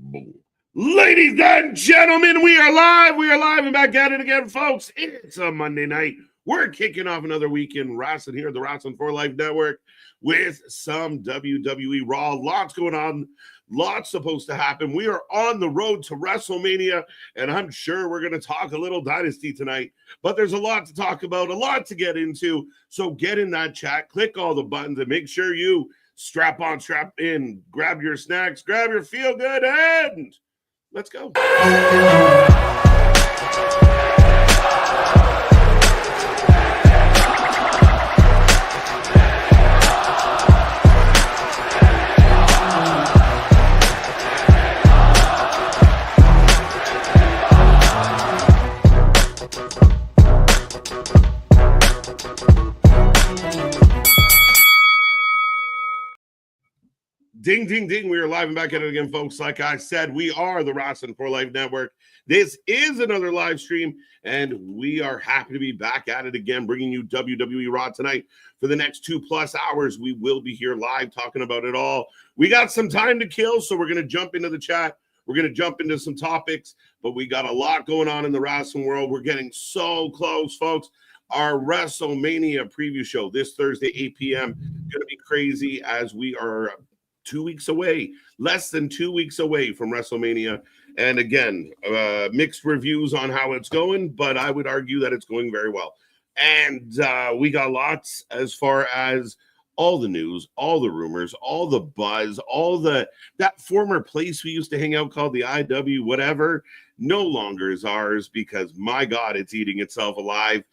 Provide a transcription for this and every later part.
Boom. Ladies and gentlemen, we are live. We are live and back at it again, folks. It's a Monday night. We're kicking off another week in wrestling here at the Wrestling for Life Network with some WWE RAW. Lots going on. Lots supposed to happen. We are on the road to WrestleMania, and I'm sure we're going to talk a little Dynasty tonight. But there's a lot to talk about, a lot to get into. So get in that chat, click all the buttons, and make sure you strap on, strap in, grab your snacks, grab your feel-good, and let's go. Ding, ding, ding. We are live and back at it again, folks. Like I said, we are the Wrestling for Life Network. This is another live stream, and we are happy to be back at it again, bringing you WWE RAW tonight. For the next 2+ hours, we will be here live talking about it all. We got some time to kill, so we're going to jump into the chat. We're going to jump into some topics, but we got a lot going on in the wrestling world. We're getting so close, folks. Our WrestleMania preview show this Thursday, 8 p.m. going to be crazy as we are 2 weeks away, less than 2 weeks away from WrestleMania. And again, mixed reviews on how it's going, but I would argue that it's going very well. And we got lots as far as all the news, all the rumors, all the buzz, that former place we used to hang out called the IW, whatever, no longer is ours because, my God, it's eating itself alive.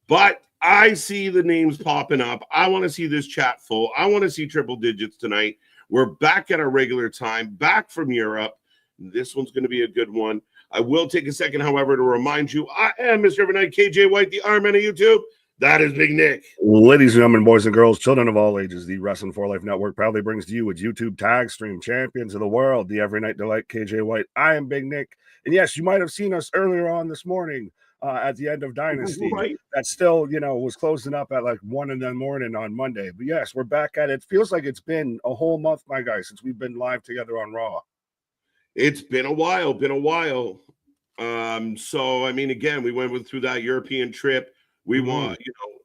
But I see the names popping up. I want to see this chat full. I want to see triple digits tonight. We're back at our regular time, back from Europe. This one's going to be a good one. I will take a second, however, to remind you, I am Mr. Evernight, KJ White, the Iron Man of YouTube. That is Big Nick. Ladies and gentlemen, boys and girls, children of all ages, the Wrestling for Life Network proudly brings to you its YouTube tag stream champions of the world, the Every Night Delight, KJ White. I am Big Nick. And yes, you might have seen us earlier on this morning at the end of Dynasty. Right. That still, was closing up at like 1 in the morning on Monday. But yes, we're back at it. It feels like it's been a whole month, my guys, since we've been live together on Raw. It's been a while, So, I mean, again, we went through that European trip. We want,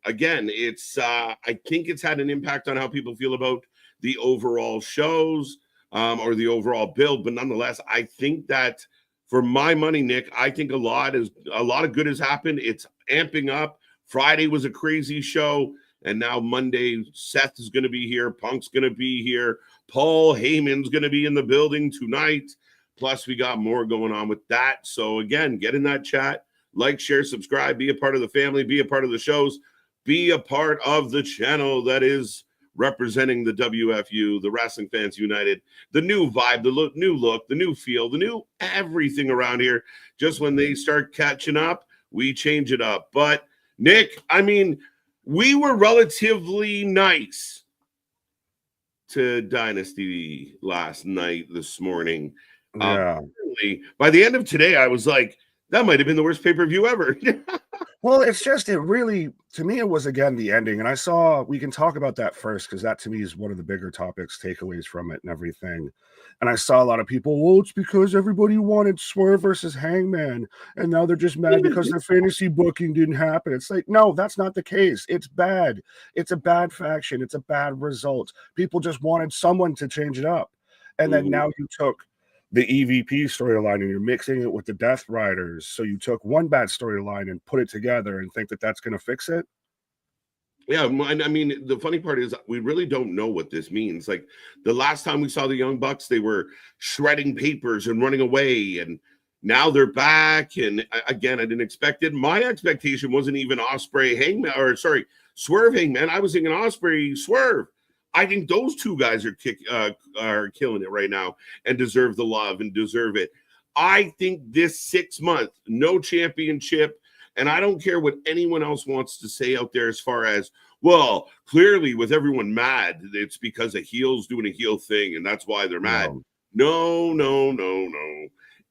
again, it's, I think it's had an impact on how people feel about the overall shows or the overall build. But nonetheless, I think that for my money, Nick, I think a lot of good has happened. It's amping up. Friday was a crazy show. And now Monday, Seth is going to be here. Punk's going to be here. Paul Heyman's going to be in the building tonight. Plus, we got more going on with that. So, again, get in that chat. Like, share, subscribe. Be a part of the family. Be a part of the shows. Be a part of the channel that is representing the WFU, the Wrestling Fans United, the new vibe, the new look, the new feel, the new everything around here. Just when they start catching up, we change it up. But, Nick, I mean, we were relatively nice to Dynasty last night, this morning. Yeah. By the end of today, I was like, that might have been the worst pay-per-view ever. Well, it really, to me, it was, again, the ending. And we can talk about that first, because that, to me, is one of the bigger topics, takeaways from it and everything. And I saw a lot of people, well, it's because everybody wanted Swerve versus Hangman, and now they're just mad because their fantasy booking didn't happen. It's like, no, that's not the case. It's bad. It's a bad faction. It's a bad result. People just wanted someone to change it up. And then now you took the EVP storyline and you're mixing it with the Death Riders. So you took one bad storyline and put it together and think that that's going to fix it? Yeah, I mean, the funny part is we really don't know what this means. Like the last time we saw the Young Bucks, they were shredding papers and running away, and now they're back. And again, I didn't expect it. My expectation wasn't even Swerve Hangman. I was thinking Ospreay Swerve. I think those two guys are killing it right now and deserve the love and deserve it. I think this 6 month, no championship, and I don't care what anyone else wants to say out there as far as, well, clearly with everyone mad, it's because a heel's doing a heel thing, and that's why they're mad. No.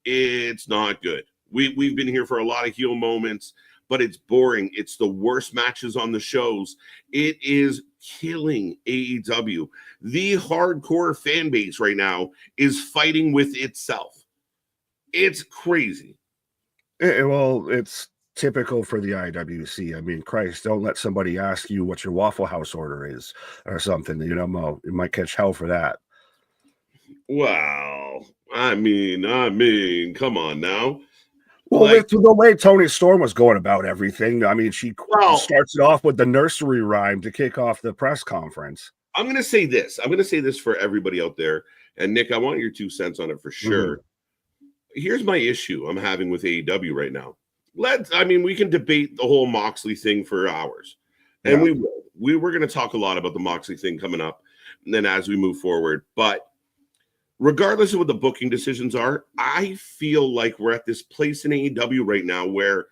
It's not good. We've been here for a lot of heel moments, but it's boring. It's the worst matches on the shows. It is killing AEW. The hardcore fan base right now is fighting with itself. It's crazy. Well, it's typical for the IWC. I mean, Christ, don't let somebody ask you what your Waffle House order is or something. You know, Mo, you might catch hell for that. Wow. I mean, come on now. Well, with the way Toni Storm was going about everything, I mean, she starts it off with the nursery rhyme to kick off the press conference. I'm going to say this. I'm going to say this for everybody out there. And Nick, I want your 2 cents on it for sure. Here's my issue I'm having with AEW right now. We can debate the whole Moxley thing for hours. And we will. We're going to talk a lot about the Moxley thing coming up and then as we move forward. But regardless of what the booking decisions are, I feel like we're at this place in AEW right now where,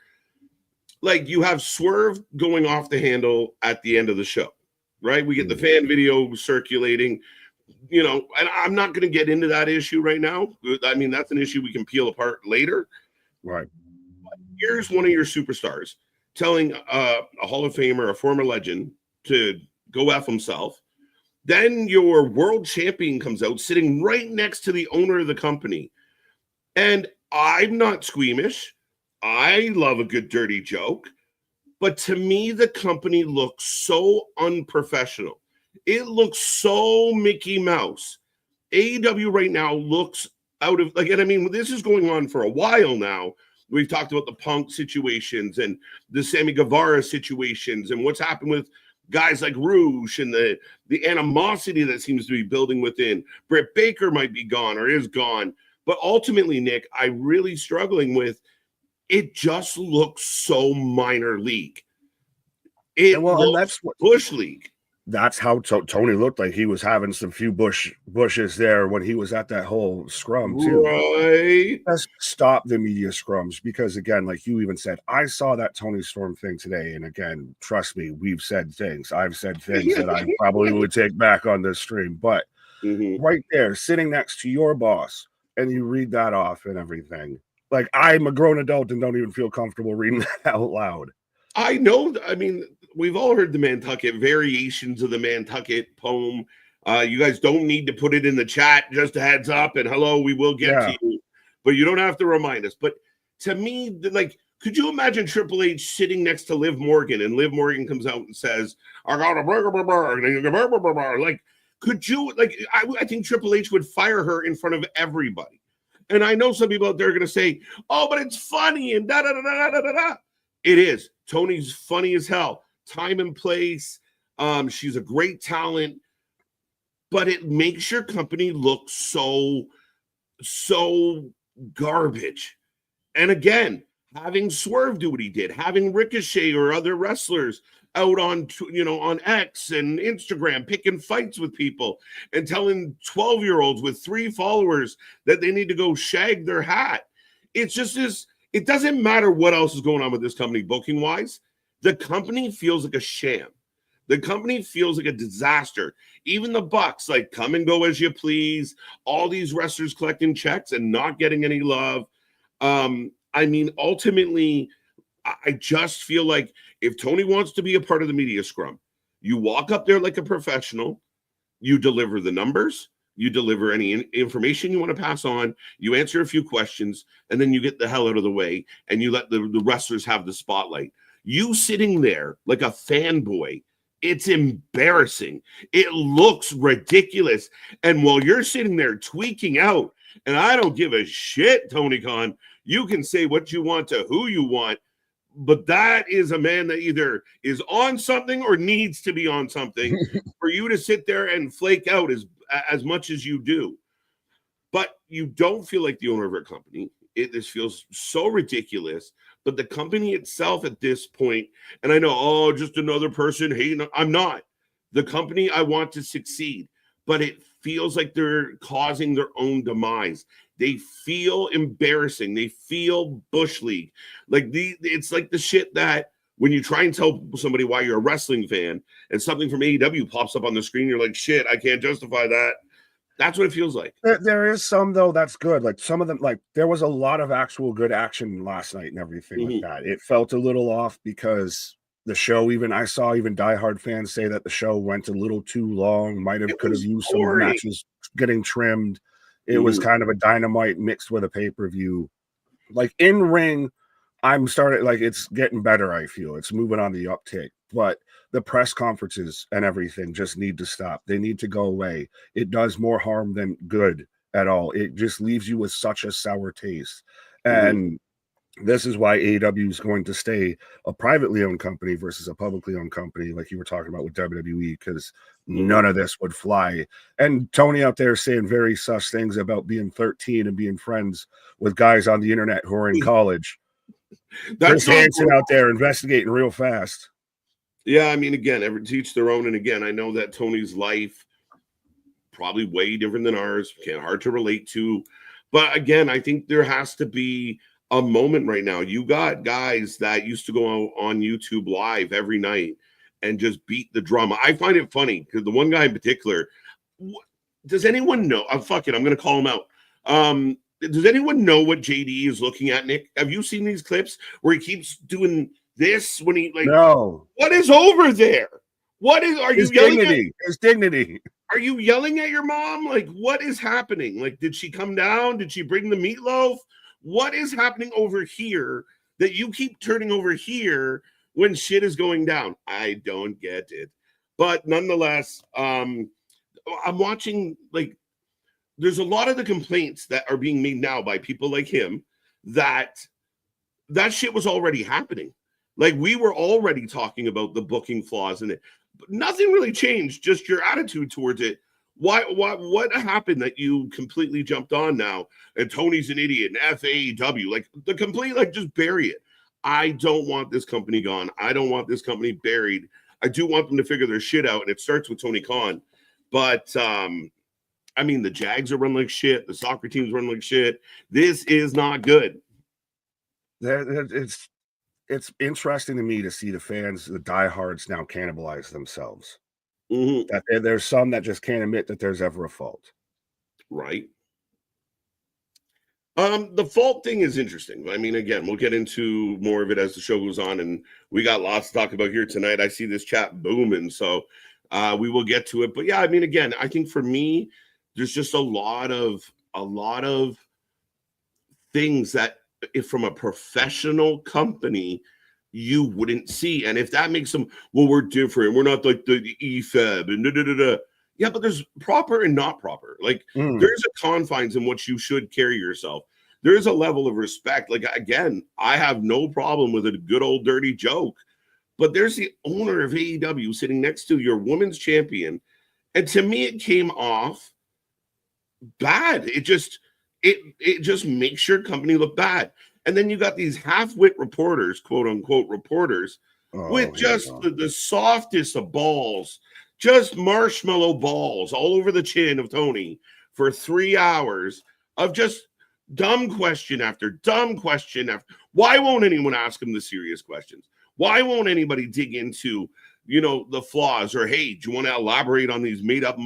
like, you have Swerve going off the handle at the end of the show, right? We get the fan video circulating, you know, and I'm not going to get into that issue right now. I mean, that's an issue we can peel apart later. Right. Here's one of your superstars telling a Hall of Famer, a former legend, to go F himself. Then your world champion comes out sitting right next to the owner of the company. And I'm not squeamish. I love a good dirty joke. But to me, the company looks so unprofessional. It looks so Mickey Mouse. AEW right now looks out of, like, and I mean, this is going on for a while now. We've talked about the Punk situations and the Sammy Guevara situations and what's happened with guys like Rouge and the animosity that seems to be building within. Britt Baker might be gone or is gone. But ultimately, Nick, I'm really struggling with, it just looks so minor league. And that's what Bush League. That's how Tony looked like. He was having some few bushes there when he was at that whole scrum too. Right. Just stop the media scrums because, again, like you even said, I saw that Toni Storm thing today, and again, trust me, we've said things. I've said things that I probably would take back on this stream, but right there, sitting next to your boss, and you read that off and everything. Like, I'm a grown adult and don't even feel comfortable reading that out loud. I know. I mean, we've all heard the Nantucket variations of the Nantucket poem. You guys don't need to put it in the chat. Just a heads up, and hello, we will get to you. But you don't have to remind us. But to me, like, could you imagine Triple H sitting next to Liv Morgan, and Liv Morgan comes out and says, "I got a burger." Like, could you? Like, I think Triple H would fire her in front of everybody. And I know some people out there are going to say, "Oh, but it's funny," and da da da da da da da. It is. Tony's funny as hell. Time and place. She's a great talent, but it makes your company look so garbage. And again, having Swerve do what he did, having Ricochet or other wrestlers out on, on X and Instagram picking fights with people and telling 12-year-olds with 3 followers that they need to go shag their hat. It's just this. It doesn't matter what else is going on with this company booking-wise. The company feels like a sham. The company feels like a disaster. Even the Bucks, like, come and go as you please. All these wrestlers collecting checks and not getting any love. I mean, ultimately, I just feel like if Tony wants to be a part of the media scrum, you walk up there like a professional, you deliver the numbers, you deliver any information you want to pass on, you answer a few questions, and then you get the hell out of the way, and you let the wrestlers have the spotlight. You sitting there like a fanboy, it's embarrassing. It looks ridiculous. And while you're sitting there tweaking out, and I don't give a shit, Tony Khan, you can say what you want to who you want, but that is a man that either is on something or needs to be on something for you to sit there and flake out as much as you do. But you don't feel like the owner of our company. This feels so ridiculous. But the company itself at this point, and I know, just another person hating. I'm not. The company, I want to succeed, but it feels like they're causing their own demise. They feel embarrassing. They feel Bush League. Like it's like the shit that when you try and tell somebody why you're a wrestling fan and something from AEW pops up on the screen, you're like, shit, I can't justify that. That's what it feels like. There is some, though, that's good. Like, some of them, like, there was a lot of actual good action last night and everything like that. It felt a little off because the show, I saw diehard fans say that the show went a little too long, could have used some matches getting trimmed. It was kind of a Dynamite mixed with a pay-per-view. Like in ring, I'm starting like it's getting better. I feel it's moving on the uptick, but the press conferences and everything just need to stop. They need to go away. It does more harm than good at all. It just leaves you with such a sour taste. And this is why AEW is going to stay a privately owned company versus a publicly owned company, like you were talking about with WWE, because none of this would fly. And Tony out there saying very sus things about being 13 and being friends with guys on the internet who are in college. There's Hanson out there investigating real fast. Yeah, I mean, again, every teach their own. And again, I know that Tony's life probably way different than ours. Hard to relate to. But again, I think there has to be a moment right now. You got guys that used to go on YouTube live every night and just beat the drum. I find it funny because the one guy in particular, does anyone know? Fuck it, I'm going to call him out. Does anyone know what JD is looking at, Nick? Have you seen these clips where he keeps doing this when he like? No. What is over there? What is? Are you yelling dignity? His dignity. Are you yelling at your mom? Like, what is happening? Like, did she come down? Did she bring the meatloaf? What is happening over here that you keep turning over here when shit is going down? I don't get it. But nonetheless, I'm watching, like, there's a lot of the complaints that are being made now by people like him that shit was already happening. Like, we were already talking about the booking flaws in it. But nothing really changed, just your attitude towards it. What happened that you completely jumped on now? And Tony's an idiot and FAEW, like the complete, like just bury it. I don't want this company gone. I don't want this company buried. I do want them to figure their shit out, and it starts with Tony Khan. But I mean, the Jags are run like shit. The soccer teams run like shit. This is not good. It's interesting to me to see the fans, the diehards, now cannibalize themselves. That there's some that just can't admit that there's ever a fault. Right. The fault thing is interesting. I mean, again, we'll get into more of it as the show goes on, and we got lots to talk about here tonight. I see this chat booming, so we will get to it. But yeah, I mean, again, I think for me, there's just a lot of things that if from a professional company you wouldn't see. And if that makes them, well, we're different. We're not like the EFEB and da-da-da-da. Yeah, but there's proper and not proper. Like there's a confines in which you should carry yourself. There is a level of respect. Like, again, I have no problem with a good old dirty joke, but there's the owner of AEW sitting next to your women's champion. And to me, it came off bad. It just makes your company look bad. And then you got these half-wit reporters, quote unquote reporters, with just the softest of balls, just marshmallow balls all over the chin of Tony for 3 hours of just dumb question after dumb question after. Why won't anyone ask him the serious questions? Why won't anybody dig into, the flaws? Or, hey, do you want to elaborate on these made-up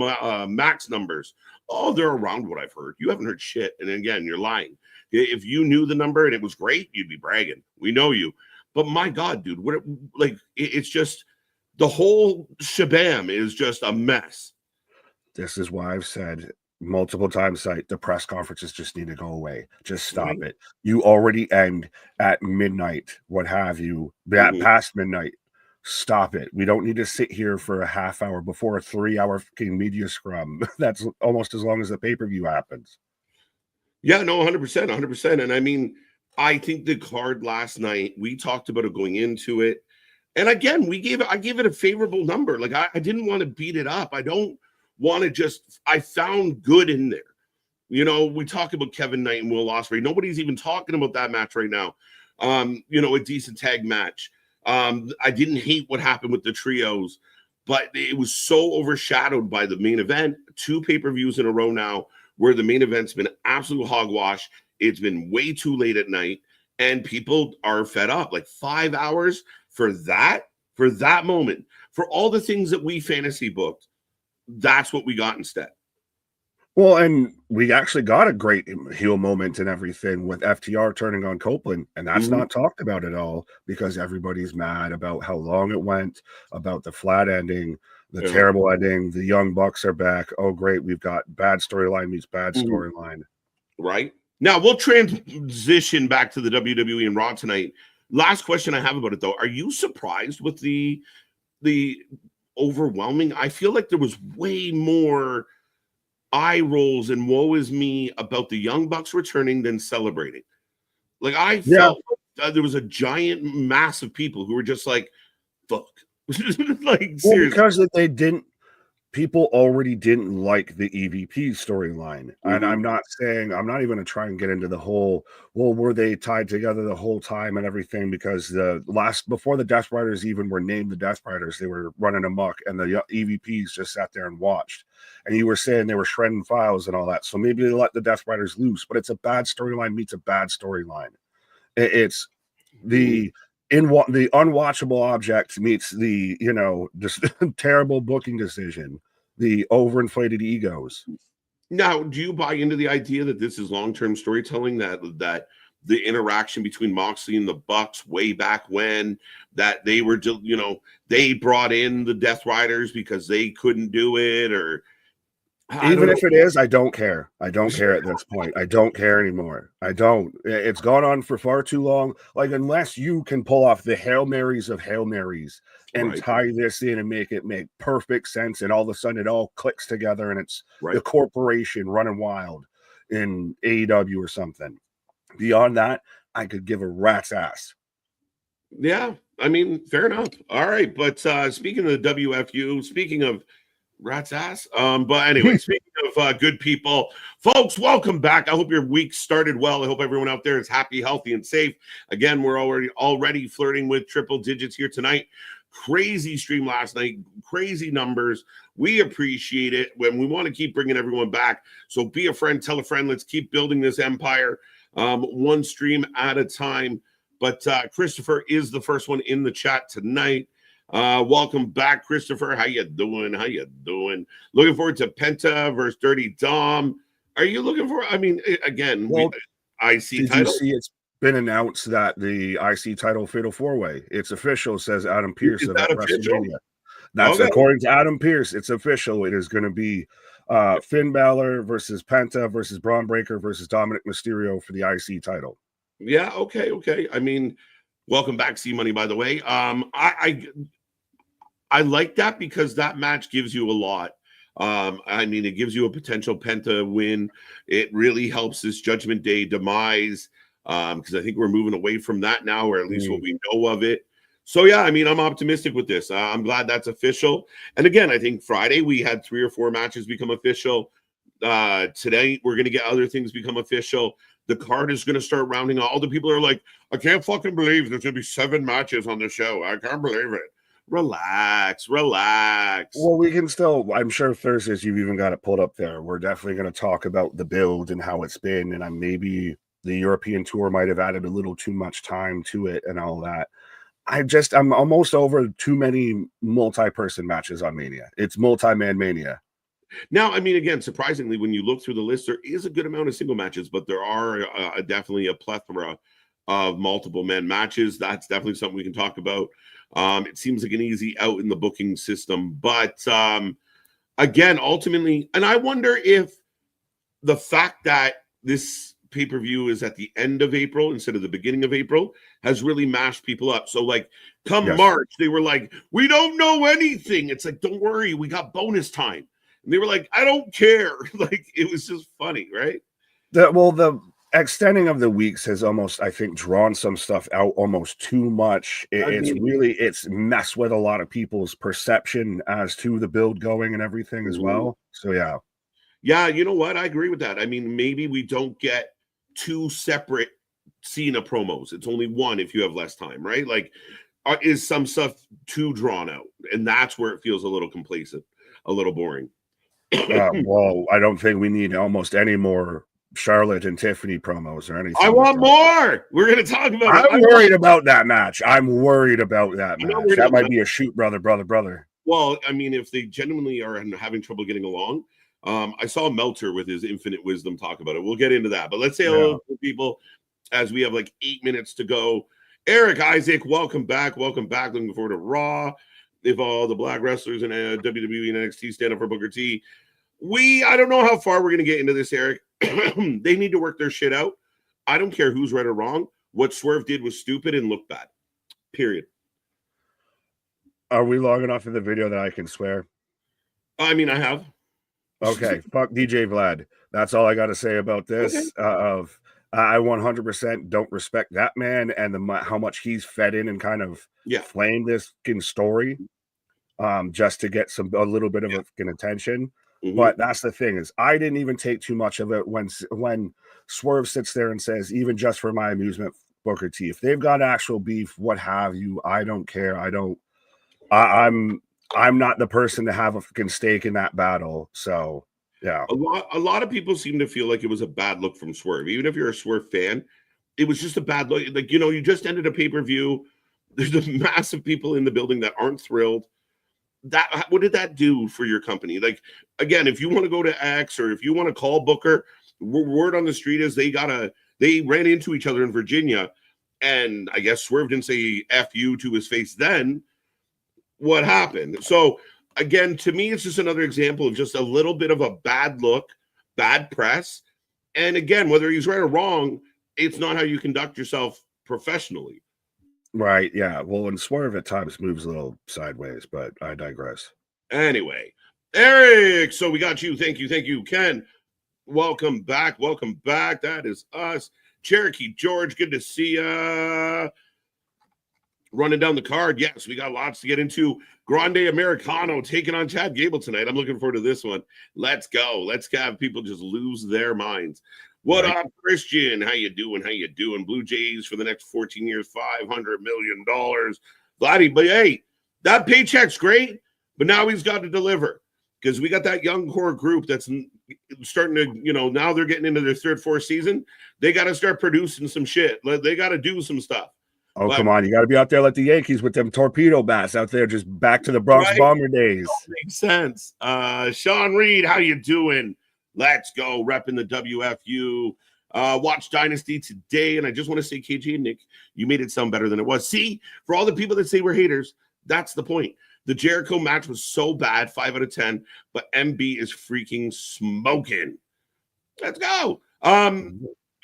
max numbers? Oh, they're around what I've heard. You haven't heard shit. And again, you're lying. If you knew the number and it was great, you'd be bragging. We know you. But my God, dude, it's just the whole shabam is just a mess. This is why I've said multiple times, the press conferences just need to go away. Just stop it. You already end at midnight, what have you, past midnight. Stop it. We don't need to sit here for a half hour before a 3-hour fucking media scrum. That's almost as long as the pay-per-view happens. Yeah, no, 100%. And I mean, I think the card last night, we talked about it going into it. And again, I gave it a favorable number. Like, I didn't want to beat it up. I don't want to I found good in there. We talk about Kevin Knight and Will Ospreay. Nobody's even talking about that match right now. A decent tag match. I didn't hate what happened with the trios, but it was so overshadowed by the main event. 2 pay-per-views in a row now where the main event's been absolute hogwash. It's been way too late at night, and people are fed up. Like 5 hours for that moment, for all the things that we fantasy booked, that's what we got instead. Well, and we actually got a great heel moment and everything with FTR turning on Copeland, and that's not talked about at all because everybody's mad about how long it went, about the flat ending. The terrible ending. The Young Bucks are back. Oh, great. We've got bad storyline meets bad storyline. Right. Now, we'll transition back to the WWE and Raw tonight. Last question I have about it, though. Are you surprised with the overwhelming? I feel like there was way more eye rolls and woe is me about the Young Bucks returning than celebrating. Like, I felt there was a giant mass of people who were just like, fuck. Like, seriously. Because they didn't, people already didn't like the EVP storyline. And I'm not even going to try and get into the whole, well, were they tied together the whole time and everything? Because before the Death Riders even were named the Death Riders, they were running amok and the EVPs just sat there and watched. And you were saying they were shredding files and all that. So maybe they let the Death Riders loose, but it's a bad storyline meets a bad storyline. It's the unwatchable object meets the, just terrible booking decision, the overinflated egos. Now, do you buy into the idea that this is long-term storytelling, that the interaction between Moxley and the Bucks way back when, that they were, they brought in the Death Riders because they couldn't do it? Or even if it is, I don't care. I don't care at this point. I don't care anymore. I don't. It's gone on for far too long. Like, unless you can pull off the Hail Marys of Hail Marys and tie this in and make it make perfect sense, and all of a sudden it all clicks together and it's the corporation running wild in AEW or something. Beyond that, I could give a rat's ass. Yeah, I mean, fair enough. All right, but speaking of the WFU, speaking of rat's ass. But anyway, speaking of good people, folks, welcome back. I hope your week started well. I hope everyone out there is happy, healthy, and safe. Again, we're already flirting with triple digits here tonight. Crazy stream last night, crazy numbers. We appreciate it when we want to keep bringing everyone back. So be a friend, tell a friend. Let's keep building this empire, one stream at a time. But Christopher is the first one in the chat tonight. Welcome back, Christopher. How you doing? Looking forward to Penta versus Dirty Dom. Are you looking for? I mean, again, IC did title. You see it's been announced that the IC title Fatal 4-Way, it's official, says Adam Pearce of WrestleMania. That's according to Adam Pearce. It's official. It is going to be Finn Balor versus Penta versus Braun Breaker versus Dominic Mysterio for the IC title. Yeah. Okay. I mean, welcome back, C Money. By the way, I like that because that match gives you a lot. I mean, it gives you a potential Penta win. It really helps this Judgment Day demise because I think we're moving away from that now, or at least what we know of it. So, yeah, I mean, I'm optimistic with this. I'm glad that's official. And again, I think Friday we had 3 or 4 matches become official. Today we're going to get other things become official. The card is going to start rounding out. All the people are like, I can't fucking believe there's going to be 7 matches on the show. I can't believe it. Relax. Well, we can still, I'm sure Thursdays you've even got it pulled up there. We're definitely going to talk about the build and how it's been. And maybe the European tour might have added a little too much time to it and all that. I'm almost over too many multi-person matches on Mania. It's multi-man Mania. Now, I mean, again, surprisingly, when you look through the list, there is a good amount of single matches, but there are definitely a plethora of multiple man matches. That's definitely something we can talk about. It seems like an easy out in the booking system. But again, ultimately, and I wonder if the fact that this pay-per-view is at the end of April instead of the beginning of April has really mashed people up. So like come March, they were like, we don't know anything. It's like, don't worry, we got bonus time. And they were like, I don't care. Like, it was just funny, right? The extending of the weeks has almost, I think, drawn some stuff out almost too much. It's messed with a lot of people's perception as to the build going and everything as well. So, yeah. Yeah, you know what? I agree with that. I mean, maybe we don't get 2 separate Cena promos. It's only one if you have less time, right? Like, is some stuff too drawn out? And that's where it feels a little complacent, a little boring. Well, I don't think we need almost any more Charlotte and Tiffany promos or anything. I want more. We're going to talk about it. I'm worried about that match. That might be a shoot, brother. Well, I mean, if they genuinely are having trouble getting along, I saw Meltzer with his infinite wisdom talk about it. We'll get into that. But let's say hello to people as we have like 8 minutes to go. Eric Isaac, welcome back. Looking forward to Raw. if all the black wrestlers in WWE and NXT stand up for Booker T. I don't know how far we're going to get into this, Eric. They need to work their shit out. I don't care who's right or wrong. What Swerve did was stupid and looked bad. Period. Are we long enough in the video that I can swear? I mean, I have. Okay, fuck DJ Vlad. That's all I got to say about this. Okay. I 100% don't respect that man and how much he's fed in and kind of flamed this fucking story, just to get a little bit of fucking attention. Mm-hmm. But that's the thing, is I didn't even take too much of it when Swerve sits there and says, even just for my amusement, Booker T, if they've got actual beef, what have you, I don't care. I'm not the person to have a fucking stake in that battle. So yeah. A lot of people seem to feel like it was a bad look from Swerve. Even if you're a Swerve fan, it was just a bad look. Like, you just ended a pay-per-view. There's a massive people in the building that aren't thrilled. What did that do for your company? Like, again, if you want to go to X or if you want to call Booker, word on the street is they ran into each other in Virginia, and I guess Swerve didn't say F you to his face then. What happened? So again, to me, it's just another example of just a little bit of a bad look, bad press. And again, whether he's right or wrong, it's not how you conduct yourself professionally. Right. Yeah. Well, and Swerve at times moves a little sideways, but I digress. Anyway, Eric, so we got you. Thank you. Thank you. Ken, welcome back. Welcome back. That is us. Cherokee George, good to see ya. Running down the card, yes, we got lots to get into. Grande Americano taking on Chad Gable tonight. I'm looking forward to this one. Let's go. Let's have people just lose their minds. What up, Christian? How you doing? How you doing? Blue Jays for the next 14 years, $500 million. Vladdy, but hey, that paycheck's great, but now he's got to deliver, because we got that young core group that's starting to, now they're getting into their third, fourth season. They got to start producing some shit. They got to do some stuff. Oh, come on. You got to be out there like the Yankees with them torpedo bats out there, just back to the Bronx Bomber days. That makes sense. Sean Reed, how you doing? Let's go. Repping the WFU. Watch Dynasty today, and I just want to say, KG and Nick, you made it sound better than it was. See, for all the people that say we're haters, that's the point. The Jericho match was so bad, 5 out of 10, but MB is freaking smoking. Let's go.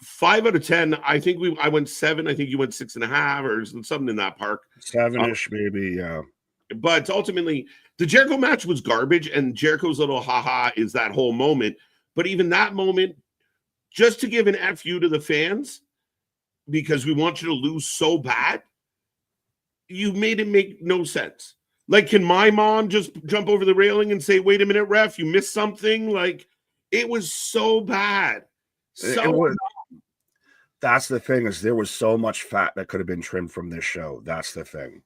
5 out of 10. I think I went 7. I think you went 6.5 or something in that park. 7-ish, maybe. Yeah. But ultimately, the Jericho match was garbage, and Jericho's little haha is that whole moment. But even that moment, just to give an FU to the fans, because we want you to lose so bad, you made it make no sense. Like, can my mom just jump over the railing and say, wait a minute, ref, you missed something? Like, it was so bad. That's the thing, is there was so much fat that could have been trimmed from this show. That's the thing.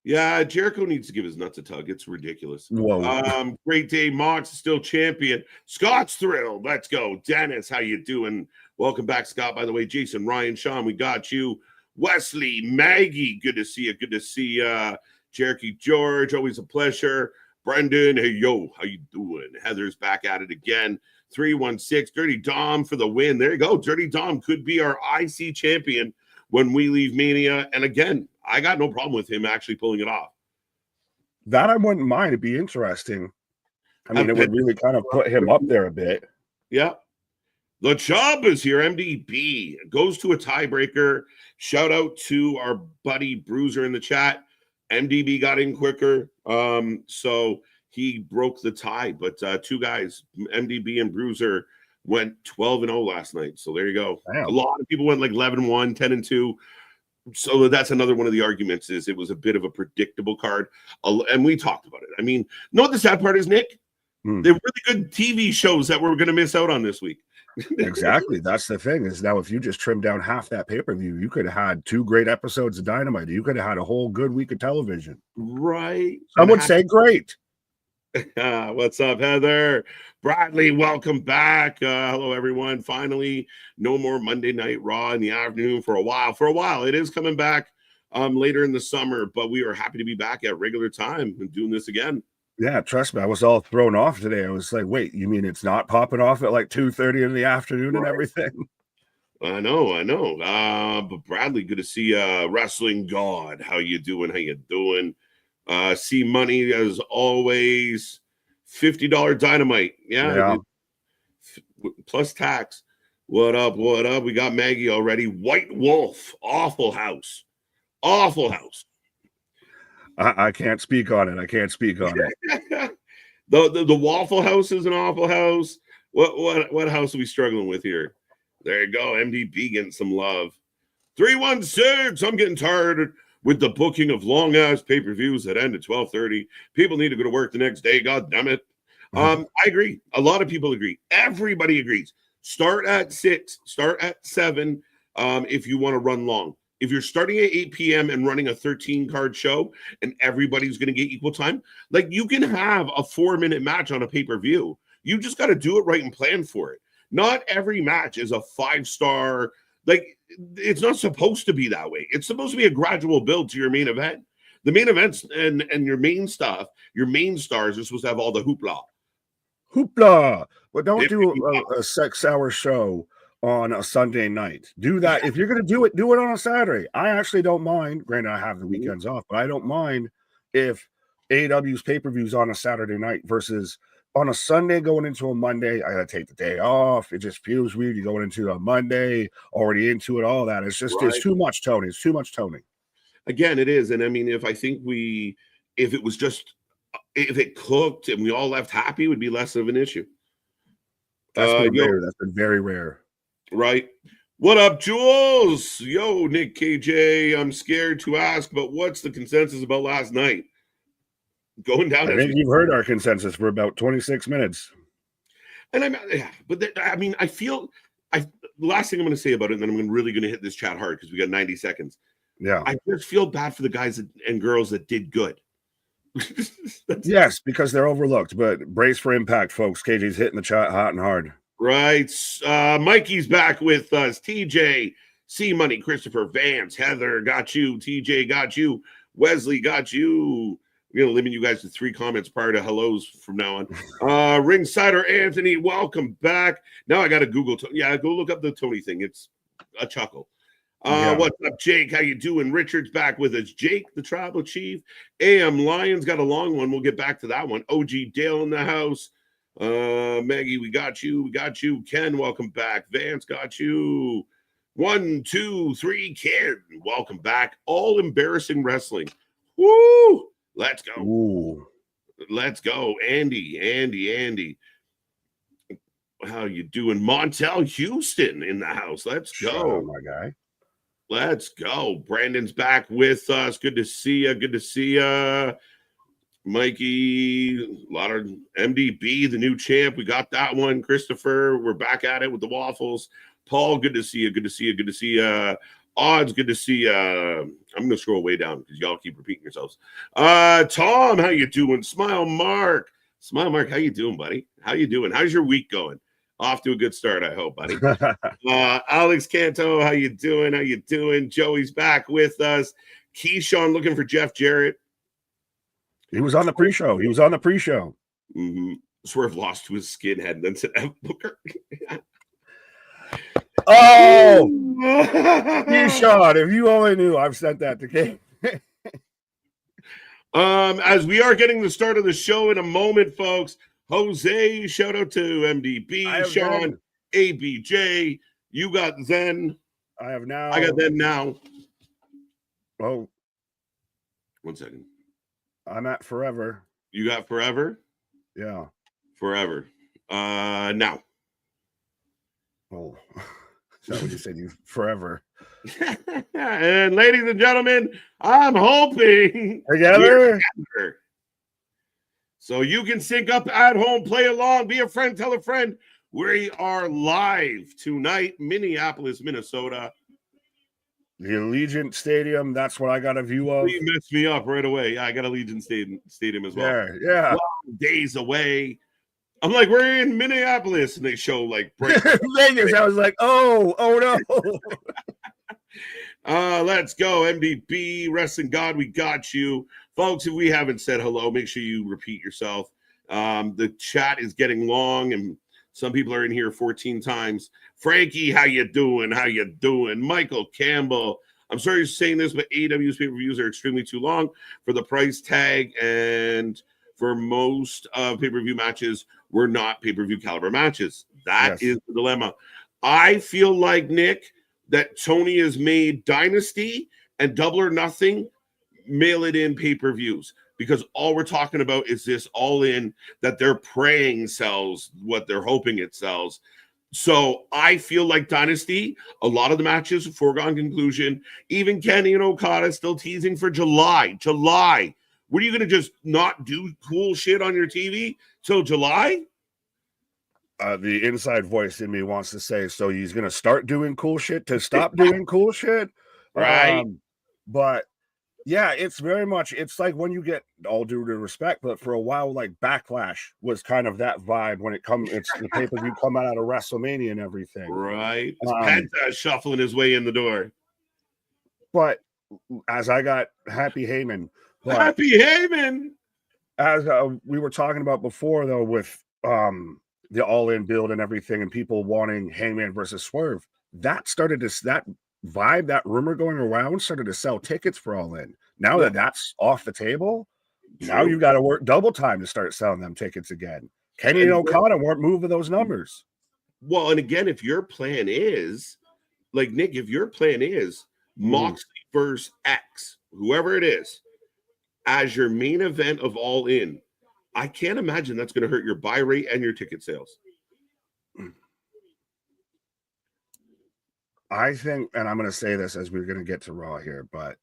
Yeah, Jericho needs to give his nuts a tug. It's ridiculous. Whoa. Great day. Mox is still champion. Scott's thrilled. Let's go. Dennis, how you doing? Welcome back, Scott. By the way, Jason, Ryan, Sean, we got you. Wesley, Maggie, good to see you. Good to see Cherokee George, always a pleasure. Brendan, hey, yo, how you doing? Heather's back at it again. 316, Dirty Dom for the win. There you go. Dirty Dom could be our IC champion when we leave Mania. And again, I got no problem with him actually pulling it off. That I wouldn't mind. It'd be interesting. I mean, it would really kind of put him up there a bit. Yeah. The Chubb is here. MDB goes to a tiebreaker. Shout out to our buddy Bruiser in the chat. MDB got in quicker. So he broke the tie. But two guys, MDB and Bruiser, went 12-0 last night. So there you go. Damn. A lot of people went like 11-1, 10-2. So that's another one of the arguments, is it was a bit of a predictable card. And we talked about it. I mean, know what the sad part is, Nick? They're really good TV shows that we're going to miss out on this week. Exactly. That's the thing, is now if you just trim down half that pay-per-view, you could have had 2 great episodes of Dynamite. You could have had a whole good week of television. Right. Some would say great. What's up, Heather? Bradley, welcome back. Hello, everyone. Finally, no more Monday Night Raw in the afternoon for a while. For a while, it is coming back later in the summer, but we are happy to be back at regular time and doing this again. Yeah, trust me, I was all thrown off today. I was like, wait, you mean it's not popping off at like 2:30 in the afternoon and everything? I know. But Bradley, good to see Wrestling God. How you doing? C Money, as always. $50 dynamite. Yeah. Plus tax. What up? What up? We got Maggie already. White Wolf. Awful house. Awful house. I can't speak on it. I can't speak on it. The Waffle House is an awful house. What house are we struggling with here? There you go. MDB getting some love. 316. I'm getting tired with the booking of long ass pay-per-views that end at 12:30. People need to go to work the next day. God damn it. I agree. A lot of people agree. Everybody agrees. Start at 6. Start at 7. If you want to run long. If you're starting at 8 p.m. and running a 13-card show and everybody's going to get equal time, like you can have a 4-minute match on a pay-per-view. You just got to do it right and plan for it. Not every match is a 5-star. Like, it's not supposed to be that way. It's supposed to be a gradual build to your main event. The main events and your main stuff, your main stars are supposed to have all the hoopla. Hoopla! Well, don't do a 6-hour show on a Sunday night. Do that. If you're going to do it on a Saturday. I actually don't mind. Granted, I have the weekends off, but I don't mind if AEW's pay-per-views on a Saturday night versus on a Sunday going into a Monday. I got to take the day off. It just feels weird. You're going into a Monday, already into it, all that. It's just, It's too much, Tony. It's too much, Tony. Again, it is. And I mean, if it cooked and we all left happy, it would be less of an issue. That's been rare. That's been very rare. Right. What up, Jules? Yo, Nick KJ. I'm scared to ask, but what's the consensus about last night? Going down. I think you've heard our consensus for about 26 minutes. And I feel the last thing I'm going to say about it, and then I'm really going to hit this chat hard because we got 90 seconds. Yeah. I just feel bad for the guys and girls that did good. Yes, because they're overlooked, but brace for impact, folks. KJ's hitting the chat hot and hard. Right. Mikey's back with us. TJ, C Money, Christopher, Vance, Heather, got you. TJ, got you. Wesley, got you. We're going to limit you guys to 3 comments prior to hellos from now on. Ringsider Anthony, welcome back. Now I got to Google. Go look up the Tony thing. It's a chuckle. What's up, Jake? How you doing? Richard's back with us. Jake, the tribal chief. AM Lions got a long one. We'll get back to that one. OG Dale in the house. Maggie, we got you. We got you. Ken, welcome back. Vance, got you. 1, 2, 3, Ken, welcome back. All embarrassing wrestling. Woo! Let's go. Ooh. Let's go. Andy. How you doing? Montel Houston in the house. Let's go. Shout out, my guy. Let's go. Brandon's back with us. Good to see you. Good to see you. Mikey, a lot of MDB, the new champ. We got that one. Christopher, we're back at it with the waffles. Paul, good to see you. Good to see you. Good to see you. Odds, good to see you. I'm going to scroll way down because y'all keep repeating yourselves. Tom, how you doing? Smile Mark, how you doing, buddy? How you doing? How's your week going? Off to a good start, I hope, buddy. Alex Canto, how you doing? How you doing? Joey's back with us. Keyshawn looking for Jeff Jarrett. He was on the pre-show. Mm-hmm. Swerve lost to his skinhead and then said, Booker. Oh, Keyshawn, if you only knew, I've sent that to Kate. As we are getting the start of the show in a moment, folks, Jose, shout out to MDB, Sean, ABJ. You got Zen. I have now. I got them now. Oh, 1 second. I'm at forever. You got forever? Yeah. Forever. Now. Oh, is that what you said? You forever. And ladies and gentlemen, I'm hoping together. So you can sync up at home, play along, be a friend, tell a friend. We are live tonight, Minneapolis, Minnesota. The Allegiant Stadium, that's what I got a view of. You messed me up right away. Yeah, I got Allegiant Stadium as well. Yeah. 12 days away. I'm like, we're in Minneapolis, and they show like Vegas. I was like, oh no. Let's go, MDB, Wrestling God, we got you. Folks, if we haven't said hello, make sure you repeat yourself. The chat is getting long, and some people are in here 14 times. Frankie, how you doing? How you doing? Michael Campbell, I'm sorry for saying this, but AEW's pay-per-views are extremely too long for the price tag, and for most pay-per-view matches were not pay-per-view caliber matches. That is the dilemma. I feel like, Nick, that Tony has made Dynasty and Double or Nothing mail it in pay-per-views, because all we're talking about is this All In that they're praying sells what they're hoping it sells. So I feel like Dynasty, a lot of the matches, foregone conclusion. Even Kenny and Okada still teasing for July. July. What are you going to just not do cool shit on your TV till July? The inside voice in me wants to say, so he's going to start doing cool shit to stop doing cool shit. Right. But yeah, it's very much, it's like when you get, all due to respect, but for a while, like Backlash was kind of that vibe when it's the pay-per-view come out of WrestleMania and everything. Right. Penta shuffling his way in the door. But as I got Happy Heyman. As we were talking about before, though, with the All-In build and everything, and people wanting Hangman versus Swerve, that vibe, that rumor going around started to sell tickets for All In. Now that that's off the table, now you got to work double time to start selling them tickets again. Kenny and Okada weren't moving those numbers. Well, and again, if your plan is, like, Nick, if your plan is Moxley versus X, whoever it is, as your main event of All In, I can't imagine that's going to hurt your buy rate and your ticket sales. I think, and I'm going to say this as we're going to get to Raw here, but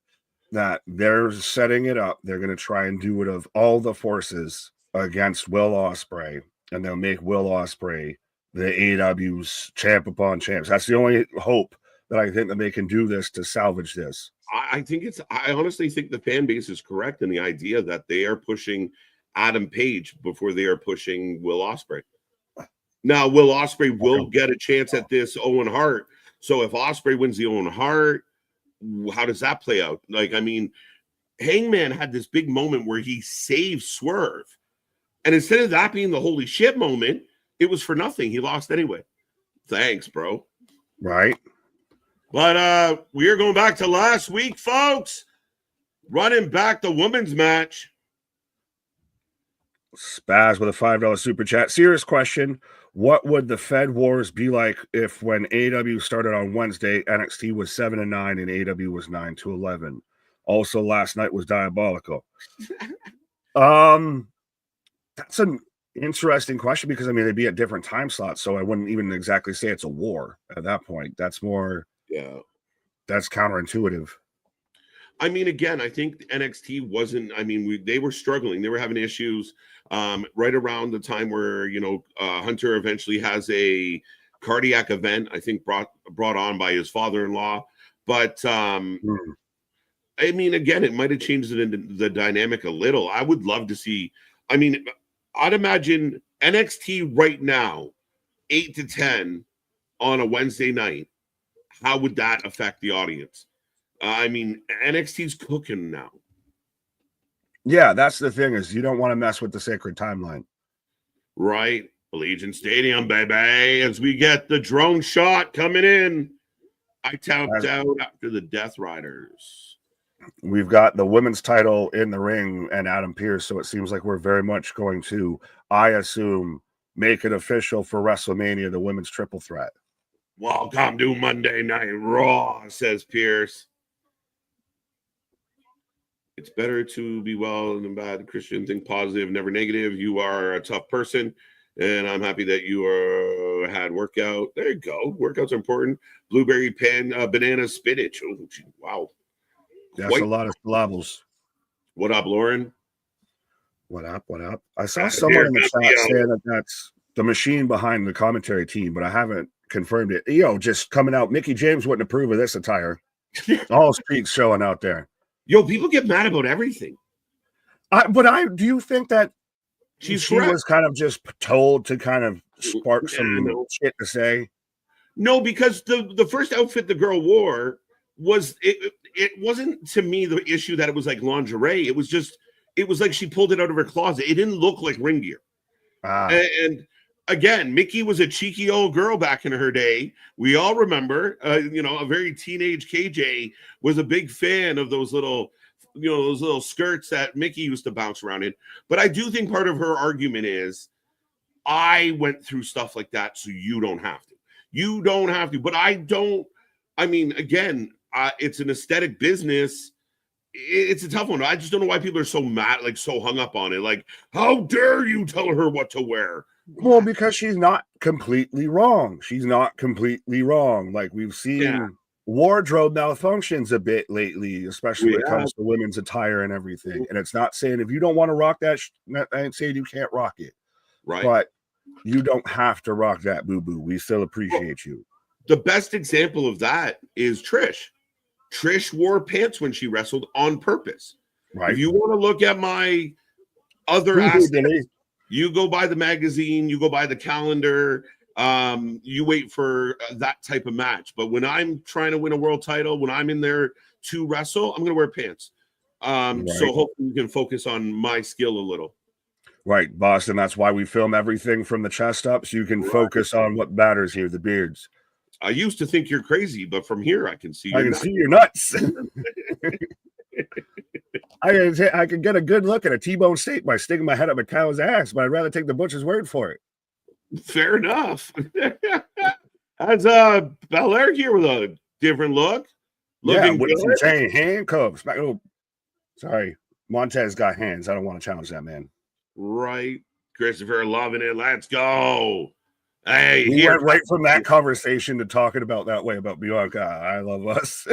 that they're setting it up. They're going to try and do it of all the forces against Will Ospreay, and they'll make Will Ospreay the AEW's champ upon champs. That's the only hope that I think that they can do this to salvage this. I honestly think the fan base is correct in the idea that they are pushing Adam Page before they are pushing Will Ospreay. Now, Will Ospreay will get a chance at this Owen Hart. So if Ospreay wins the Owen Hart, how does that play out? Like, I mean, Hangman had this big moment where he saved Swerve. And instead of that being the holy shit moment, it was for nothing. He lost anyway. Thanks, bro. Right. But we are going back to last week, folks. Running back the women's match. Spaz with a $5 super chat. Serious question. What would the Fed Wars be like if when AEW started on Wednesday, NXT was 7-9 and AEW was 9-11? Also, last night was diabolical. That's an interesting question because, I mean, they'd be at different time slots, so I wouldn't even exactly say it's a war at that point. That's more, that's counterintuitive. I mean, again, I think NXT wasn't, I mean, they were struggling. They were having issues right around the time where, Hunter eventually has a cardiac event, I think brought on by his father-in-law. But, I mean, again, it might have changed the dynamic a little. I would love to see, I mean, I'd imagine NXT right now, 8 to 10 on a Wednesday night. How would that affect the audience? I mean, NXT's cooking now. Yeah, that's the thing, is you don't want to mess with the sacred timeline. Right. Allegiant Stadium, baby. As we get the drone shot coming in. I tapped out after the Death Riders. We've got the women's title in the ring and Adam Pearce, so it seems like we're very much going to, I assume, make it official for WrestleMania, the women's triple threat. Welcome to Monday Night Raw, says Pearce. It's better to be well than bad. Christian, think positive, never negative. You are a tough person, and I'm happy that you had workout. There you go. Workouts are important. Blueberry pan, banana spinach. Oh, wow. That's a lot of syllables. What up, Lauren? What up? What up? I saw someone in the chat saying that that's the machine behind the commentary team, but I haven't confirmed it. Just coming out. Mickey James wouldn't approve of this attire. All streaks showing out there. Yo, people get mad about everything. Do you think that she correct. was kind of just told to kind of spark some shit to say? No, because the first outfit the girl wore was it wasn't, to me, the issue that it was like lingerie. It was like she pulled it out of her closet. It didn't look like ring gear. And again, Mickey was a cheeky old girl back in her day. We all remember, a very teenage KJ was a big fan of those little, those little skirts that Mickey used to bounce around in. But I do think part of her argument is, I went through stuff like that, so you don't have to. You don't have to. But I don't. I mean, again, it's an aesthetic business. It's a tough one. I just don't know why people are so mad, like so hung up on it. Like, how dare you tell her what to wear? Well, because she's not completely wrong. She's not completely wrong. Like, we've seen wardrobe malfunctions a bit lately, especially when it comes to women's attire and everything. And it's not saying if you don't want to rock that, I ain't saying you can't rock it. Right. But you don't have to rock that, boo-boo. We still appreciate you. The best example of that is Trish. Trish wore pants when she wrestled on purpose. Right. If you want to look at my other aspects, you go buy the magazine, you go buy the calendar, you wait for that type of match. But when I'm trying to win a world title, when I'm in there to wrestle, I'm going to wear pants. So hopefully we can focus on my skill a little. Right, Boston. That's why we film everything from the chest up, so you can focus on what matters here, the beards. I used to think you're crazy, but from here I can see your nuts. I can get a good look at a T-bone steak by sticking my head up a cow's ass, but I'd rather take the butcher's word for it. Fair enough. That's Belair here with a different look. Looking with good. some chain handcuffs. Oh, sorry, Montez got hands. I don't want to challenge that man. Right, Christopher, loving it. Let's go. Hey, we went right from that conversation to talking about that way about Bianca. I love us.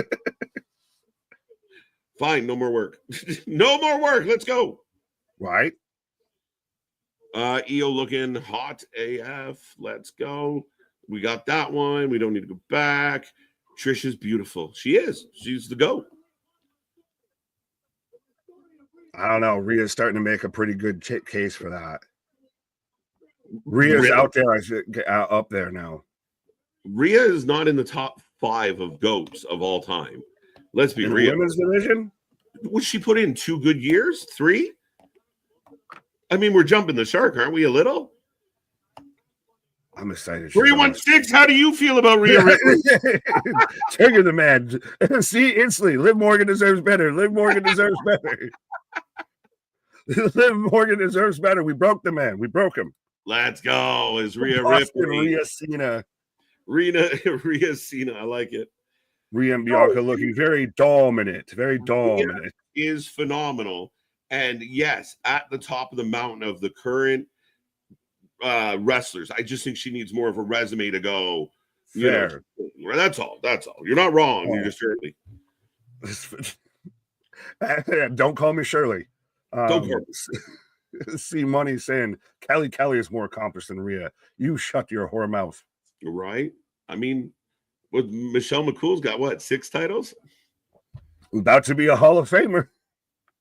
Fine, no more work. No more work. Let's go. Right. EO looking hot AF. Let's go. We got that one. We don't need to go back. Trish is beautiful. She is. She's the GOAT. I don't know. Rhea's starting to make a pretty good case for that. Rhea's out there. I should get up there now. Rhea is not in the top 5 of GOATs of all time. Let's be real. Women's division? Would she put in 2 good years? 3? I mean, we're jumping the shark, aren't we? A little. I'm excited. 316. How do you feel about Rhea Ripley? Trigger the man. See, instantly. Liv Morgan deserves better. Liv Morgan deserves better. Liv Morgan deserves better. We broke the man. We broke him. Let's go. Is Rhea Boston, Ripley? Rhea Cena. Rhea Cena. I like it. Rhea and Bianca looking very dominant. Very dominant. Rhea is phenomenal. And yes, at the top of the mountain of the current wrestlers. I just think she needs more of a resume to go. Fair. That's all. That's all. You're not wrong. You're just Shirley. Don't call me Shirley. Don't call me. See Money saying Kelly is more accomplished than Rhea. You shut your whore mouth. Right. I mean, with Michelle McCool's got what, 6 titles? About to be a Hall of Famer.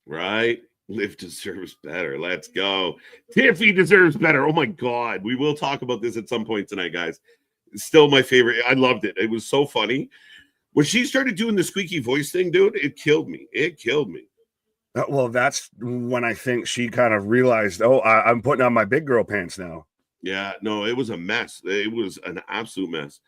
Right. Liv deserves better. Let's go. Tiffy deserves better. Oh my God. We will talk about this at some point tonight, guys. It's still my favorite. I loved it. It was so funny. When she started doing the squeaky voice thing, dude, it killed me. It killed me. Well, that's when I think she kind of realized, I'm putting on my big girl pants now. Yeah, no, it was a mess. It was an absolute mess.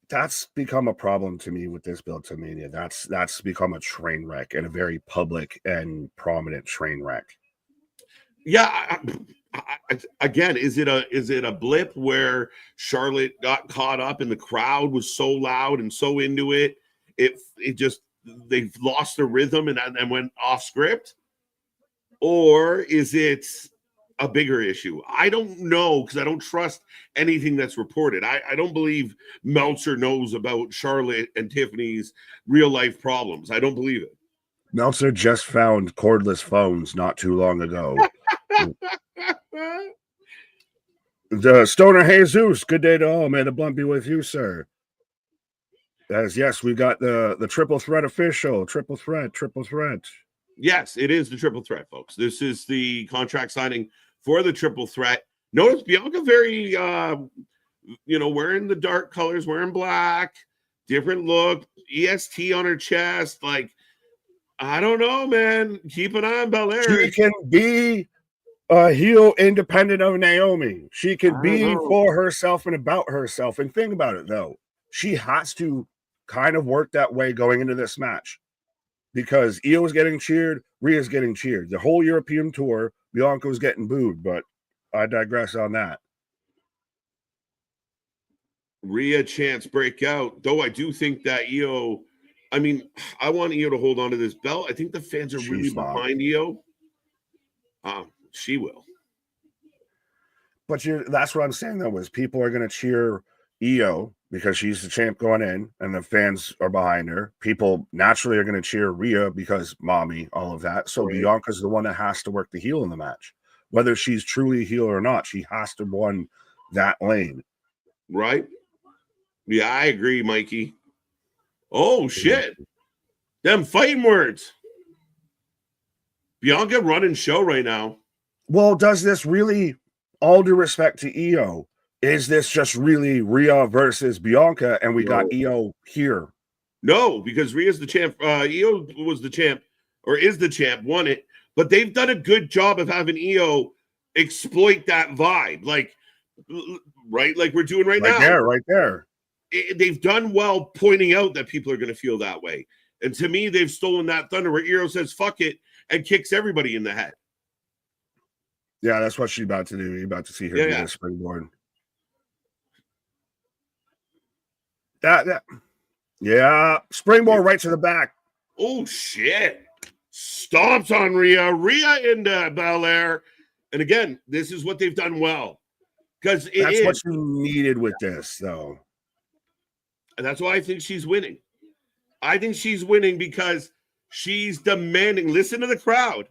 That's become a problem to me with this build to Mania. That's become a train wreck, and a very public and prominent train wreck. Yeah, again, is it a blip where Charlotte got caught up and the crowd was so loud and so into it? It just, they've lost the rhythm and went off script? Or is it a bigger issue? I don't know, because I don't trust anything that's reported. I don't believe Meltzer knows about Charlotte and Tiffany's real life problems. I don't believe it. Meltzer just found cordless phones not too long ago. The Stoner Jesus, good day to all. May the blunt be with you, sir. As yes, we got the triple threat official. Triple threat. Yes, it is the triple threat, folks. This is the contract signing for the triple threat. Notice Bianca very, wearing the dark colors, wearing black, different look, EST on her chest. Like, I don't know, man. Keep an eye on Belair. She can be a heel independent of Naomi. She can I be don't know. for herself and about herself. And think about it, though. She has to kind of work that way going into this match because Io's getting cheered, Rhea's getting cheered. The whole European tour, Bianca's getting booed, but I digress on that. Rhea chance breakout, though I do think that Io, I mean, I want Io to hold on to this belt. I think the fans are really behind Io. She will. But that's what I'm saying, though, is people are going to cheer Io because she's the champ going in and the fans are behind her. People naturally are going to cheer Rhea because mommy, all of that. So Right. Bianca's the one that has to work the heel in the match. Whether she's truly a heel or not, she has to win that lane. Right? Yeah, I agree, Mikey. Oh, shit. Them fighting words. Bianca running show right now. Well, does this really, all due respect to Io, is this just really Rhea versus Bianca and we got Io here? No, because Rhea's the champ. Io was the champ or is the champ, won it. But they've done a good job of having Io exploit that vibe. Like, right? Like we're doing right now. Right there. They've done well pointing out that people are going to feel that way. And to me, they've stolen that thunder where Io says, fuck it, and kicks everybody in the head. Yeah, that's what she's about to do. You're about to see her do the springboard. Yeah, springboard right to the back. Oh, shit. Stomps on Rhea. Rhea into Belair. And again, this is what they've done well. Because that's what you needed with this, though. And that's why I think she's winning. I think she's winning because she's demanding. Listen to the crowd.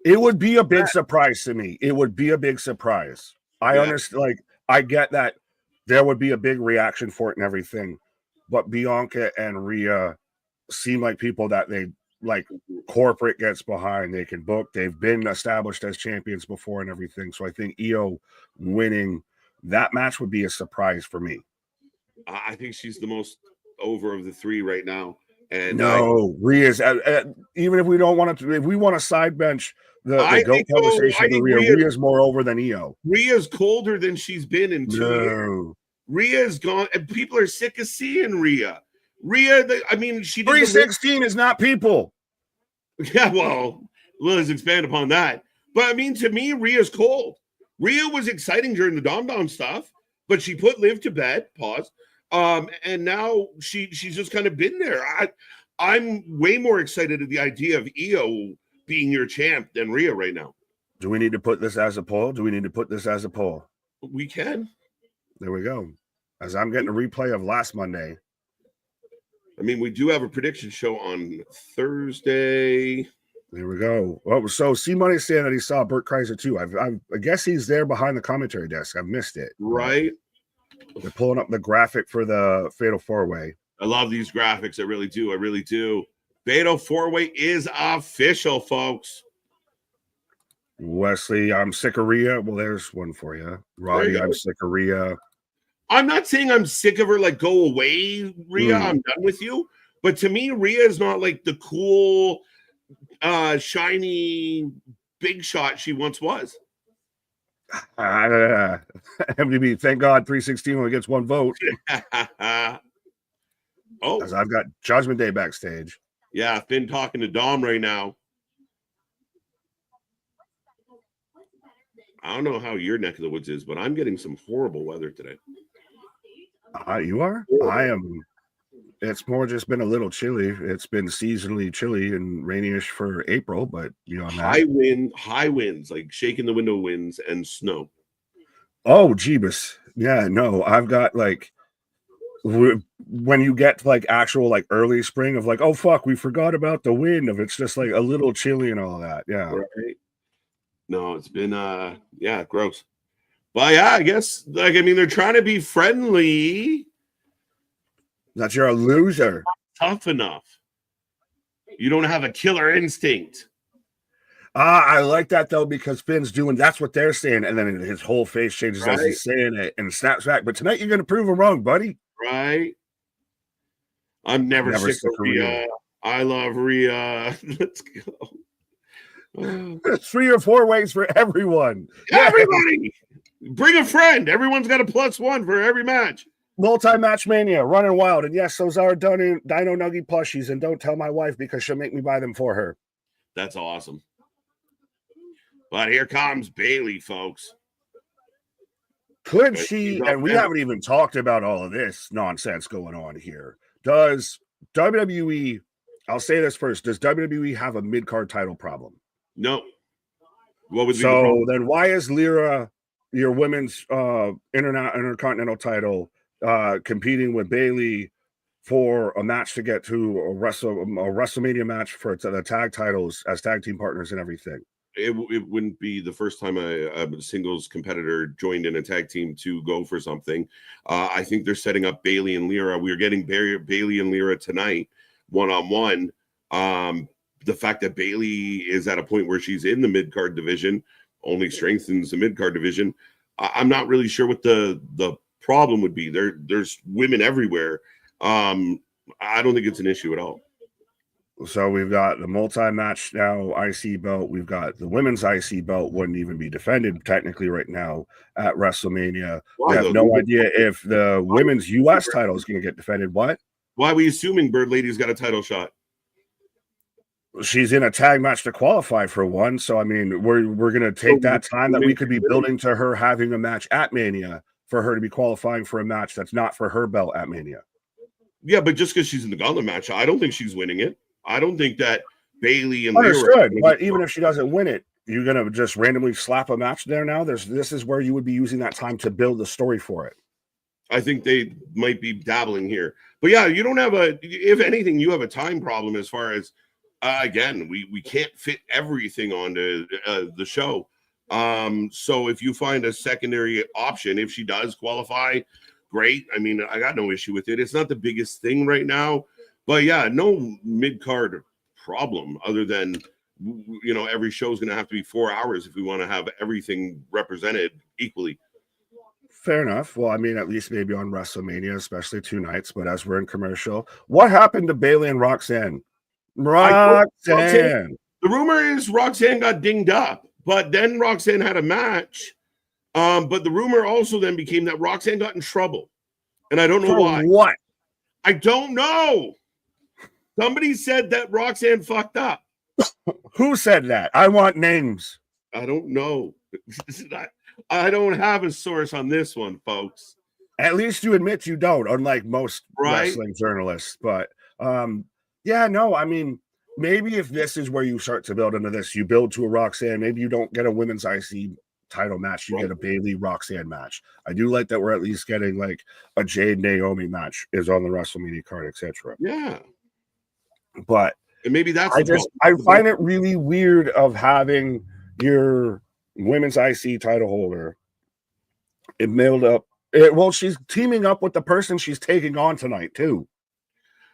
It would be a big surprise to me. It would be a big surprise. I understand. Like, I get that there would be a big reaction for it and everything. But Bianca and Rhea seem like people that they like corporate gets behind. They can book. They've been established as champions before and everything. So I think Io winning that match would be a surprise for me. I think she's the most over of the three right now. And Rhea's even if we don't want to, if we want to side bench the GOAT conversation, Rhea's more over than Io. Rhea's colder than she's been in 2 years. Rhea's gone, and people are sick of seeing Rhea. I mean, she 316 is not people. Yeah, well, let's expand upon that. But I mean, to me, Rhea's cold. Rhea was exciting during the Dom stuff, but she put Liv to bed. Pause. And now she's just kind of been there. I'm way more excited at the idea of Io being your champ than Rhea right now. Do we need to put this as a poll? We can. There we go. As I'm getting a replay of last Monday. I mean, we do have a prediction show on Thursday. There we go. Well, so C-Money saying that he saw Bert Kreiser too. I guess he's there behind the commentary desk. I've missed it. Right. They're pulling up the graphic for the Fatal 4-Way. I love these graphics. I really do. I really do. Fatal 4-Way is official, folks. Wesley, I'm sick of Rhea. Well, there's one for you. Roddy, I'm sick of Rhea. I'm not saying I'm sick of her, like, go away, Rhea. I'm done with you. But to me, Rhea is not like the cool, shiny, big shot she once was. MDB, thank God 316 only gets one vote. Oh, as I've got Judgment Day backstage. Yeah, Finn talking to Dom right now. I don't know how your neck of the woods is, but I'm getting some horrible weather today. You are? I am. It's more just been a little chilly. It's been seasonally chilly and rainyish for April, but you know, high winds, like shaking the window winds and snow. Oh, Jeebus. Yeah, no, I've got like when you get like actual like early spring of like, oh fuck, we forgot about the wind of it's just like a little chilly and all that. Yeah. Right. No, it's been gross. But yeah, I guess like I mean they're trying to be friendly. That you're a loser. Tough enough. You don't have a killer instinct. I like that though, because Finn's doing that's what they're saying, and then his whole face changes as he's saying it and snaps back. But tonight you're gonna prove him wrong, buddy. Right. I'm never sick of Rhea. I love Rhea. Let's go. 3 or 4 ways for everyone. Everybody, bring a friend. Everyone's got a +1 for every match. Multi-match mania, running wild. And yes, those are Dino Nugget plushies. And don't tell my wife because she'll make me buy them for her. That's awesome. But here comes Bayley, folks. Could she, and we haven't even talked about all of this nonsense going on here. Does WWE, I'll say this first, does WWE have a mid-card title problem? No. What would be the problem? Then why is Lyra, your women's intercontinental title, competing with Bayley for a match to get to a WrestleMania match for the tag titles as tag team partners and everything? It wouldn't be the first time a singles competitor joined in a tag team to go for something. I think they're setting up Bayley and Lyra. We're getting Bayley and Lyra tonight, one-on-one. The fact that Bayley is at a point where she's in the mid-card division only strengthens the mid-card division. I'm not really sure what the problem would be. There's women everywhere. I don't think it's an issue at all. So we've got the multi-match now IC belt. We've got the women's IC belt wouldn't even be defended technically right now at WrestleMania. We have no idea if the women's US title is going to get defended. What? Why are we assuming Bird Lady's got a title shot? She's in a tag match to qualify for one. So, I mean, we're going to take that time that we could be building to her having a match at Mania for her to be qualifying for a match that's not for her belt at Mania. Yeah, but just because she's in the gauntlet match, I don't think she's winning it. I don't think that Bayley and Lyra, but even if she doesn't win it, you're gonna just randomly slap a match there now. This is where you would be using that time to build the story for it. I think they might be dabbling here, but yeah, you don't have if anything, you have a time problem as far as again, we can't fit everything onto the show. So if you find a secondary option, if she does qualify, great. I mean, I got no issue with it. It's not the biggest thing right now. But yeah, no mid-card problem other than, every show is going to have to be 4 hours if we want to have everything represented equally. Fair enough. Well, I mean, at least maybe on WrestleMania, especially 2 nights. But as we're in commercial, what happened to Bayley and Roxanne? The rumor is Roxanne got dinged up, but then Roxanne had a match. But the rumor also then became that Roxanne got in trouble. And I don't know why. What? I don't know. Somebody said that Roxanne fucked up. Who said that? I want names. I don't know. I don't have a source on this one, folks. At least you admit you don't, unlike most wrestling journalists. But yeah, no, I mean, maybe if this is where you start to build into this, you build to a Roxanne, maybe you don't get a women's IC title match, you get a Bayley Roxanne match. I do like that we're at least getting like a Jade Naomi match is on the WrestleMania card, etc. Yeah. But and maybe that's I find it really weird of having your women's IC title holder it mailed up. Well, she's teaming up with the person she's taking on tonight too.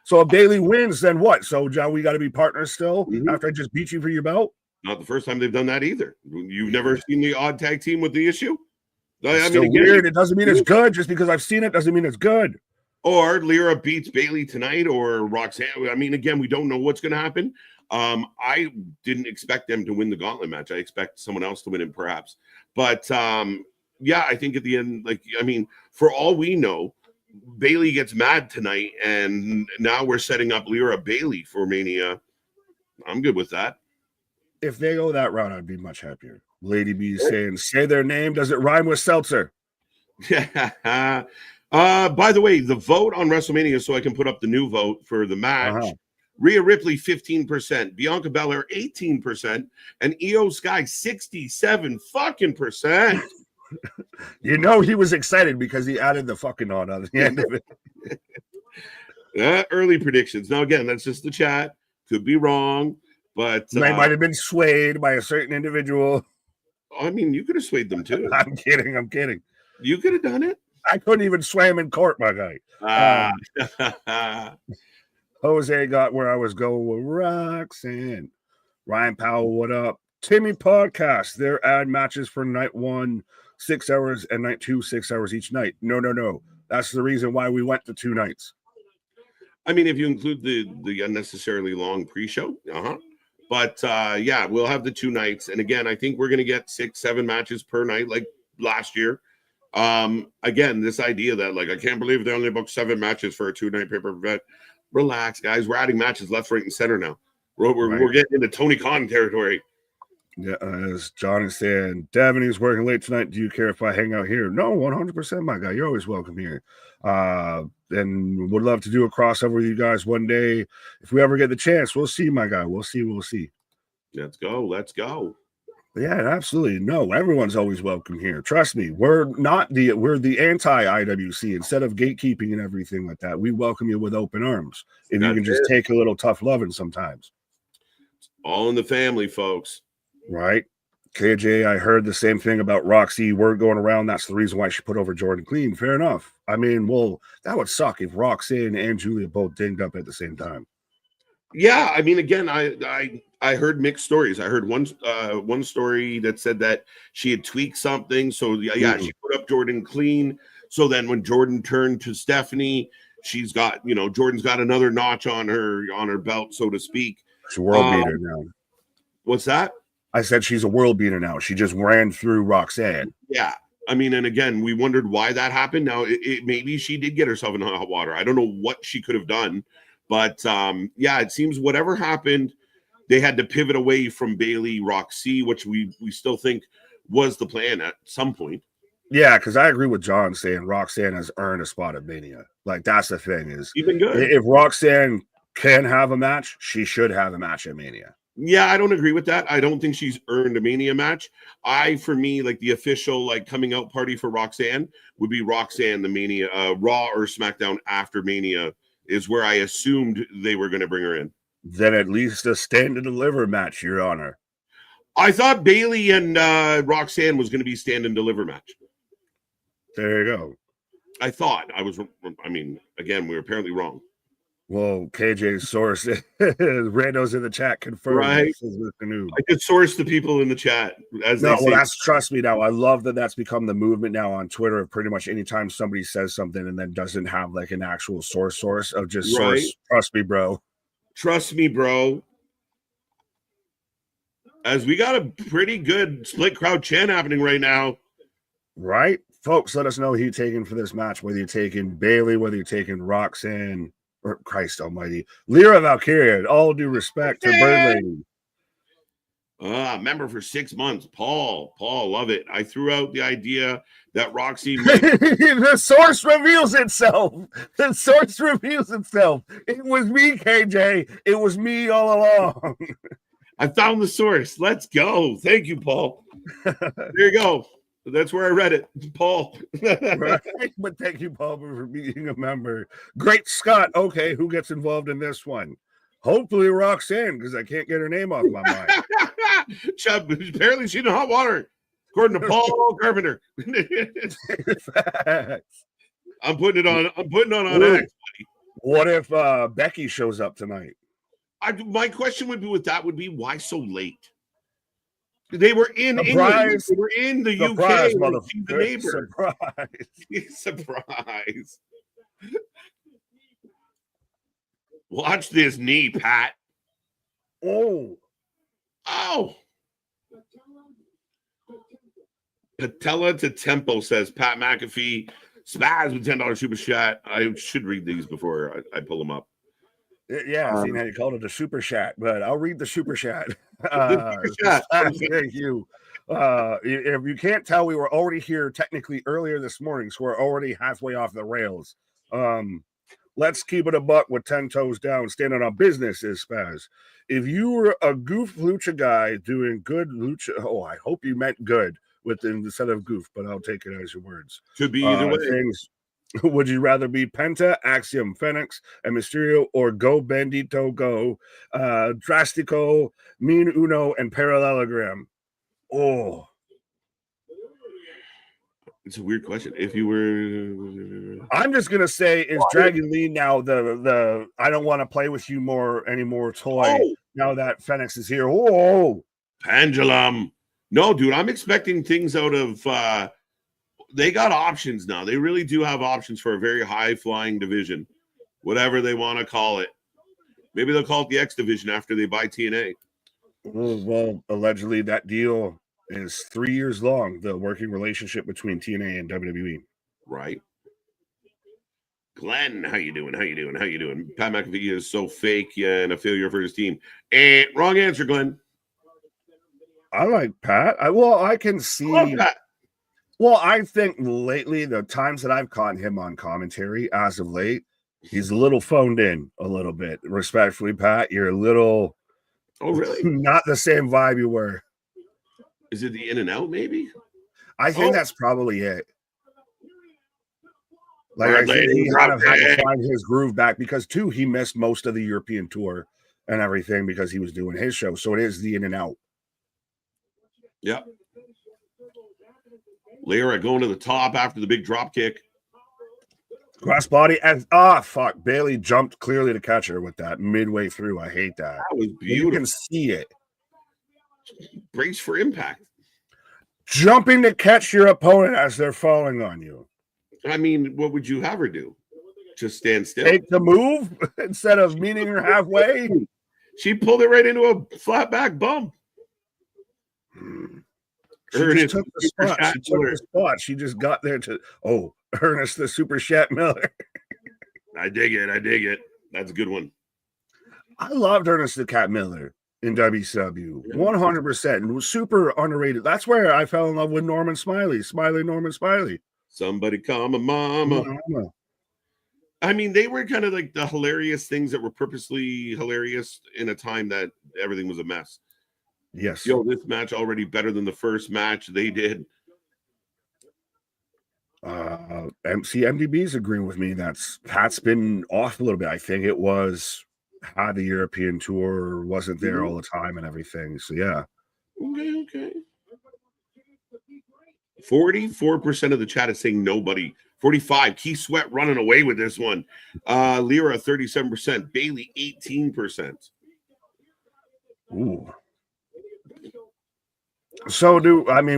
So if Bayley wins, then what? So John, we got to be partners still after I just beat you for your belt? Not the first time they've done that either. You've never seen the odd tag team with the issue? I mean, weird. It doesn't mean it's good. Just because I've seen it doesn't mean it's good. Or Lyra beats Bayley tonight, or Roxanne. I mean, again, we don't know what's going to happen. I didn't expect them to win the gauntlet match. I expect someone else to win it, perhaps. But yeah, I think at the end, for all we know, Bayley gets mad tonight, and now we're setting up Lyra Bayley for Mania. I'm good with that. If they go that route, I'd be much happier. Lady B saying, say their name. Does it rhyme with seltzer? Yeah. By the way, the vote on WrestleMania, so I can put up the new vote for the match. Rhea Ripley, 15%. Bianca Belair, 18%. And Io Sky, 67% You know he was excited because he added the fucking on the end of it. Early predictions. Now, again, that's just the chat. Could be wrong, but... they might have been swayed by a certain individual. I mean, you could have swayed them, too. I'm kidding. You could have done it. I couldn't even sway him in court, my guy. Jose got where I was going with Roxanne. Ryan Powell, what up? Timmy Podcast. Their ad matches for night 1, 6 hours, and night 2, 6 hours each night. No. That's the reason why we went to 2 nights. I mean, if you include the unnecessarily long pre-show, but But yeah, we'll have the 2 nights. And again, I think we're going to get 6-7 matches per night like last year. Again, this idea that like I can't believe they only booked 7 matches for a 2-night pay-per-view event. Relax, guys. We're adding matches left, right, and center now. We're getting into Tony Khan territory. Yeah, as John is saying, Devin is working late tonight. Do you care if I hang out here? No, 100%, my guy. You're always welcome here. And would love to do a crossover with you guys one day. If we ever get the chance, we'll see, my guy. We'll see. Let's go. Yeah, absolutely. No, everyone's always welcome here. Trust me. We're the anti-IWC. Instead of gatekeeping and everything like that, we welcome you with open arms. If you can just take a little tough loving sometimes. It's all in the family, folks. Right. KJ, I heard the same thing about Roxy. Word going around. That's the reason why she put over Jordan Clean. Fair enough. I mean, well, that would suck if Roxanne and Julia both dinged up at the same time. Yeah, I mean, again, I heard mixed stories. I heard one story that said that she had tweaked something. So yeah, she put up Jordan Clean. So then when Jordan turned to Stephanie, she's got, Jordan's got another notch on her belt, so to speak. She's a world beater now. What's that? I said she's a world beater now. She just ran through Roxanne. Yeah. I mean, and again, we wondered why that happened. Now, maybe she did get herself in hot water. I don't know what she could have done. But, yeah, it seems whatever happened, they had to pivot away from Bayley Roxy, which we still think was the plan at some point. Yeah, because I agree with John saying Roxanne has earned a spot at Mania. Like, that's the thing is, even good. If Roxanne can have a match, she should have a match at Mania. Yeah, I don't agree with that. I don't think she's earned a Mania match. For me, like the official like coming out party for Roxanne would be Roxanne the Mania, Raw or SmackDown after Mania is where I assumed they were going to bring her in. Then at least a stand and deliver match, Your Honor. I thought Bayley and Roxanne was going to be stand and deliver match. There you go. I mean, again, we were apparently wrong. Well, KJ's source, Rando's in the chat confirmed. Right. I could source the people in the chat. Trust me now. I love that that's become the movement now on Twitter of pretty much anytime somebody says something and then doesn't have like an actual source of just source. Trust me, bro. Trust me, bro. As we got a pretty good split crowd chant happening right now. Right? Folks, let us know who you're taking for this match, whether you're taking Bayley, whether you're taking Roxanne, or Christ almighty, Lyra Valkyria. All due respect to Bird Lady. Member for 6 months. Paul, love it. I threw out the idea that Roxy the source reveals itself. It was me, KJ. It was me all along. I found the source. Let's go. Thank you, Paul. There you go. That's where I read it, Paul. Right. But thank you, Paul, for being a member. Great Scott. Okay, who gets involved in this one? Hopefully Roxanne, because I can't get her name off my mind. Apparently she's in hot water, according to Paul Carpenter. I'm putting it on X, buddy. What if Becky shows up tonight? My question would be why so late? They were in England. They were in the UK. The neighbor. Surprise. Watch this knee, Pat. Oh. Patella to Tempo, says Pat McAfee. Spaz with $10 super chat. I should read these before I pull them up. Yeah, I've seen how you called it a super chat, but I'll read the super chat. Thank you. If you can't tell, we were already here technically earlier this morning, so we're already halfway off the rails. Let's keep it a buck with 10 toes down, standing on business is Spaz. If you were a goof lucha guy doing good lucha, I hope you meant good instead of goof, but I'll take it as your words. Could be either way. Would you rather be Penta, Axiom, Phoenix, and Mysterio, or Go Bandito Go, Drastico, Mean Uno, and Parallelogram? Oh. It's a weird question. If you were, I'm just gonna say, is Dragon Lee now the I don't want to play with you anymore toy now that Phoenix is here? Oh, Pendulum. No, dude, I'm expecting things out of. They got options now. They really do have options for a very high flying division, whatever they want to call it. Maybe they'll call it the X division after they buy TNA. Well, allegedly that deal is 3 years long, the working relationship between TNA and WWE. Right. Glenn, how you doing? How you doing? How you doing? Pat McAfee is so fake, yeah, and a failure for his team. And wrong answer, Glenn. I like Pat. I can see. I love Pat. Well, I think lately, the times that I've caught him on commentary as of late, he's a little phoned in a little bit. Respectfully, Pat, you're a little Oh, really? not the same vibe you were. Is it the in and out, maybe? I think that's probably it. Like, All I right, think he ladies, kind of had to okay. find his groove back because, too, he missed most of the European tour and everything because he was doing his show. So it is the in and out. Yep. Lyra going to the top after the big drop kick. Crossbody and fuck. Bailey jumped clearly to catch her with that midway through. I hate that. That was beautiful. You can see it. Brace for impact. Jumping to catch your opponent as they're falling on you. I mean, what would you have her do? Just stand still? Take the move instead of meeting her halfway? She pulled it right into a flat back bump. She just took the spot. She took the spot. She just got there to, Ernest the Super Shat Miller. I dig it. I dig it. That's a good one. I loved Ernest the Cat Miller in WCW. 100%. And was super underrated. That's where I fell in love with Norman Smiley. Norman Smiley. Somebody call my mama. I mean, they were kind of like the hilarious things that were purposely hilarious in a time that everything was a mess. Yes. Yo, this match already better than the first match they did. MDB's agreeing with me. Pat's been off a little bit. I think it was had the European tour, wasn't there all the time and everything. So yeah. Okay. 44% of the chat is saying nobody. 45. Keith Sweat running away with this one. Lyra 37%. Bailey 18%. Ooh. So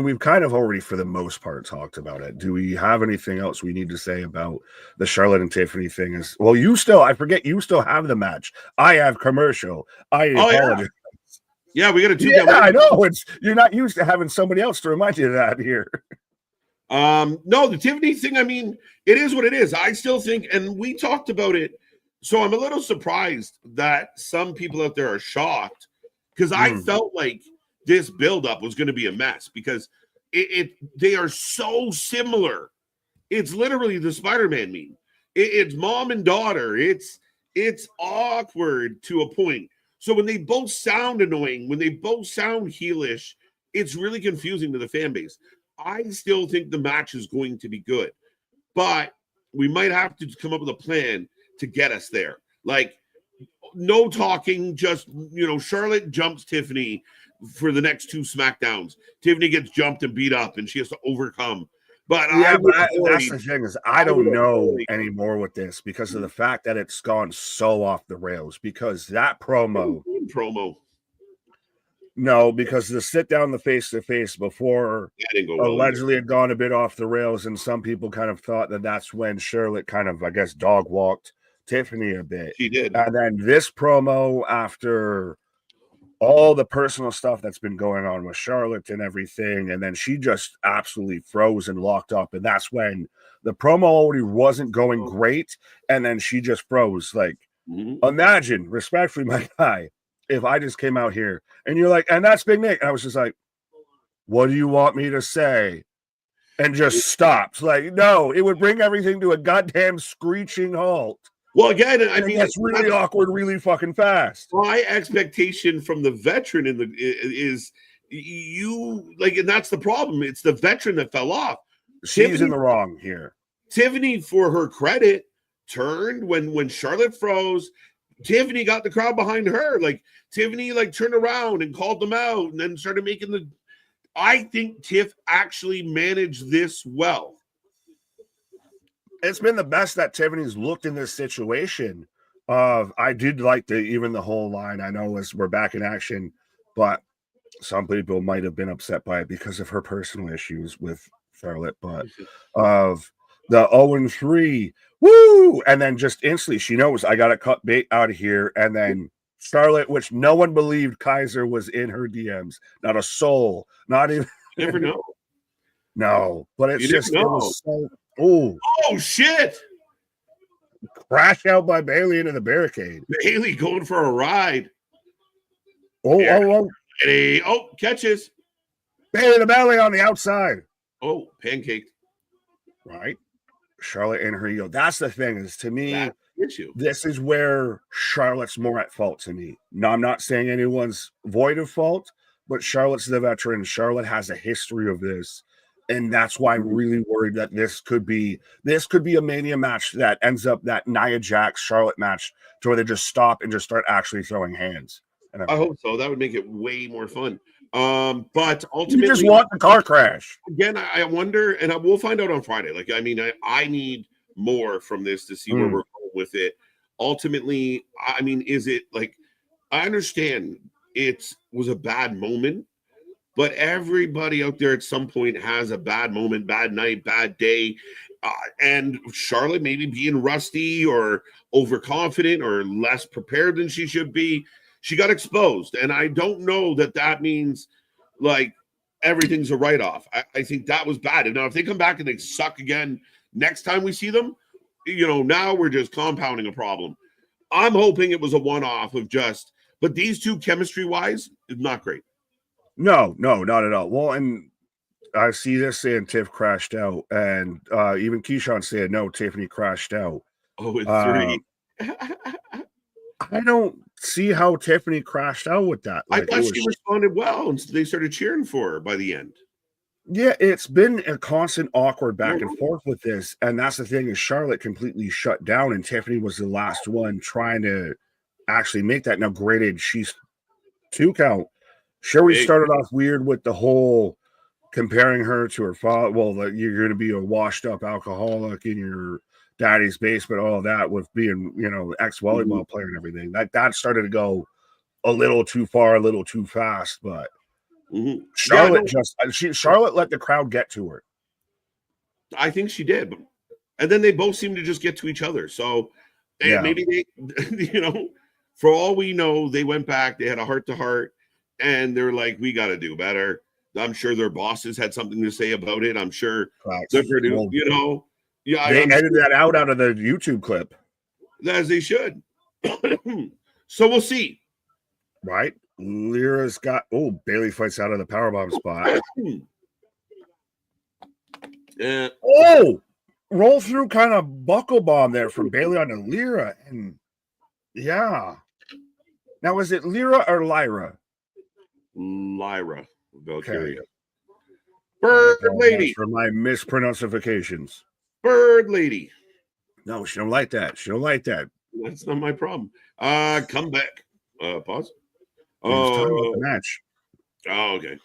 we've kind of already for the most part talked about it. Do we have anything else we need to say about the Charlotte and Tiffany thing? I forget you still have the match. I have commercial. I apologize. Yeah, we got to do that. I know you're not used to having somebody else to remind you of that here. No, the Tiffany thing, I mean, it is what it is. I still think, and we talked about it. So I'm a little surprised that some people out there are shocked because I felt like this buildup was going to be a mess because they are so similar. It's literally the Spider-Man meme. It's mom and daughter. It's awkward to a point. So when they both sound annoying, when they both sound heelish, it's really confusing to the fan base. I still think the match is going to be good, but we might have to come up with a plan to get us there. Like, no talking, just, Charlotte jumps Tiffany for the next 2 SmackDowns. Tiffany gets jumped and beat up, and she has to overcome. But that's the thing is I don't know anymore with this because of the fact that it's gone so off the rails. Because that promo. No, because the sit down the face to face before allegedly had gone a bit off the rails, and some people kind of thought that that's when Charlotte kind of, I guess, dog walked Tiffany a bit. She did. And then this promo after all the personal stuff that's been going on with Charlotte and everything, and then she just absolutely froze and locked up, and that's when the promo already wasn't going great, and then she just froze. Like, imagine, respectfully, my guy, if I just came out here and you're like, and that's Big Nick, and I was just like, what do you want me to say? And just stopped. Like, no, it would bring everything to a goddamn screeching halt. Well, again, I mean, that's really awkward, really fucking fast. My expectation from the veteran is you like, and that's the problem. It's the veteran that fell off. She's in the wrong here. Tiffany, for her credit, turned when Charlotte froze. Tiffany got the crowd behind her. Like, Tiffany turned around and called them out and then started making the. I think Tiff actually managed this well. It's been the best that Tiffany's looked in this situation. I did like even the whole line. I know as we're back in action, but some people might have been upset by it because of her personal issues with Charlotte. But of the 0-3, woo! And then just instantly she knows I got to cut bait out of here, and then Charlotte, which no one believed Kaiser was in her DMs. Not a soul. Not even. You never know. No, but it's You just never it know. was so. Oh, Oh shit! crash out by Bailey into the barricade. Bailey going for a ride. Oh, Oh, catches. Bailey the belly on the outside. Oh, pancaked. Right. Charlotte and her ego. That's the thing, is to me, Issue. this is where Charlotte's more at fault to me. No, I'm not saying anyone's void of fault, but Charlotte's the veteran. Charlotte has a history of this. And that's why I'm really worried that this could be a Mania match that ends up that Nia Jax Charlotte match to where they just stop and just start actually throwing hands. I hope so. That would make it way more fun. But ultimately, you just want the car crash. Again, I wonder, and we'll find out on Friday. Like, I mean, I need more from this to see where we're going with it. Ultimately, I mean, is it like, I understand it was a bad moment, but everybody out there at some point has a bad moment, bad night, bad day. And Charlotte maybe being rusty or overconfident or less prepared than she should be. She got exposed. And I don't know that means like everything's a write-off. I think that was bad. And now if they come back and they suck again next time we see them, now we're just compounding a problem. I'm hoping it was a one-off of but these two chemistry-wise is not great. No, not at all. Well, and I see this saying Tiff crashed out, and even Keyshawn said no, Tiffany crashed out. Oh, it's 3. I don't see how Tiffany crashed out with that. Like, I thought she responded well, and they started cheering for her by the end. Yeah, it's been a constant awkward back and forth with this, and that's the thing, is Charlotte completely shut down, and Tiffany was the last one trying to actually make that. Now, granted, she's 2 count. Sure, we started off weird with the whole comparing her to her father. Well, like, you're going to be a washed-up alcoholic in your daddy's basement, all that, with being, ex-volleyball player and everything. That started to go a little too far, a little too fast, but Charlotte Charlotte let the crowd get to her. I think she did. And then they both seem to just get to each other. So maybe they, for all we know, they went back, they had a heart-to-heart, and they're like, we got to do better. I'm sure their bosses had something to say about it. I'm sure they're going to, they edited that out of the YouTube clip. As they should. So we'll see. Right? Lyra's got, Bailey fights out of the powerbomb spot. Roll through kind of buckle bomb there from Bailey onto Lyra. And yeah. Now, is it Lyra or Lyra? Lyra. Okay. Bird lady. For my mispronunciations. Bird lady. No, she don't like that. She don't like that. That's not my problem. Come back. Pause. Oh, the match. Oh, okay.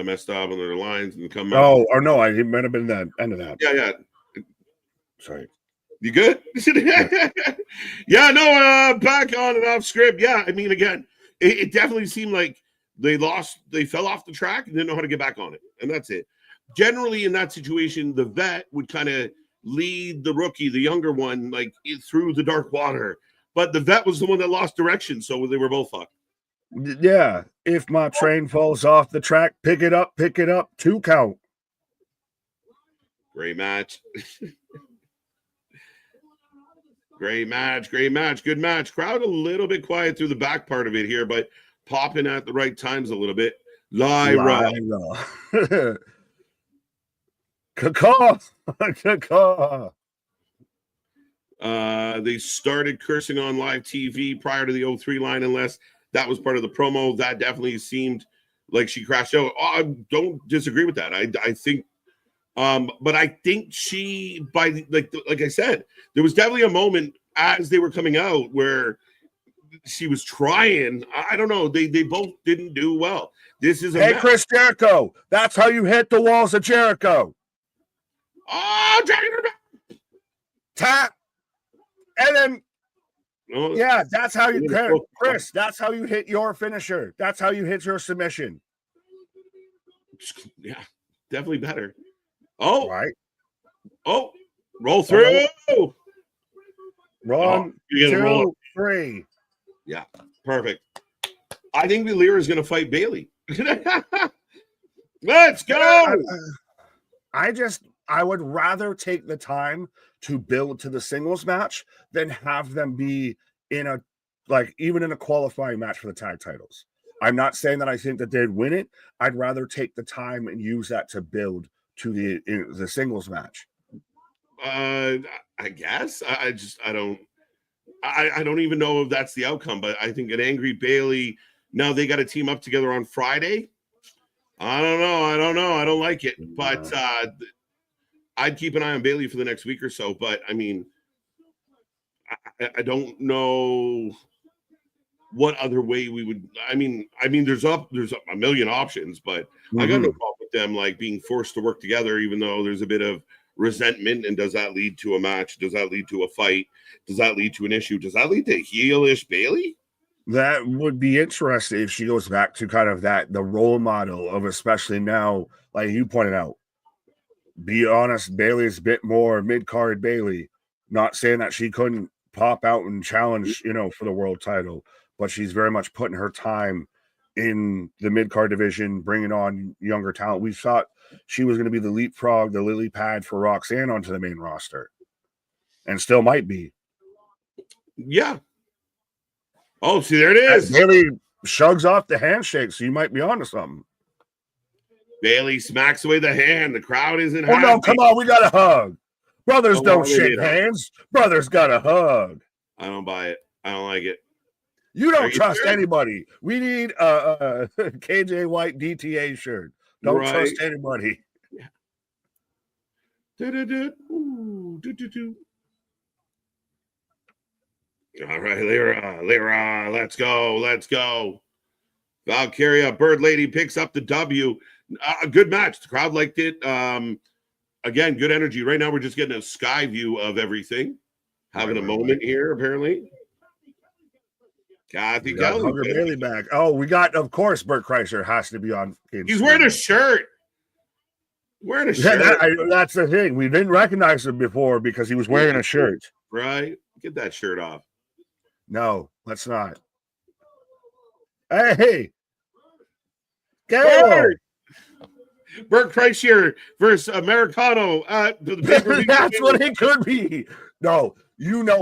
Messed up on their lines and come back. Oh, or no, it might have been the end of that. Yeah. Sorry. You good? Yeah, no, back on and off script. Yeah, I mean, again, it definitely seemed like they fell off the track and didn't know how to get back on it. And that's it. Generally, in that situation, the vet would kind of lead the rookie, the younger one, like through the dark water. But the vet was the one that lost direction, so they were both fucked. Yeah. If my train falls off the track, pick it up, 2 count. Great match. Great match. Good match. Crowd a little bit quiet through the back part of it here, but popping at the right times a little bit. Lyra. Caw. They started cursing on live TV prior to the 03 line, unless that was part of the promo. That definitely seemed like she crashed out. I don't disagree with that. I think, but I think she, like I said, there was definitely a moment as they were coming out where she was trying. I don't know. They both didn't do well. This is Chris Jericho. That's how you hit the walls of Jericho. Oh, dragging her back. Tap. And then, that's how you, Chris, that's how you hit your finisher. That's how you hit your submission. Yeah, definitely better. Oh, right. Oh, roll through. 1, 2, 3. Yeah. Perfect. I think Lyra is going to fight Bailey. Let's go. I would rather take the time to build to the singles match than have them be in a, like, even in a qualifying match for the tag titles. I'm not saying that I think that they'd win it. I'd rather take the time and use that to build to the singles match. I guess I don't even know if that's the outcome, but I think an angry Bailey. Now they got to team up together on Friday. I don't know. I don't like it, but I'd keep an eye on Bailey for the next week or so. But I mean, I don't know what other way we would. I mean, there's a million options, but I got no problem with them like being forced to work together, even though there's a bit of resentment. And does that lead to a match? Does that lead to a fight? Does that lead to an issue? Does that lead to heelish Bailey? That would be interesting if she goes back to kind of the role model of, especially now, like you pointed out, be honest, Bailey's a bit more mid-card Bailey. Not saying that she couldn't pop out and challenge, for the world title, but she's very much putting her time in the mid-card division, bringing on younger talent. We thought she was going to be the leapfrog, the lily pad for Roxanne onto the main roster, and still might be. Yeah. Oh, see, there it is. Bailey shrugs off the handshake, so you might be onto something. Bailey smacks away the hand. The crowd isn't happy. No, come on, we got a hug. Brothers don't shake hands. Brothers got a hug. I don't buy it. I don't like it. You don't trust anybody. We need a KJ White DTA shirt. Don't trust anybody. Yeah. All right, Lyra, let's go. Valkyria, Bird Lady picks up the W. A good match. The crowd liked it. Again, good energy. Right now, we're just getting a sky view of everything. Having a moment here, apparently. Kathy Kelly. Bailey back. Oh, we got, of course, Bert Kreischer has to be on. He's wearing a shirt. Yeah, that's the thing. We didn't recognize him before because he was wearing a shirt. Right. Get that shirt off. No, let's not. Hey. Go. Bert Kreischer versus Americano. That's what it could be. No,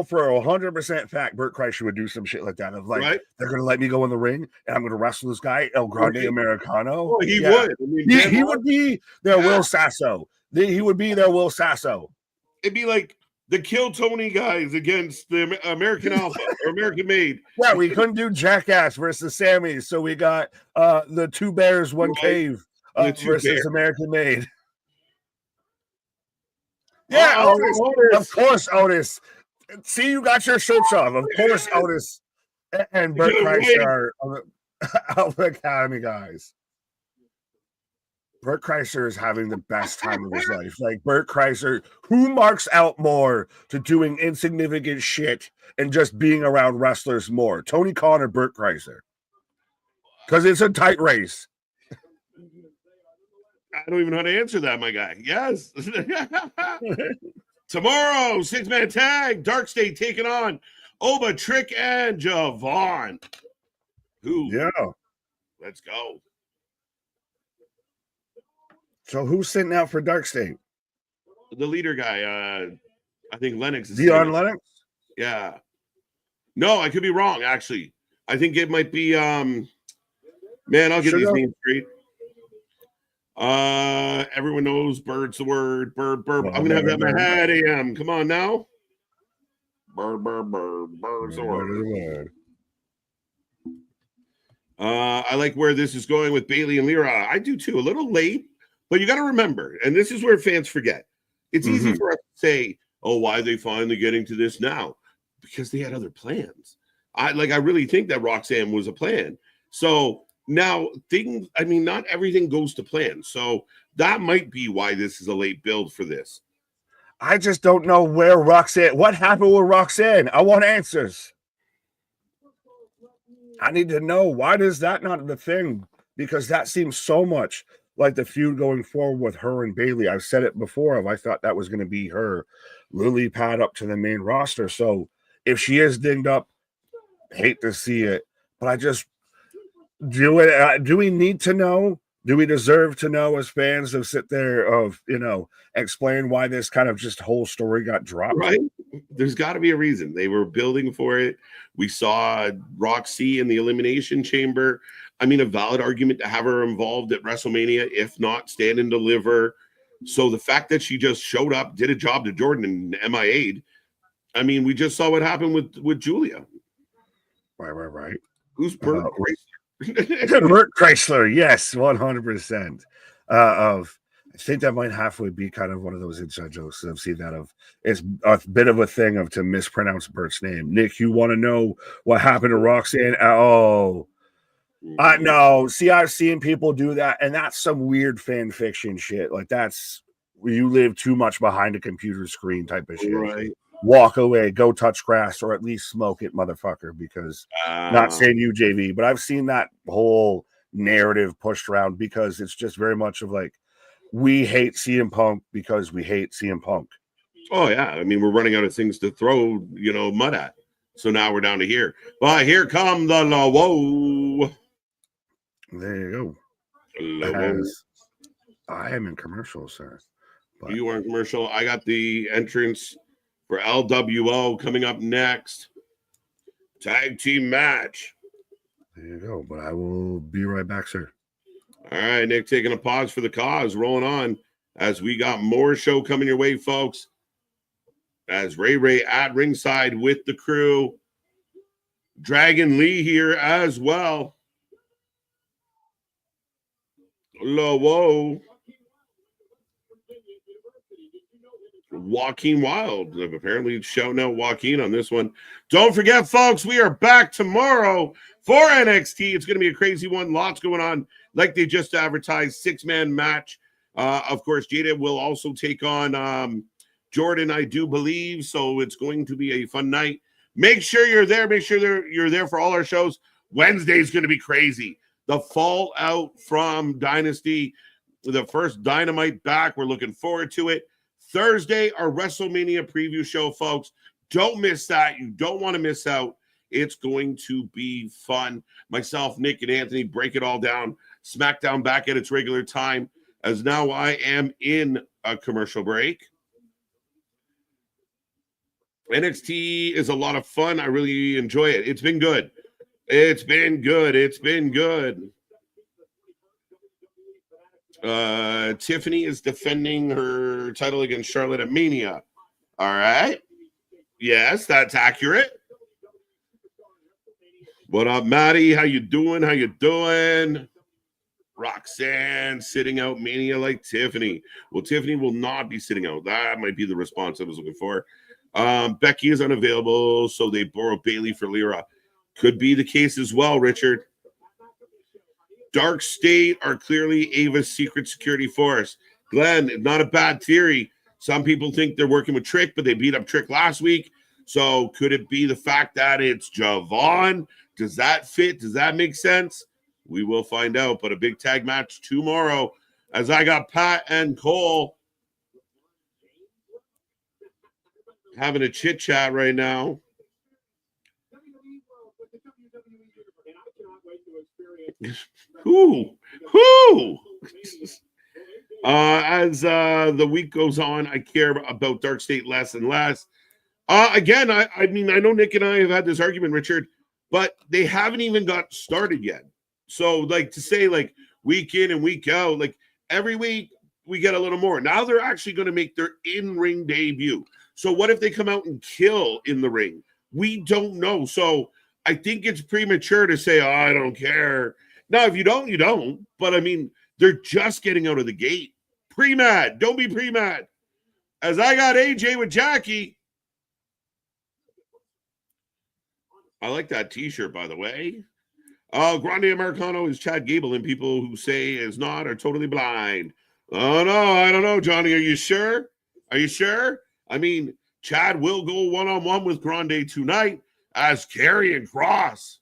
for 100% fact, Bert Kreischer would do some shit like that. Of like, they're going to let me go in the ring and I'm going to wrestle this guy, El Grande Americano. Oh, he would. I mean, he would be their Will Sasso. He would be their Will Sasso. It'd be like the Kill Tony guys against the American Alpha or American Made. Yeah, we couldn't do Jackass versus Sammy, so we got the Two Bears, One Cave versus American Made. Yeah, Otis. Of course, Otis. See, you got your shirts off. Of course, Otis and Bert Kreischer are Alpha Academy guys. Bert Kreischer is having the best time of his life. Like Bert Kreischer, who marks out more to doing insignificant shit and just being around wrestlers more? Tony Khan or Bert Kreischer? Because it's a tight race. I don't even know how to answer that, my guy. Yes. Tomorrow, 6-man tag, Dark State taking on Oba, Trick, and Javon. Yeah. Let's go. So who's sitting out for Dark State? The leader guy. I think Lennox is Dion Lennox? Yeah. No, I could be wrong, actually. I think it might be man, I'll get these names straight. Everyone knows Bird's the word. Bird. I'm gonna have that in my head. AM. Come on now. Bird's the word. I like where this is going with Bailey and Lyra. I do too. A little late, but you got to remember, and this is where fans forget. It's easy for us to say, "Oh, why are they finally getting to this now?" Because they had other plans. I really think that Roxanne was a plan. So now not everything goes to plan. So that might be why this is a late build for this. I just don't know where Roxanne, what happened with Roxanne? I want answers. I need to know, why is that not the thing? Because that seems so much like the feud going forward with her and Bailey. I've said it before. I thought that was going to be her lily pad up to the main roster. So if she is dinged up, hate to see it, but I just do it. Do we need to know? Do we deserve to know as fans to sit there explain why this kind of just whole story got dropped? Right? There's got to be a reason. They were building for it. We saw Roxy in the Elimination Chamber. I mean, a valid argument to have her involved at WrestleMania, if not stand and deliver. So the fact that she just showed up, did a job to Jordan and MIA'd, I mean, we just saw what happened with Julia. Right. Who's Bert Chrysler? Bert Chrysler, yes, 100%. I think that might halfway be kind of one of those inside jokes. I've seen that it's a bit of a thing of to mispronounce Bert's name. Nick, you want to know what happened to Roxanne? Oh, no. See, I've seen people do that, and that's some weird fan fiction shit. Like that's you live too much behind a computer screen type of shit. Right. Walk away, go touch grass, or at least smoke it, motherfucker. Because not saying you, JV, but I've seen that whole narrative pushed around because it's just very much of like, we hate CM Punk because we hate CM Punk. Oh, yeah. I mean, we're running out of things to throw, mud at. So now we're down to here. But here come the Whoa. There you go. I am in commercial, sir. But you are in commercial. I got the entrance for LWO coming up next. Tag team match. There you go. But I will be right back, sir. All right, Nick, taking a pause for the cause, rolling on as we got more show coming your way, folks. As Ray at ringside with the crew. Dragon Lee here as well. Whoa. Joaquin Wild. They've apparently shouting out Joaquin on this one. Don't forget, folks, we are back tomorrow for NXT. It's going to be a crazy one. Lots going on. Like they just advertised, 6-man match. Of course, Jada will also take on Jordan, I do believe. So it's going to be a fun night. Make sure you're there. Make sure you're there for all our shows. Wednesday's going to be crazy. The fallout from Dynasty, the first Dynamite back. We're looking forward to it. Thursday, our WrestleMania preview show, folks. Don't miss that. You don't want to miss out. It's going to be fun. Myself, Nick, and Anthony break it all down. SmackDown back at its regular time, as now I am in a commercial break. NXT is a lot of fun. I really enjoy it. It's been good. It's been good. Tiffany is defending her title against Charlotte at Mania. All right. Yes, that's accurate. What up, Maddie? How you doing? Roxanne sitting out Mania like Tiffany. Well, Tiffany will not be sitting out. That might be the response I was looking for. Becky is unavailable, so they borrow Bailey for Lyra. Could be the case as well, Richard. Dark State are clearly Ava's secret security force. Glenn, not a bad theory. Some people think they're working with Trick, but they beat up Trick last week. So could it be the fact that it's Javon? Does that fit? Does that make sense? We will find out. But a big tag match tomorrow, as I got Pat and Cole having a chit chat right now. Who? As the week goes on, I care about Dark State less and less. Again, I mean, I know Nick and I have had this argument, Richard, but they haven't even got started yet. So, like, to say, like, week in and week out, like, every week we get a little more. Now they're actually going to make their in-ring debut. So what if they come out and kill in the ring? We don't know. So I think it's premature to say, oh, I don't care. Now, if you don't, you don't. But, I mean, they're just getting out of the gate. Pre-mad. Don't be pre-mad. As I got AJ with Jackie. I like that T-shirt, by the way. Grande Americano is Chad Gable, and people who say is not are totally blind. Oh, no, I don't know, Johnny. Are you sure? I mean, Chad will go one-on-one with Grande tonight as Karrion Kross.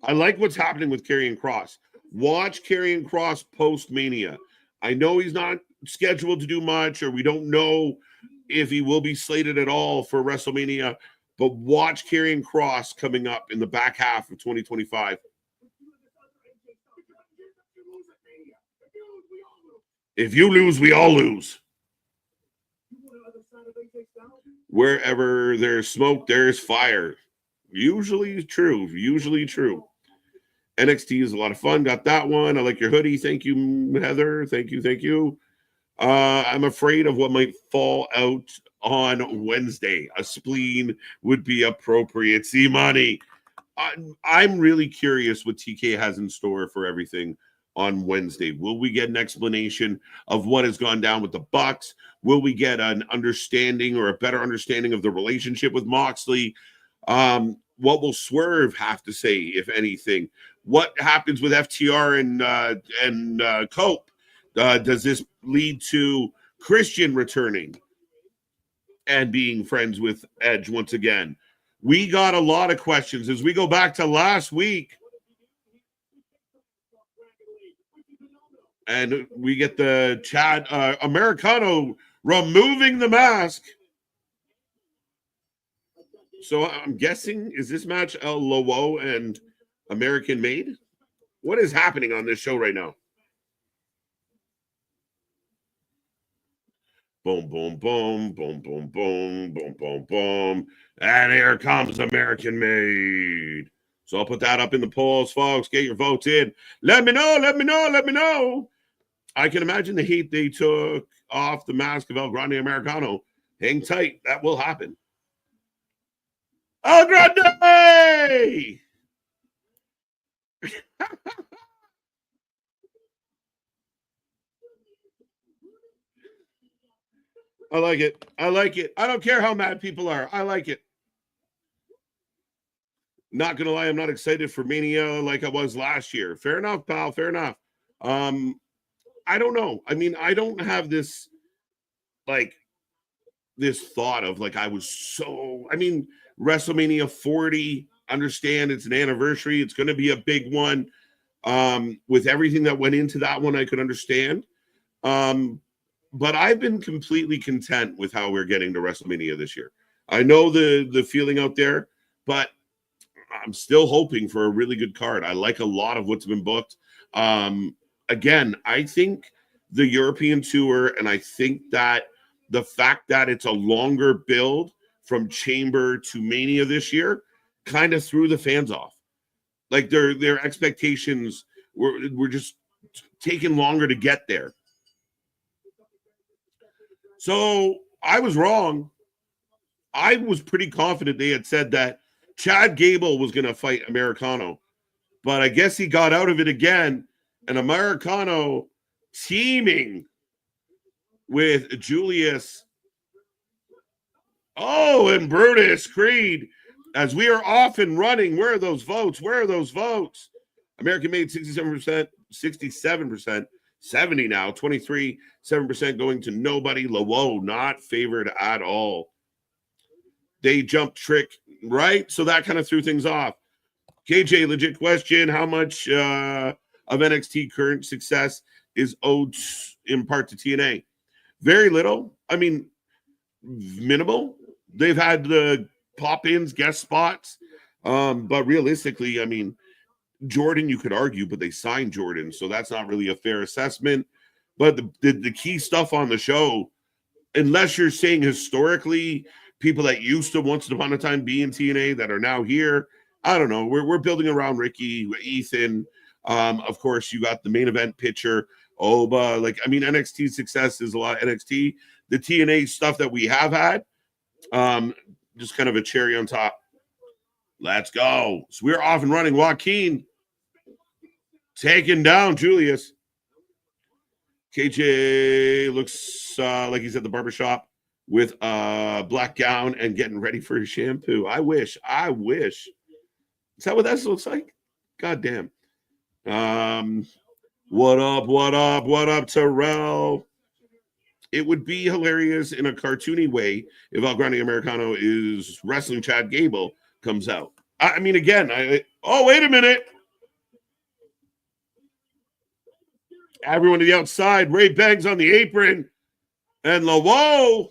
I like what's happening with Karrion Kross. Watch Karrion Kross post-Mania. I know he's not scheduled to do much, or we don't know if he will be slated at all for WrestleMania. But watch Karrion Kross coming up in the back half of 2025. If you lose, we all lose. Wherever there's smoke, there's fire. Usually true. Usually true. NXT is a lot of fun. Got that one. I like your hoodie. Thank you, Heather. Thank you. Thank you. I'm afraid of what might fall out on Wednesday. A spleen would be appropriate. See, money. I'm really curious what TK has in store for everything on Wednesday. Will we get an explanation of what has gone down with the Bucks? Will we get an understanding or a better understanding of the relationship with Moxley? What will Swerve have to say, if anything? What happens with FTR and Cope? Does this lead to Christian returning and being friends with Edge once again? We got a lot of questions as we go back to last week. And we get the Chad Americano removing the mask. So I'm guessing, is this match El Lowo and American Made? What is happening on this show right now? Boom, boom, boom, boom, boom, boom, boom, boom, boom. And here comes American Made. So I'll put that up in the polls, folks. Get your votes in. Let me know, let me know, let me know. I can imagine the heat they took off the mask of El Grande Americano. Hang tight. That will happen. El Grande! I like it. I like it. I don't care how mad people are. I like it. Not going to lie, I'm not excited for Mania like I was last year. Fair enough, pal. Fair enough. I don't know. I mean, I don't have this, like, this thought of, like, I was so... I mean, WrestleMania 40, understand it's an anniversary. It's going to be a big one. With everything that went into that one, I could understand. But I've been completely content with how we're getting to WrestleMania this year. I know the feeling out there, but I'm still hoping for a really good card. I like a lot of what's been booked. Again, I think the European tour, and I think that the fact that it's a longer build from Chamber to Mania this year kind of threw the fans off. Like their expectations were just taking longer to get there. So I was wrong. I was pretty confident they had said that Chad Gable was going to fight Americano, but I guess he got out of it again. And Americano teaming with Julius. Oh, and Brutus Creed. As we are off and running, where are those votes? Where are those votes? American Made 67%, 67%, 70 now, 23, 7% going to nobody. Lowo, not favored at all. They jumped Trick, right? So that kind of threw things off. KJ, legit question. How much of NXT current success is owed in part to TNA? Very little. I mean, minimal. They've had the pop-ins, guest spots. But realistically, I mean, Jordan, you could argue, but they signed Jordan, so that's not really a fair assessment. But the key stuff on the show, unless you're saying historically, people that used to once upon a time be in TNA that are now here, I don't know. We're building around Ricky, Ethan. Of course, you got the main event pitcher, Oba. Like, I mean, NXT success is a lot of NXT. The TNA stuff that we have had, just kind of a cherry on top. Let's go. So we're off and running. Joaquin taking down Julius. KJ looks like he's at the barbershop with a black gown and getting ready for his shampoo. I wish. Is that what that looks like? God damn. What up, Terrell? It would be hilarious in a cartoony way if El Grande Americano is wrestling Chad Gable comes out. I mean, again, oh, wait a minute. Everyone to the outside. Ray Bangs on the apron. And Lowo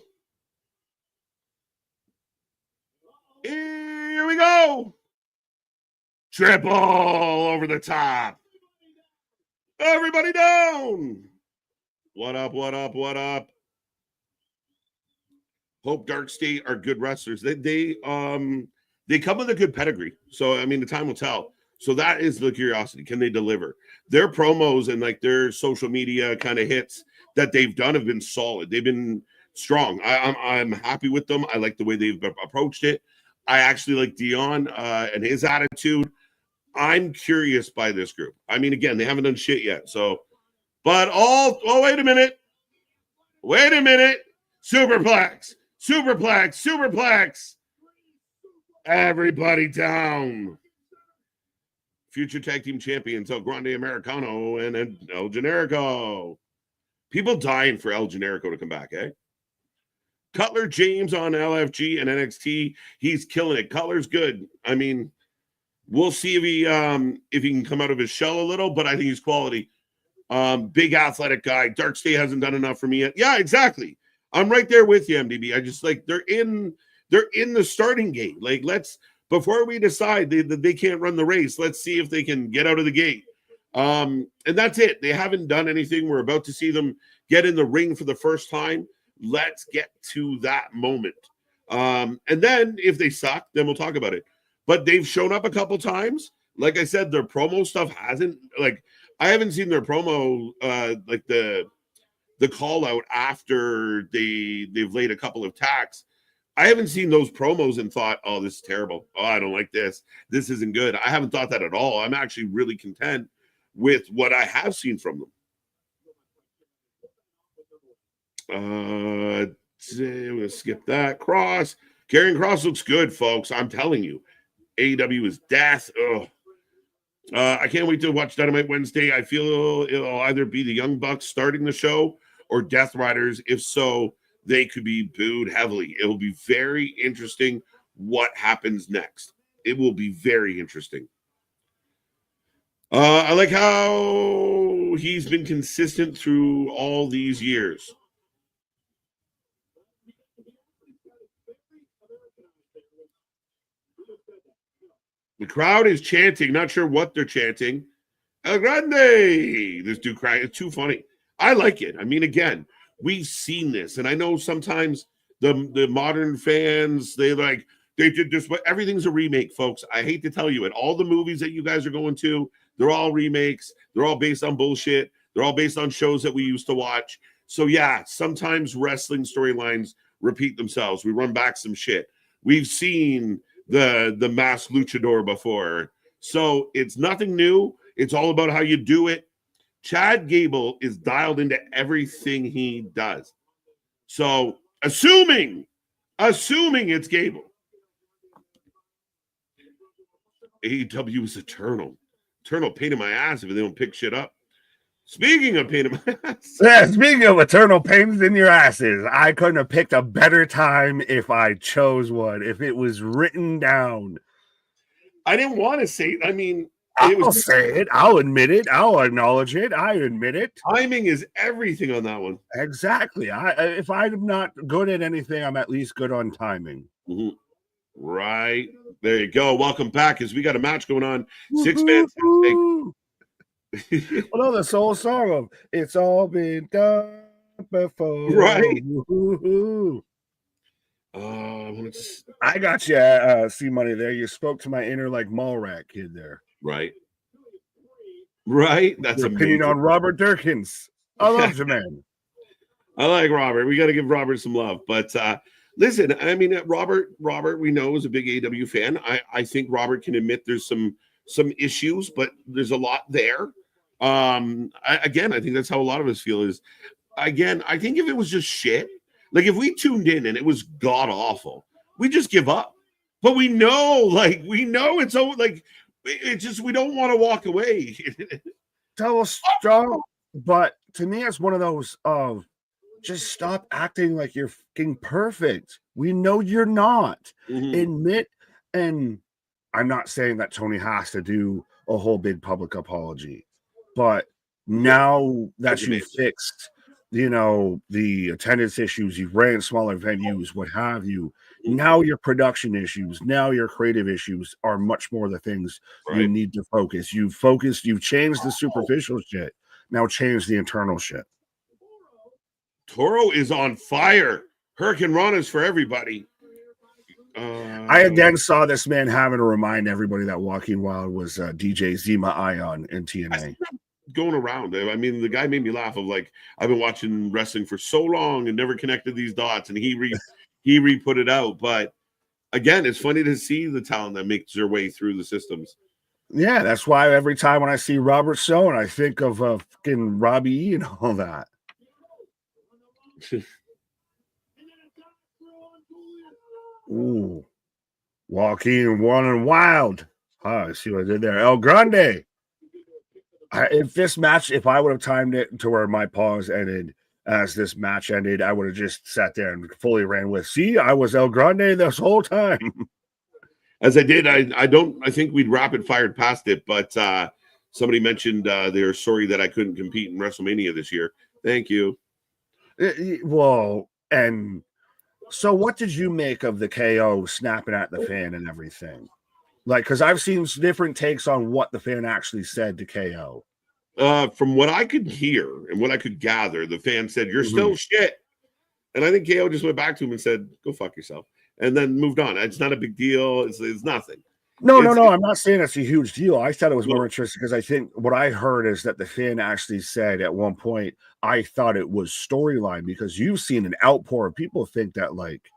we go. Triple over the top. Everybody down. What up, what up, what up? Hope Dark State are good wrestlers. They come with a good pedigree. So, I mean, the time will tell. So that is the curiosity. Can they deliver? Their promos and like their social media kind of hits that they've done have been solid. They've been strong. I'm happy with them. I like the way they've approached it. I actually like Dion and his attitude. I'm curious by this group. I mean, again, they haven't done shit yet. So, but wait a minute. Wait a minute. Superplex. Superplex. Superplex. Everybody down. Future tag team champions El Grande Americano and El Generico. People dying for El Generico to come back, eh? Cutler James on LFG and NXT. He's killing it. Cutler's good. I mean, we'll see if he can come out of his shell a little, but I think he's quality. Big athletic guy. Dark State hasn't done enough for me yet. Yeah, exactly. I'm right there with you, MDB. I just like they're in the starting gate. Like, before we decide that they can't run the race, let's see if they can get out of the gate. And that's it. They haven't done anything. We're about to see them get in the ring for the first time. Let's get to that moment. And then if they suck, then we'll talk about it. But they've shown up a couple times. Like I said, their promo stuff hasn't, like, I haven't seen their promo, like the call out after they've laid a couple of tacks. I haven't seen those promos and thought, oh, this is terrible. Oh, I don't like this. This isn't good. I haven't thought that at all. I'm actually really content with what I have seen from them. I'm going to skip that. Cross. Karrion Kross looks good, folks. I'm telling you. AEW is death. Ugh. I can't wait to watch Dynamite Wednesday. I feel it'll either be the Young Bucks starting the show or Death Riders. If so, they could be booed heavily. It will be very interesting what happens next. It will be very interesting. I like how he's been consistent through all these years. The crowd is chanting. Not sure what they're chanting. El Grande. This dude crying. It's too funny. I like it. I mean, again, we've seen this, and I know sometimes the modern fans, they did this, but everything's a remake, folks. I hate to tell you it. All the movies that you guys are going to, they're all remakes. They're all based on bullshit. They're all based on shows that we used to watch. So yeah, sometimes wrestling storylines repeat themselves. We run back some shit. We've seen the masked luchador before. So it's nothing new. It's all about how you do it. Chad Gable is dialed into everything he does. So assuming it's Gable, AEW is eternal pain in my ass if they don't pick shit up. Speaking of pain in my ass. Yeah, speaking of eternal pains in your asses, I couldn't have picked a better time if I chose one, if it was written down. I didn't want to say it. I mean, I'll say it. I'll admit it. I'll acknowledge it. I admit it. Timing is everything on that one. Exactly. If I'm not good at anything, I'm at least good on timing. Mm-hmm. Right. There you go. Welcome back, as we got a match going on. 6-man tag. Well, no, the soul song of "It's All Been Done Before." Right. I got you, C Money there. You spoke to my inner like Mallrat kid there. Right. Right. That's your opinion on Robert Durkins. I love the man. I like Robert. We got to give Robert some love. But listen, I mean, Robert, we know is a big AEW fan. I think Robert can admit there's some issues, but there's a lot there. I think that's how a lot of us feel is, again, I think if it was just shit, like if we tuned in and it was god awful, we just give up. But we know it's so like, it's just, we don't want to walk away. Tell us strong, but to me, it's one of those of just stop acting like you're fucking perfect. We know you're not. Mm-hmm. Admit, and I'm not saying that Tony has to do a whole big public apology, but now that you've fixed, the attendance issues, you've ran smaller venues, what have you, Now your production issues, now your creative issues are much more the things you Right. need to focus. You've changed the superficial shit. Now change the internal shit. Toro is on fire. Hurricane Rana's for everybody. I again saw this man having to remind everybody that Joaquin Wild was DJ Zima Ion in TNA. Going around. I mean, the guy made me laugh of like, I've been watching wrestling for so long and never connected these dots, and he re-put it out. But again, it's funny to see the talent that makes their way through the systems. Yeah, that's why every time when I see Robert Stone, I think of fucking Robbie E and all that. Ooh, Joaquin One and Wild. I see what I did there. El Grande. If I would have timed it to where my pause ended as this match ended, I would have just sat there and fully ran with. See, I was El Grande this whole time. As I did, I think we'd rapid fired past it, but somebody mentioned they're sorry that I couldn't compete in WrestleMania this year. Thank you. Well, and so what did you make of the KO snapping at the fan and everything? Like, because I've seen different takes on what the fan actually said to KO. From what I could hear and what I could gather, the fan said, "You're still shit." And I think KO just went back to him and said, "Go fuck yourself," and then moved on. It's not a big deal. It's nothing. No. I'm not saying it's a huge deal. I thought it was more interesting because I think what I heard is that the fan actually said at one point, I thought it was storyline because you've seen an outpour of people think that, like,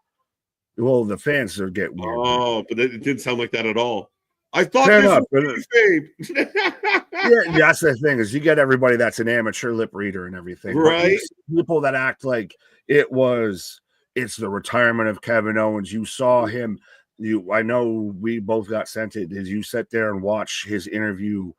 well, the fans are getting weird. Oh, but it didn't sound like that at all. I thought Fair this enough, was babe. Yeah, that's the thing is you get everybody that's an amateur lip reader and everything. Right. People that act like it's the retirement of Kevin Owens. You saw him. I know we both got sent it. Did you sit there and watch his interview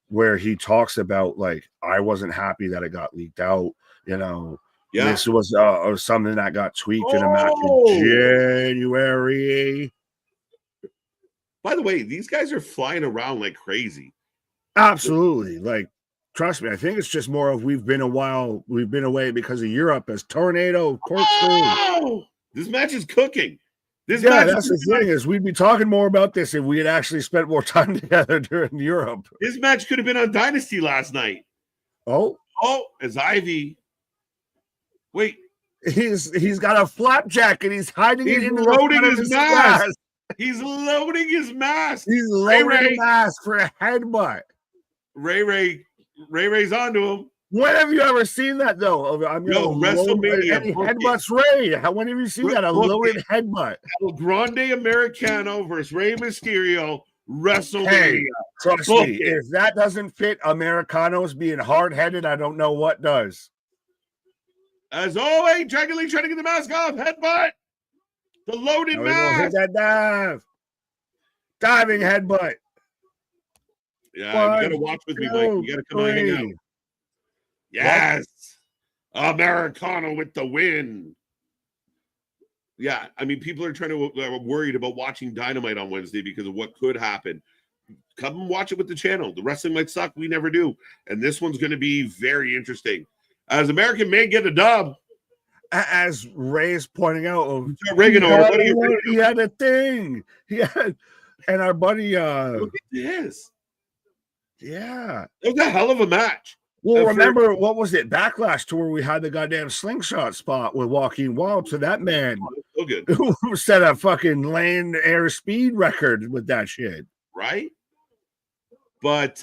where he talks about, like, I wasn't happy that it got leaked out, Yeah. This was something that got tweaked in a match in January. By the way, these guys are flying around like crazy. Absolutely. Like, trust me, I think it's just more of we've been away because of Europe as tornado corkscrew. Oh, this match is cooking. That's the thing is we'd be talking more about this if we had actually spent more time together during Europe. This match could have been on Dynasty last night. Oh, as Ivy. Wait. He's got a flapjack and he's hiding it in loading his mask. He's loading his mask. He's loading his mask for a headbutt. Ray's onto him. When have you ever seen that though? WrestleMania. Headbutts Ray. When have you seen that? A loaded headbutt. El Grande Americano versus Rey Mysterio. WrestleMania. Hey, trust me, if that doesn't fit Americanos being hard-headed, I don't know what does. As always, Dragon Lee trying to get the mask off. Headbutt. The loaded mask. Hit that dive. Diving headbutt. Yeah, you got to watch with me, Mike. You got to come and hang out. Yes. What? Americano with the win. Yeah, I mean, people are worried about watching Dynamite on Wednesday because of what could happen. Come and watch it with the channel. The wrestling might suck. We never do. And this one's going to be very interesting. As American may get a dub. As Ray is pointing out, he had a thing. And our buddy. Look at this. Yeah. It was a hell of a match. Well, remember, what was it? Backlash to where we had the goddamn slingshot spot with Joaquin Wild. To that man so good. Who set a fucking land air speed record with that shit. Right? But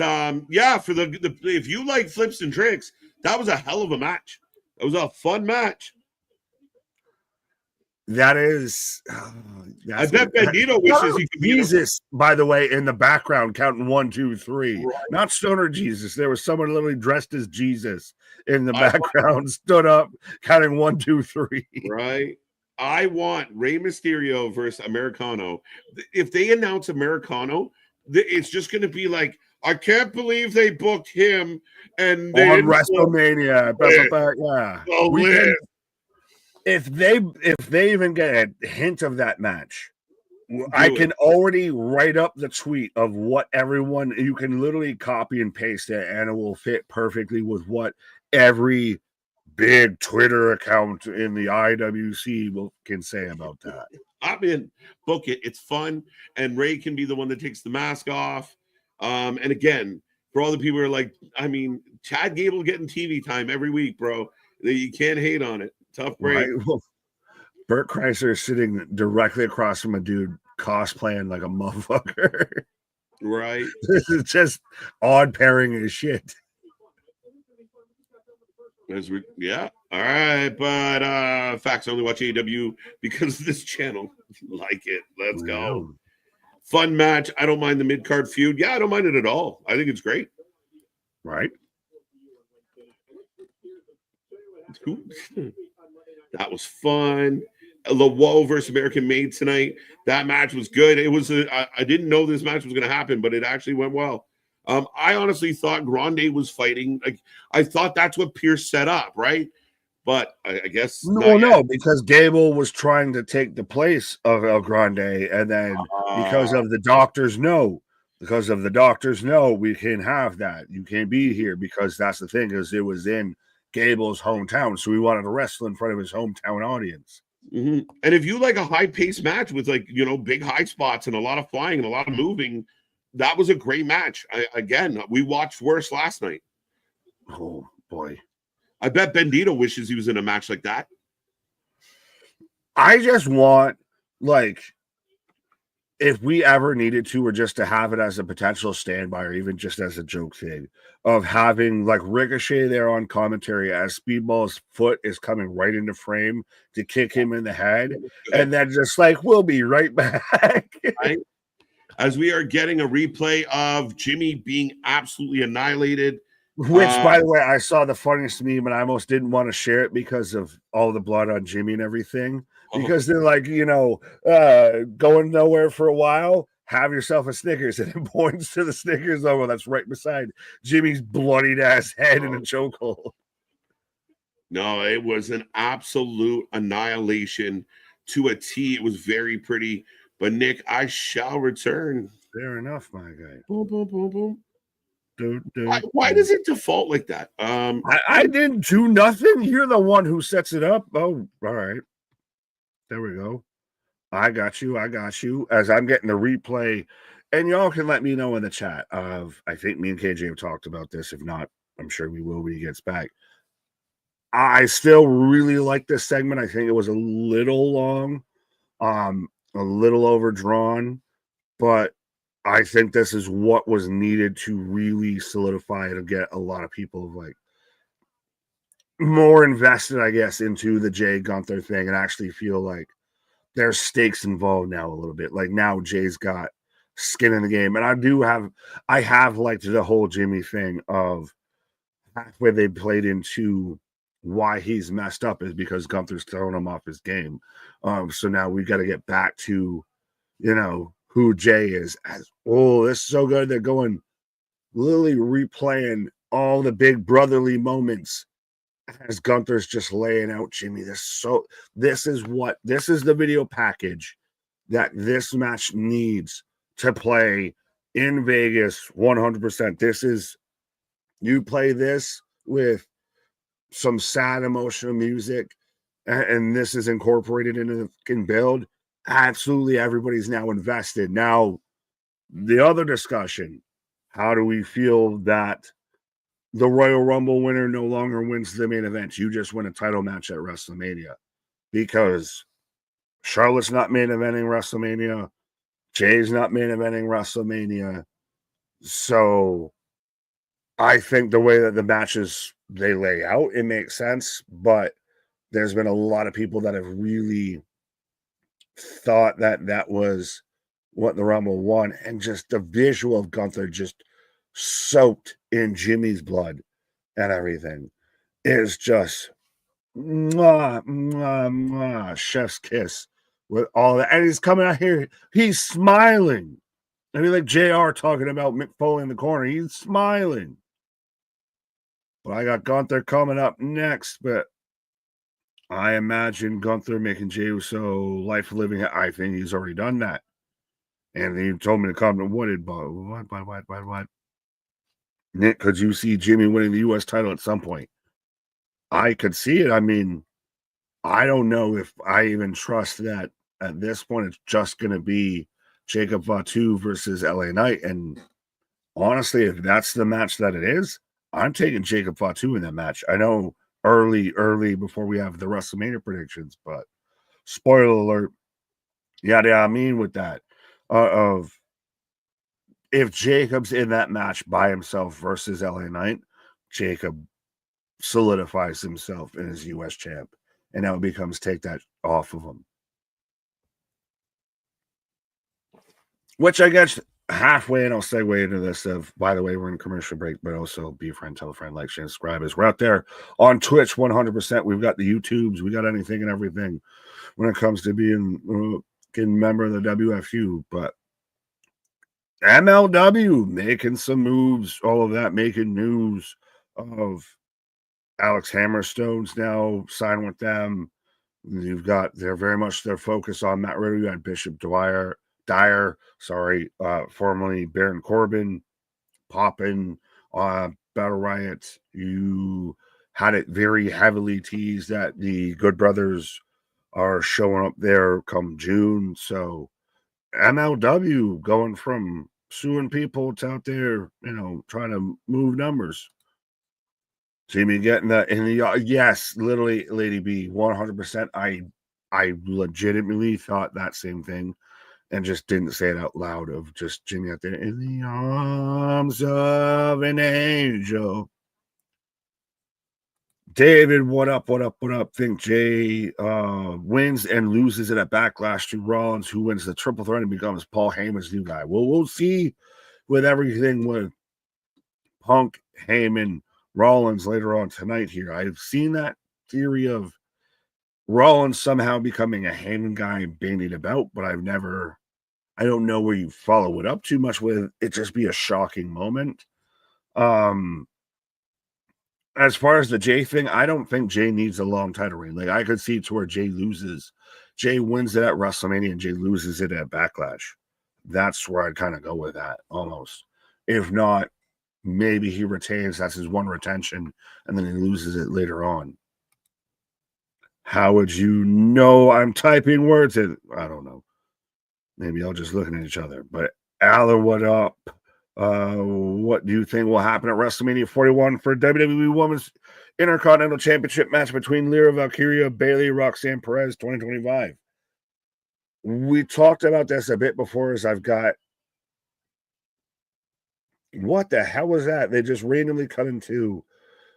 yeah, for the if you like flips and tricks, that was a hell of a match. It was a fun match. That is. I bet Bandito wishes he could be Jesus, by the way, in the background, counting 1, 2, 3. Right. Not Stoner Jesus. There was someone literally dressed as Jesus in the background, stood up, counting 1, 2, 3. Right. I want Rey Mysterio versus Americano. If they announce Americano, it's just going to be like, I can't believe they booked him and they on WrestleMania. Yeah. If they even get a hint of that match, I can already write up the tweet of what everyone, you can literally copy and paste it and it will fit perfectly with what every big Twitter account in the IWC can say about that. I'm in. Book it. It's fun. And Ray can be the one that takes the mask off. And again, for all the people who are like, I mean, Chad Gable getting TV time every week, bro. You can't hate on it. Tough break. Right? Well, Bert Kreischer is sitting directly across from a dude cosplaying like a motherfucker. Right. This is just odd pairing as shit. Yeah. All right. But facts, I only watch AEW because of this channel. Like it. Let's go. Fun match. I don't mind the mid-card feud. Yeah, I don't mind it at all. I think it's great. Right. That was fun. LaWoe versus American Made tonight. That match was good. It was. I didn't know this match was going to happen, but it actually went well. I honestly thought Grande was fighting. Like I thought that's what Pierce set up, right? But I guess no, because Gable was trying to take the place of El Grande, and then because of the doctors no, we can't have that. You can't be here because that's the thing, is it was in Gable's hometown, so we wanted to wrestle in front of his hometown audience. Mm-hmm. And if you like a high-paced match with big high spots and a lot of flying and a lot of moving, that was a great match. Again, we watched worse last night. Oh boy. I bet Bandito wishes he was in a match like that. I just want, like, if we ever needed to, or just to have it as a potential standby, or even just as a joke thing, of having like Ricochet there on commentary as Speedball's foot is coming right into frame to kick him in the head, and then just like, we'll be right back. Right? As we are getting a replay of Jimmy being absolutely annihilated. Which, by the way, I saw the funniest meme, and I almost didn't want to share it because of all the blood on Jimmy and everything. Because they're like, going nowhere for a while, have yourself a Snickers, and it points to the Snickers logo that's right beside Jimmy's bloodied ass head in a chokehold. No, it was an absolute annihilation to a T. It was very pretty. But Nick, I shall return. Fair enough, my guy. Boom, boom, boom, boom. Why does it default like that? I didn't do nothing. You're the one who sets it up. Oh, all right. There we go. I got you. As I'm getting the replay, and y'all can let me know in the chat. I think me and KJ have talked about this. If not, I'm sure we will when he gets back. I still really like this segment. I think it was a little long, a little overdrawn, but I think this is what was needed to really solidify it and get a lot of people like more invested, I guess, into the Jay Gunther thing and actually feel like there's stakes involved now a little bit. Like now Jay's got skin in the game. And I have liked the whole Jimmy thing of where they played into why he's messed up is because Gunther's throwing him off his game. So now we got to get back to, who Jay is. This is so good. They're going literally replaying all the big brotherly moments as Gunther's just laying out Jimmy. This is the video package that this match needs to play in Vegas 100%. You play this with some sad emotional music, and this is incorporated into the fucking build. Absolutely, everybody's now invested. Now, the other discussion, how do we feel that the Royal Rumble winner no longer wins the main event? You just win a title match at WrestleMania, because Charlotte's not main eventing WrestleMania. Jay's not main eventing WrestleMania. So I think the way that the matches they lay out, it makes sense, but there's been a lot of people that have really thought that was what the Rumble won, and just the visual of Gunther just soaked in Jimmy's blood and everything is just mwah, mwah, mwah, chef's kiss with all that. And he's coming out here, he's smiling. I mean, like JR talking about Mick Foley in the corner, he's smiling. But I got Gunther coming up next, but I imagine Gunther making Jey Uso life living. I think he's already done that. And he told me to come to what? Nick, could you see Jimmy winning the U.S. title at some point? I could see it. I mean, I don't know if I even trust that at this point, it's just going to be Jacob Fatu versus LA Knight. And honestly, if that's the match that it is, I'm taking Jacob Fatu in that match. I know early before we have the WrestleMania predictions, but spoiler alert. Yeah, I mean with that of if Jacob's in that match by himself versus LA Knight, Jacob solidifies himself in his US champ, and now it becomes take that off of him. Which I guess halfway, and I'll segue into this of, by the way, we're in commercial break, but also be a friend, tell a friend, like, share, subscribe. As we're out there on Twitch 100%. We've got the YouTubes, we got anything and everything when it comes to being a member of the WFU. But MLW making some moves, all of that, making news of Alex Hammerstone's now signed with them. You've got, they're very much their focus on Matt Riddle. You had Bishop Dyer, formerly Baron Corbin, popping Battle Riot. You had it very heavily teased that the Good Brothers are showing up there come June. So MLW going from suing people to out there, trying to move numbers. See me getting that in the yes, literally, Lady B, 100%. I legitimately thought that same thing and just didn't say it out loud of just Jimmy out there in the arms of an angel. David, what up? Think Jay wins and loses it at Backlash to Rollins, who wins the triple threat and becomes Paul Heyman's new guy. Well, we'll see with everything with Punk, Heyman, Rollins later on tonight here. I've seen that theory of Rollins somehow becoming a Heyman guy bandied about, but I don't know where you follow it up too much with it. Just be a shocking moment. As far as the Jay thing, I don't think Jay needs a long title reign. Like, I could see to where Jay wins it at WrestleMania and Jay loses it at Backlash. That's where I'd kind of go with that almost. If not, maybe he retains, that's his one retention, and then he loses it later on. How would you know I'm typing words in? I don't know. Maybe I'll just looking at each other. But Alan, what up? What do you think will happen at WrestleMania 41 for WWE Women's Intercontinental Championship match between Lyra Valkyria, Bayley, Roxanne Perez, 2025? We talked about this a bit before, as I've got. What the hell was that? They just randomly cut into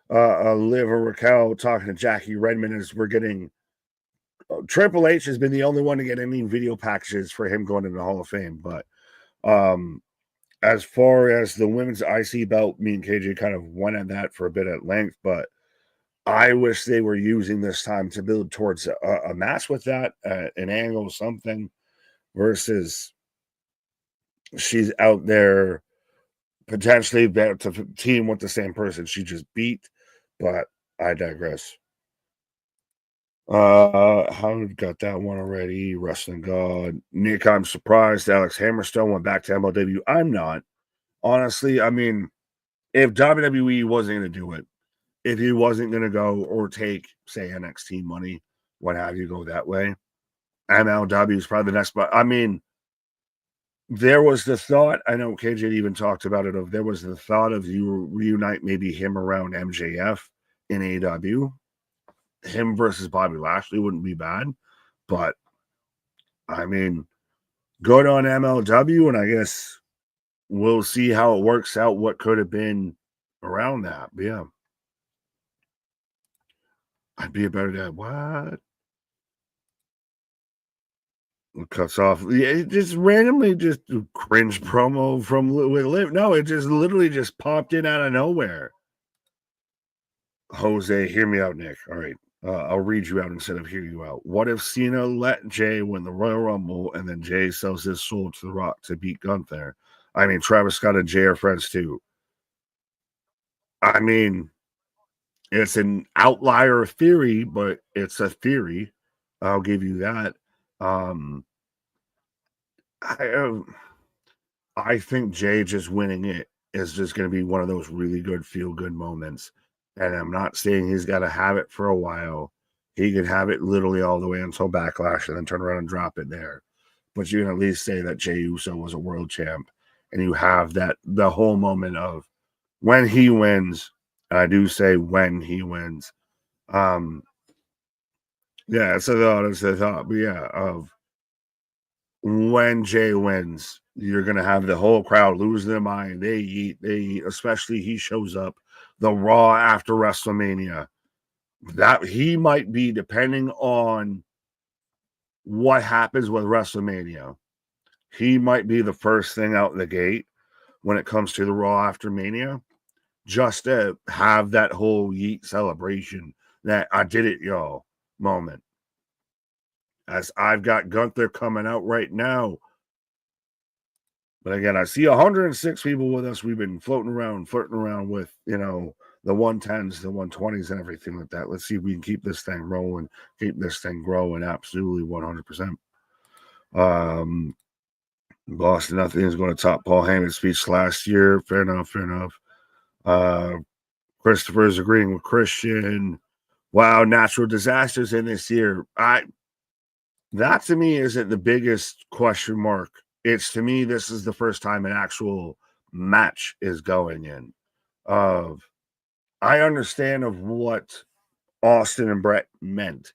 Liv or Raquel talking to Jackie Redmond as we're getting. Triple H has been the only one to get any video packages for him going into the Hall of Fame. But as far as the women's IC belt, me and KJ kind of went at that for a bit at length, but I wish they were using this time to build towards a match with that, an angle, something, versus she's out there potentially about to team with the same person she just beat. But I digress. How got that one already? Wrestling God. Nick, I'm surprised Alex Hammerstone went back to MLW. I'm not. Honestly, I mean, if WWE wasn't going to do it, if he wasn't going to go or take, say, NXT money, what have you, go that way, MLW is probably the next. But I mean, there was the thought, I know KJ even talked about it, there was the thought of you reunite maybe him around MJF in AEW. Him versus Bobby Lashley wouldn't be bad, but I mean, good on MLW, and I guess we'll see how it works out, what could have been around that. But yeah, I'd be a better dad. What? It cuts off. It just randomly just cringe promo from with Liv. No, it just literally just popped in out of nowhere. Jose, hear me out, Nick. All right. I'll read you out instead of hear you out. What if Cena let Jay win the Royal Rumble and then Jay sells his soul to The Rock to beat Gunther? I mean, Travis Scott and Jay are friends too. I mean, it's an outlier theory, but it's a theory. I'll give you that. I think Jay just winning it is just going to be one of those really good feel-good moments. And I'm not saying he's got to have it for a while. he could have it literally all the way until Backlash and then turn around and drop it there. But you can at least say that Jey Uso was a world champ, and you have that the whole moment of when he wins. And I do say when he wins. Yeah, it's a thought, but yeah, of when Jay wins, you're gonna have the whole crowd lose their mind. They eat, especially he shows up the Raw after WrestleMania. That he might be, depending on what happens with WrestleMania, he might be the first thing out the gate when it comes to the Raw after Mania, just to have that whole yeet celebration, that I did it, y'all moment. As I've got Gunther coming out right now. But again, I see 106 people with us. We've been flirting around with, the 110s, the 120s, and everything like that. Let's see if we can keep this thing rolling, keep this thing growing. Absolutely 100%. Boston, nothing is going to top Paul Heyman's speech last year. Fair enough. Christopher's agreeing with Christian. Wow, natural disasters in this year. That to me isn't the biggest question mark. It's, to me, this is the first time an actual match is going in. I understand of what Austin and Brett meant,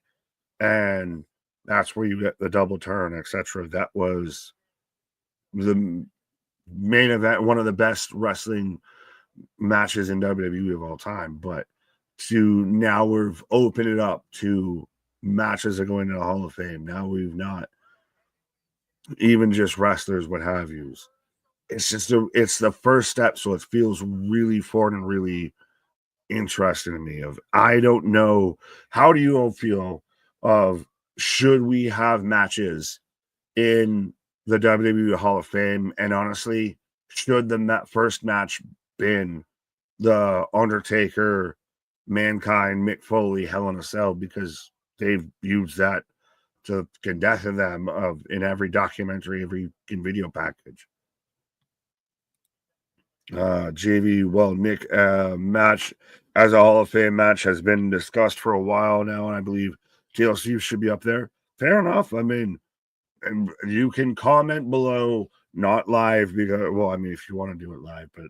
and that's where you get the double turn, etc. That was the main event, one of the best wrestling matches in WWE of all time. But now we've opened it up to matches are going to the Hall of Fame. Now we've not even just wrestlers, what have yous. It's the first step, so it feels really foreign and really interesting to me. I don't know, how do you all feel of, should we have matches in the WWE Hall of Fame? And honestly, should the first match been the Undertaker, Mankind, Mick Foley, Hell in a Cell, because they've used that to death of them in every documentary, every video package. JV, well, Nick, match as a Hall of Fame match has been discussed for a while now, and I believe TLC should be up there. Fair enough. I mean, and you can comment below, not live, because, well, I mean, if you want to do it live, but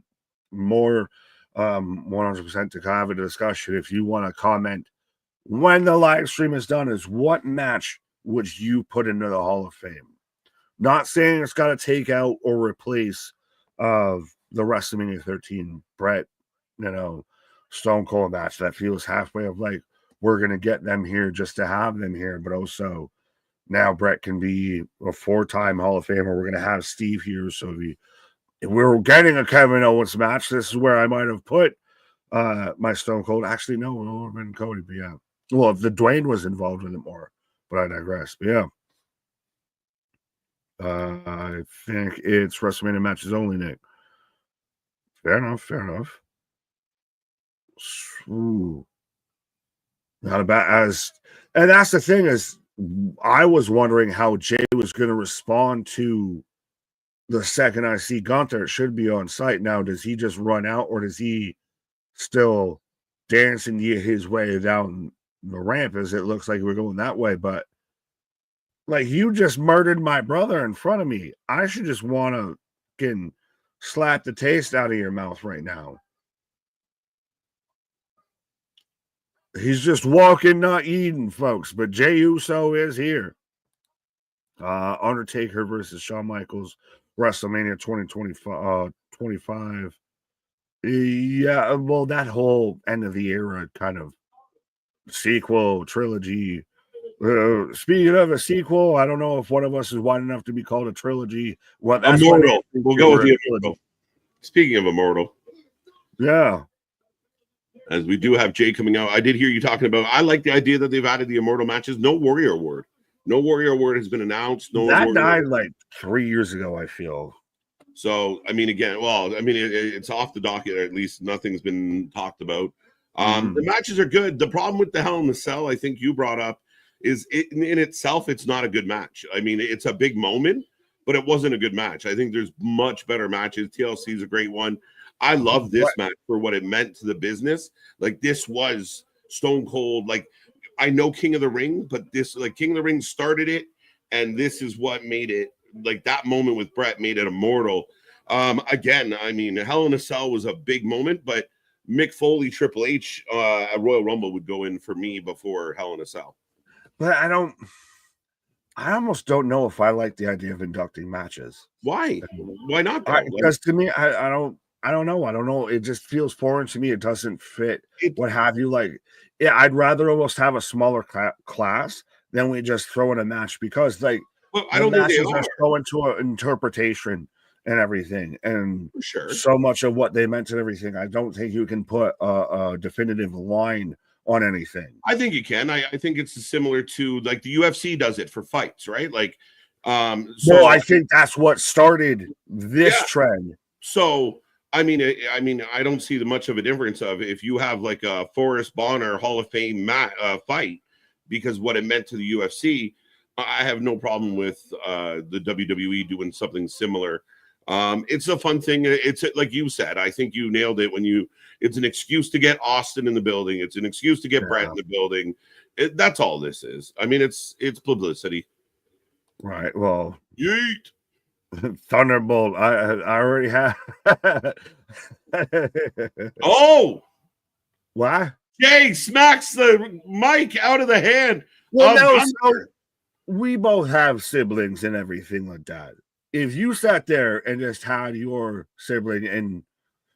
more 100% to have a discussion. If you want to comment when the live stream is done, is what match would you put into the Hall of Fame? Not saying it's got to take out or replace of the WrestleMania 13 Brett, Stone Cold match. That feels halfway of like, we're going to get them here just to have them here, but also now Brett can be a 4-time Hall of Famer. We're going to have Steve here, so if we're getting a Kevin Owens match, this is where I might have put my Stone Cold. Actually, no, it would have been Cody, but yeah. Well, if the Dwayne was involved with it more, but I digress. But yeah. I think it's WrestleMania matches only, Nick. Fair enough. Ooh. Not about and that's the thing, is I was wondering how Jay was going to respond to the second I see Gunther. It should be on site now. Does he just run out, or does he still dance and get his way down the ramp, as it looks like we're going that way? But like, you just murdered my brother in front of me. I should just want to fucking slap the taste out of your mouth right now. He's just walking, not eating, folks. But Jey Uso is here. Undertaker versus Shawn Michaels, WrestleMania 2025. Yeah, well, that whole end of the era kind of sequel trilogy. Speaking of a sequel, I don't know if one of us is wide enough to be called a trilogy. Well, that's Immortal. We'll go with the Immortal. Speaking of Immortal. Yeah. As we do have Jay coming out. I did hear you talking about, I like the idea that they've added the Immortal matches. No Warrior Award. No Warrior Award has been announced. No, that Warrior died Award. like 3 years ago, I feel. So, I mean, again, well, I mean, it's off the docket, or at least nothing's been talked about. The matches are good. The problem with the Hell in the Cell, I think you brought up, is in itself, it's not a good match. I mean, it's a big moment, but it wasn't a good match. I think there's much better matches. TLC is a great one. I love this match for what it meant to the business. Like, this was Stone Cold. Like, I know King of the Ring, but this, like, King of the Ring started it, and this is what made it, like, that moment with Brett made it immortal. Again, I mean, Hell in a Cell was a big moment, but Mick Foley, Triple H at Royal Rumble would go in for me before Hell in a Cell. But I almost don't know if I like the idea of inducting matches. Why? Why not, though? Because to me, I don't know. It just feels foreign to me. It doesn't fit. What have you? Like, yeah, I'd rather almost have a smaller class than we just throw in a match, because, like, well, I don't think they are so into an interpretation and everything, and sure, so much of what they meant and everything. I don't think you can put a definitive line on anything. I think you can. I think it's similar to, like, the UFC does it for fights, right? Like, so I think that's what started this trend. So I mean, I don't see much of a difference of if you have like a Forrest Bonner Hall of Fame fight, because what it meant to the UFC. I have no problem with the WWE doing something similar. It's a fun thing. It's like you said. I think you nailed it when it's an excuse to get Austin in the building. It's an excuse to get Brett in the building. That's all this is. I mean, it's publicity. Right. Well, yeet. Thunderbolt. I already have. Oh, what? Jay smacks the mic out of the hand. Well, no, so we both have siblings and everything like that. If you sat there and just had your sibling, and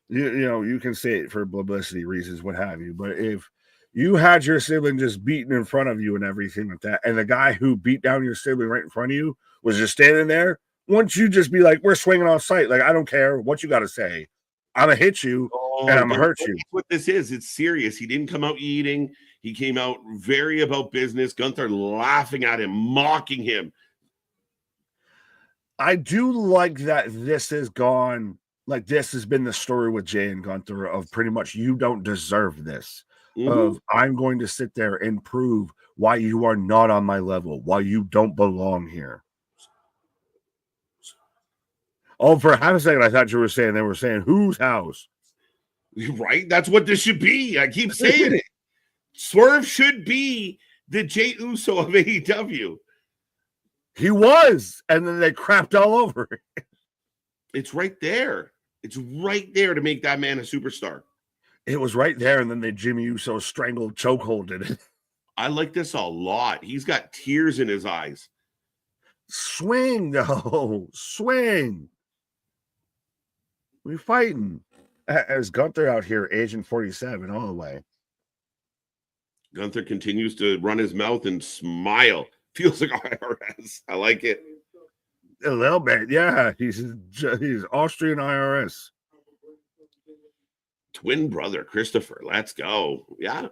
you know, you can say it for publicity reasons, what have you, but if you had your sibling just beaten in front of you and everything like that, and the guy who beat down your sibling right in front of you was just standing there, wouldn't you just be like, we're swinging on sight? Like, I don't care what you got to say. I'm going to hit you and I'm going to hurt you. That's what this is. It's serious. He didn't come out eating. He came out very about business. Gunther laughing at him, mocking him. I do like that this has gone, like, this has been the story with Jay and Gunther of pretty much, you don't deserve this. Of, I'm going to sit there and prove why you are not on my level, why you don't belong here. Oh, for half a second, I thought they were saying whose house? Right? That's what this should be. I keep saying it. Swerve should be the Jey Uso of AEW. He was, and then they crapped all over it. It's right there. It's right there to make that man a superstar. It was right there, and then they Jimmy Uso strangled, chokeholded it. I like this a lot. He's got tears in his eyes. Swing, though. Swing. We fighting. As Gunther out here, Agent 47, all the way. Gunther continues to run his mouth and smile. Feels like IRS. I like it. A little bit, yeah. He's Austrian IRS. Twin brother, Christopher. Let's go. Yeah.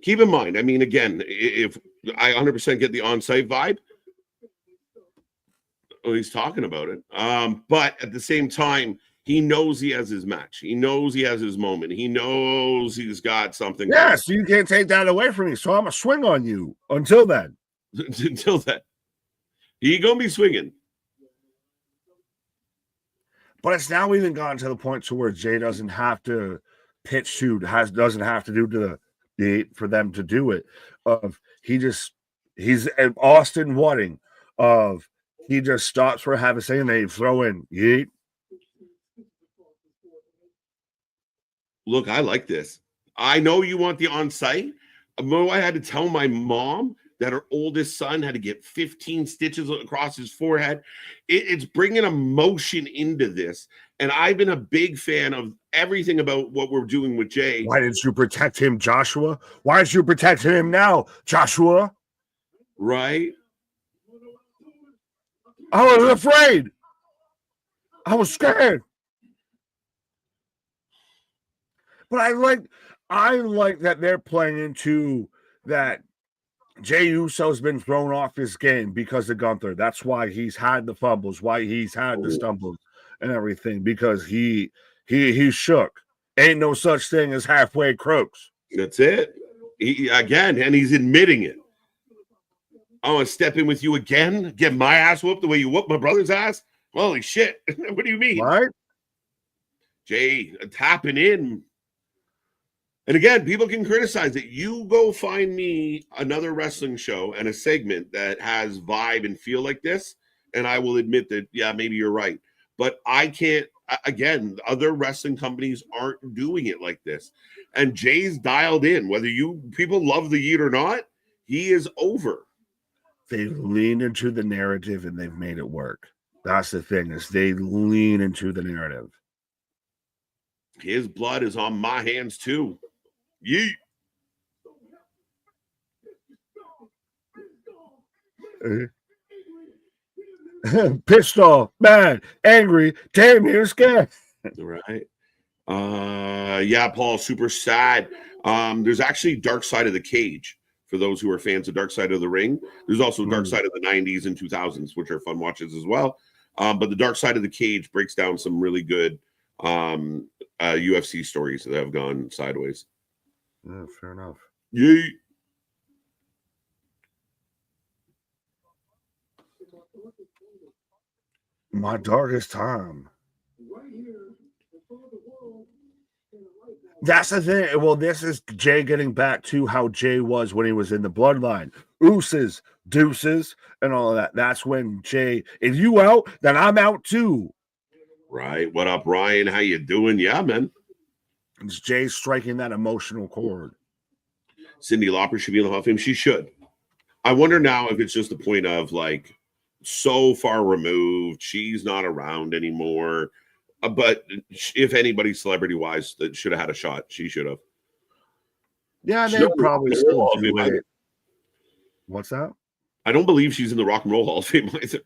Keep in mind, I mean, again, if I 100% get the on-site vibe, he's talking about it. But at the same time, he knows he has his match. He knows he has his moment. He knows he's got something. Yeah, so you can't take that away from me. So I'm going to swing on you until then. Until then. He going to be swinging. But it's now even gotten to the point to where Jay doesn't have to pitch to, doesn't have to do to the for them to do it. He's Austin Wadding of he just stops for half a second, they throw in yeet. Look, I like this. I know you want the on-site. I had to tell my mom that her oldest son had to get 15 stitches across his forehead. It's bringing emotion into this. And I've been a big fan of everything about what we're doing with Jay. Why didn't you protect him, Joshua? Why did you protect him now, Joshua? Right? I was afraid. I was scared. But I like that they're playing into that. Jey Uso's been thrown off his game because of Gunther. That's why he's had the fumbles, why he's had the stumbles and everything, because he shook. Ain't no such thing as halfway crooks. That's it. And he's admitting it. I want to step in with you again, get my ass whooped the way you whooped my brother's ass. Holy shit. What do you mean? Right? Jay tapping in. And again, people can criticize it. You go find me another wrestling show and a segment that has vibe and feel like this, and I will admit that, yeah, maybe you're right. But I can't, again, other wrestling companies aren't doing it like this. And Jay's dialed in. Whether you people love the Yeet or not, he is over. They've leaned into the narrative and they've made it work. That's the thing, is they lean into the narrative. His blood is on my hands too. Yeet. Pissed off, mad, angry, damn near scared. Right. Yeah, Paul, super sad. There's actually Dark Side of the Cage for those who are fans of Dark Side of the Ring. There's also Dark Side of the 90s and 2000s, which are fun watches as well. But the Dark Side of the Cage breaks down some really good UFC stories that have gone sideways. Yeah, fair enough. Yeah. My darkest time. That's the thing. Well, this is Jay getting back to how Jay was when he was in the bloodline. Ooses, deuces, and all of that. That's when Jay, if you out, then I'm out too. Right. What up, Ryan? How you doing? Yeah, man. It's Jay striking that emotional chord. Cyndi Lauper should be in the Hall of Fame. She should. I wonder now if it's just a point of like so far removed, she's not around anymore. But if anybody celebrity-wise that should have had a shot, she should have. Yeah, they probably still do it. What's that? I don't believe she's in the Rock and Roll Hall of Fame either.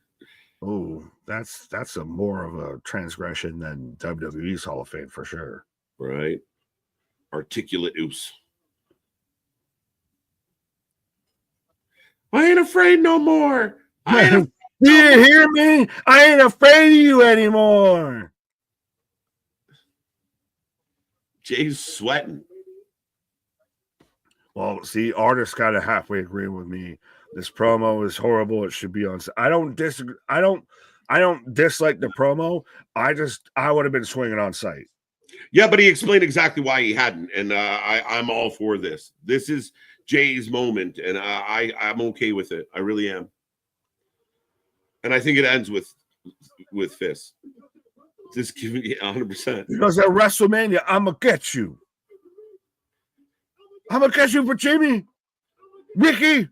Oh, that's a more of a transgression than WWE's Hall of Fame for sure. Right. Articulate oos. I ain't afraid no more. Do you hear me? I ain't afraid of you anymore. Jay's sweating. Well, see, artists got to halfway agree with me. This promo is horrible. It should be on. I don't disagree. I don't dislike the promo. I would have been swinging on site. Yeah, but he explained exactly why he hadn't, and I'm all for this. This is Jay's moment, and I'm okay with it. I really am. And I think it ends with fists. Just give me 100%. Because at WrestleMania, I'm gonna get you. I'm gonna catch you for Jimmy, Ricky,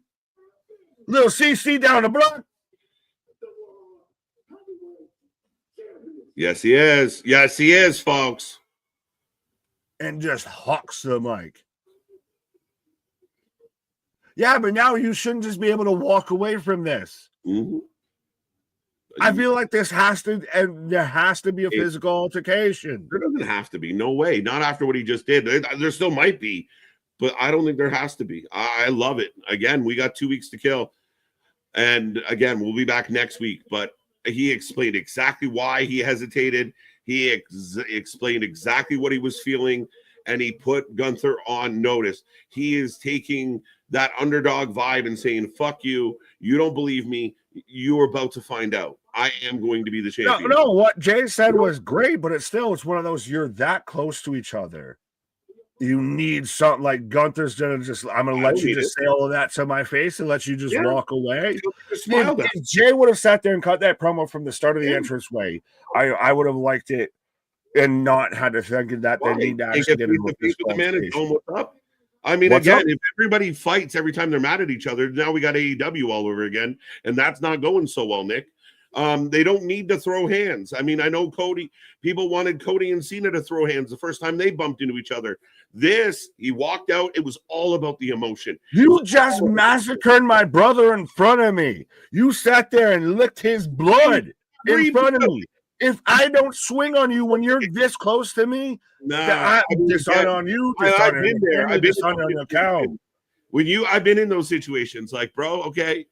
little CC down the block. Yes, he is. Yes, he is, folks. And just hawks the mic. Yeah, but now you shouldn't just be able to walk away from this. Mm-hmm. I feel like there has to be a physical altercation. There doesn't have to be. No way. Not after what he just did. There still might be, but I don't think there has to be. I love it. Again, we got 2 weeks to kill. And again, we'll be back next week. But he explained exactly why he hesitated. He explained exactly what he was feeling. And he put Gunther on notice. He is taking that underdog vibe and saying, fuck you. You don't believe me. You're about to find out. I am going to be the champion. No, what Jay said was great, but it's one of those, you're that close to each other. You need something like Gunther's gonna I'm gonna let you just say all of that to my face and let you just walk away. If Jay would have sat there and cut that promo from the start of the entranceway, I would have liked it and not had to think that they need to actually get in with the man and tell him what's up. I mean, again, if everybody fights every time they're mad at each other, now we got AEW all over again, and that's not going so well, Nick. They don't need to throw hands. I mean, I know people wanted Cody and Cena to throw hands the first time they bumped into each other. He walked out. It was all about the emotion. You just massacred my brother in front of me. You sat there and licked his blood in front of me. If I don't swing on you when you're this close to me, I'm dishonor on you. I've been there. I've been on your cow. I've been in those situations, like, bro, okay,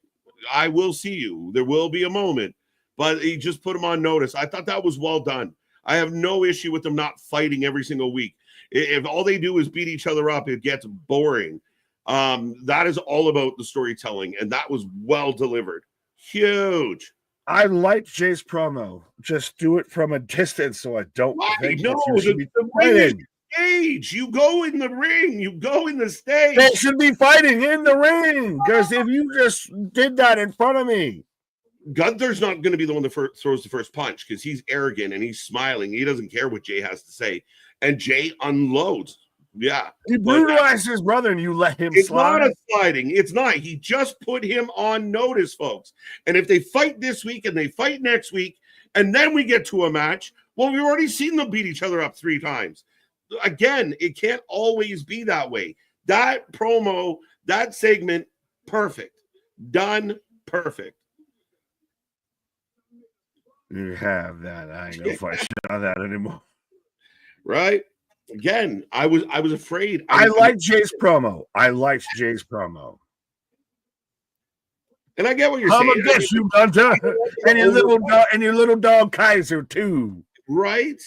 I will see you. There will be a moment, but he just put him on notice. I thought that was well done. I have no issue with them not fighting every single week. If all they do is beat each other up, it gets boring. That is all about the storytelling, and that was well delivered. Huge. I liked Jay's promo. Just do it from a distance so I don't think no, you should be fighting. stage. You go in the ring. You go in the stage. They should be fighting in the ring, because if you just did that in front of me. Gunther's not going to be the one that throws the first punch because he's arrogant and he's smiling. He doesn't care what Jay has to say. And Jay unloads. Yeah. He brutalized his brother and you let him slide. It's not a sliding. It's not. He just put him on notice, folks. And if they fight this week and they fight next week, and then we get to a match, well, we've already seen them beat each other up 3 times. Again, it can't always be that way. That promo, that segment, perfect. Done perfect. You have that. I ain't gonna fight on that anymore. Right? Again, I was afraid. I liked Jay's promo. And I get what you're saying. I'm gonna guess you, Gunther, and your little dog Kaiser too. Right?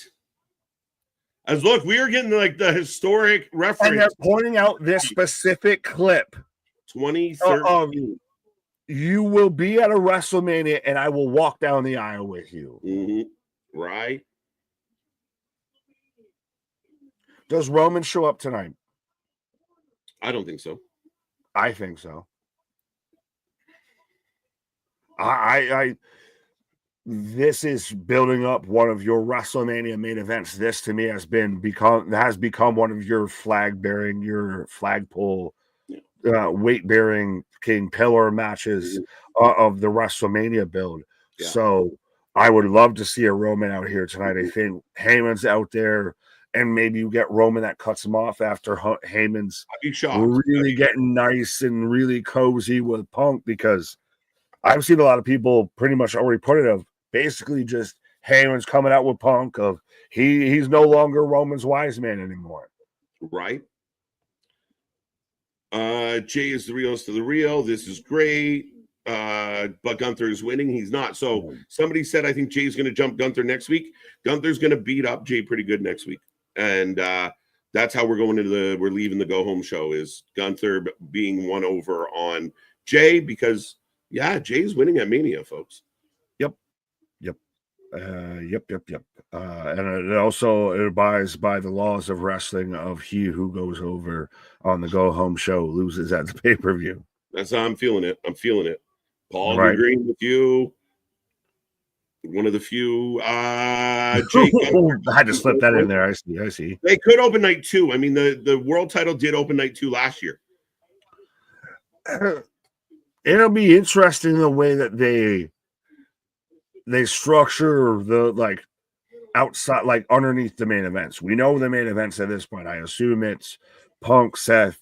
As look, we are getting like the historic reference. And they're pointing out this specific clip. 2013. You will be at a WrestleMania and I will walk down the aisle with you. Mm-hmm. Right? Does Roman show up tonight? I don't think so. I think so. I this is building up one of your WrestleMania main events. This to me has become one of your your flagpole, weight bearing king pillar matches of the WrestleMania build. Yeah. So I would love to see a Roman out here tonight. I think Heyman's out there, and maybe you get Roman that cuts him off after Heyman's really getting nice and really cozy with Punk, because I've seen a lot of people pretty much already put it of basically just Heyman's coming out with Punk of he's no longer Roman's wise man anymore. Right. Jay is the realest of the real. This is great. But Gunther is winning. He's not. So somebody said, I think Jay's going to jump Gunther next week. Gunther's going to beat up Jay pretty good next week. And that's how we're leaving the go home show, is Gunther being won over on Jay, because Jay's winning at Mania, folks. Yep. And it also abides by the laws of wrestling of he who goes over on the go home show loses at the pay-per-view. That's how I'm feeling it. Paul, right. Agreeing with you. One of the few. Jake, I had to slip that in there. I see. They could open night 2. I mean, the world title did open night 2 last year. It'll be interesting the way that they structure the outside, underneath the main events. We know the main events at this point. I assume it's Punk, Seth,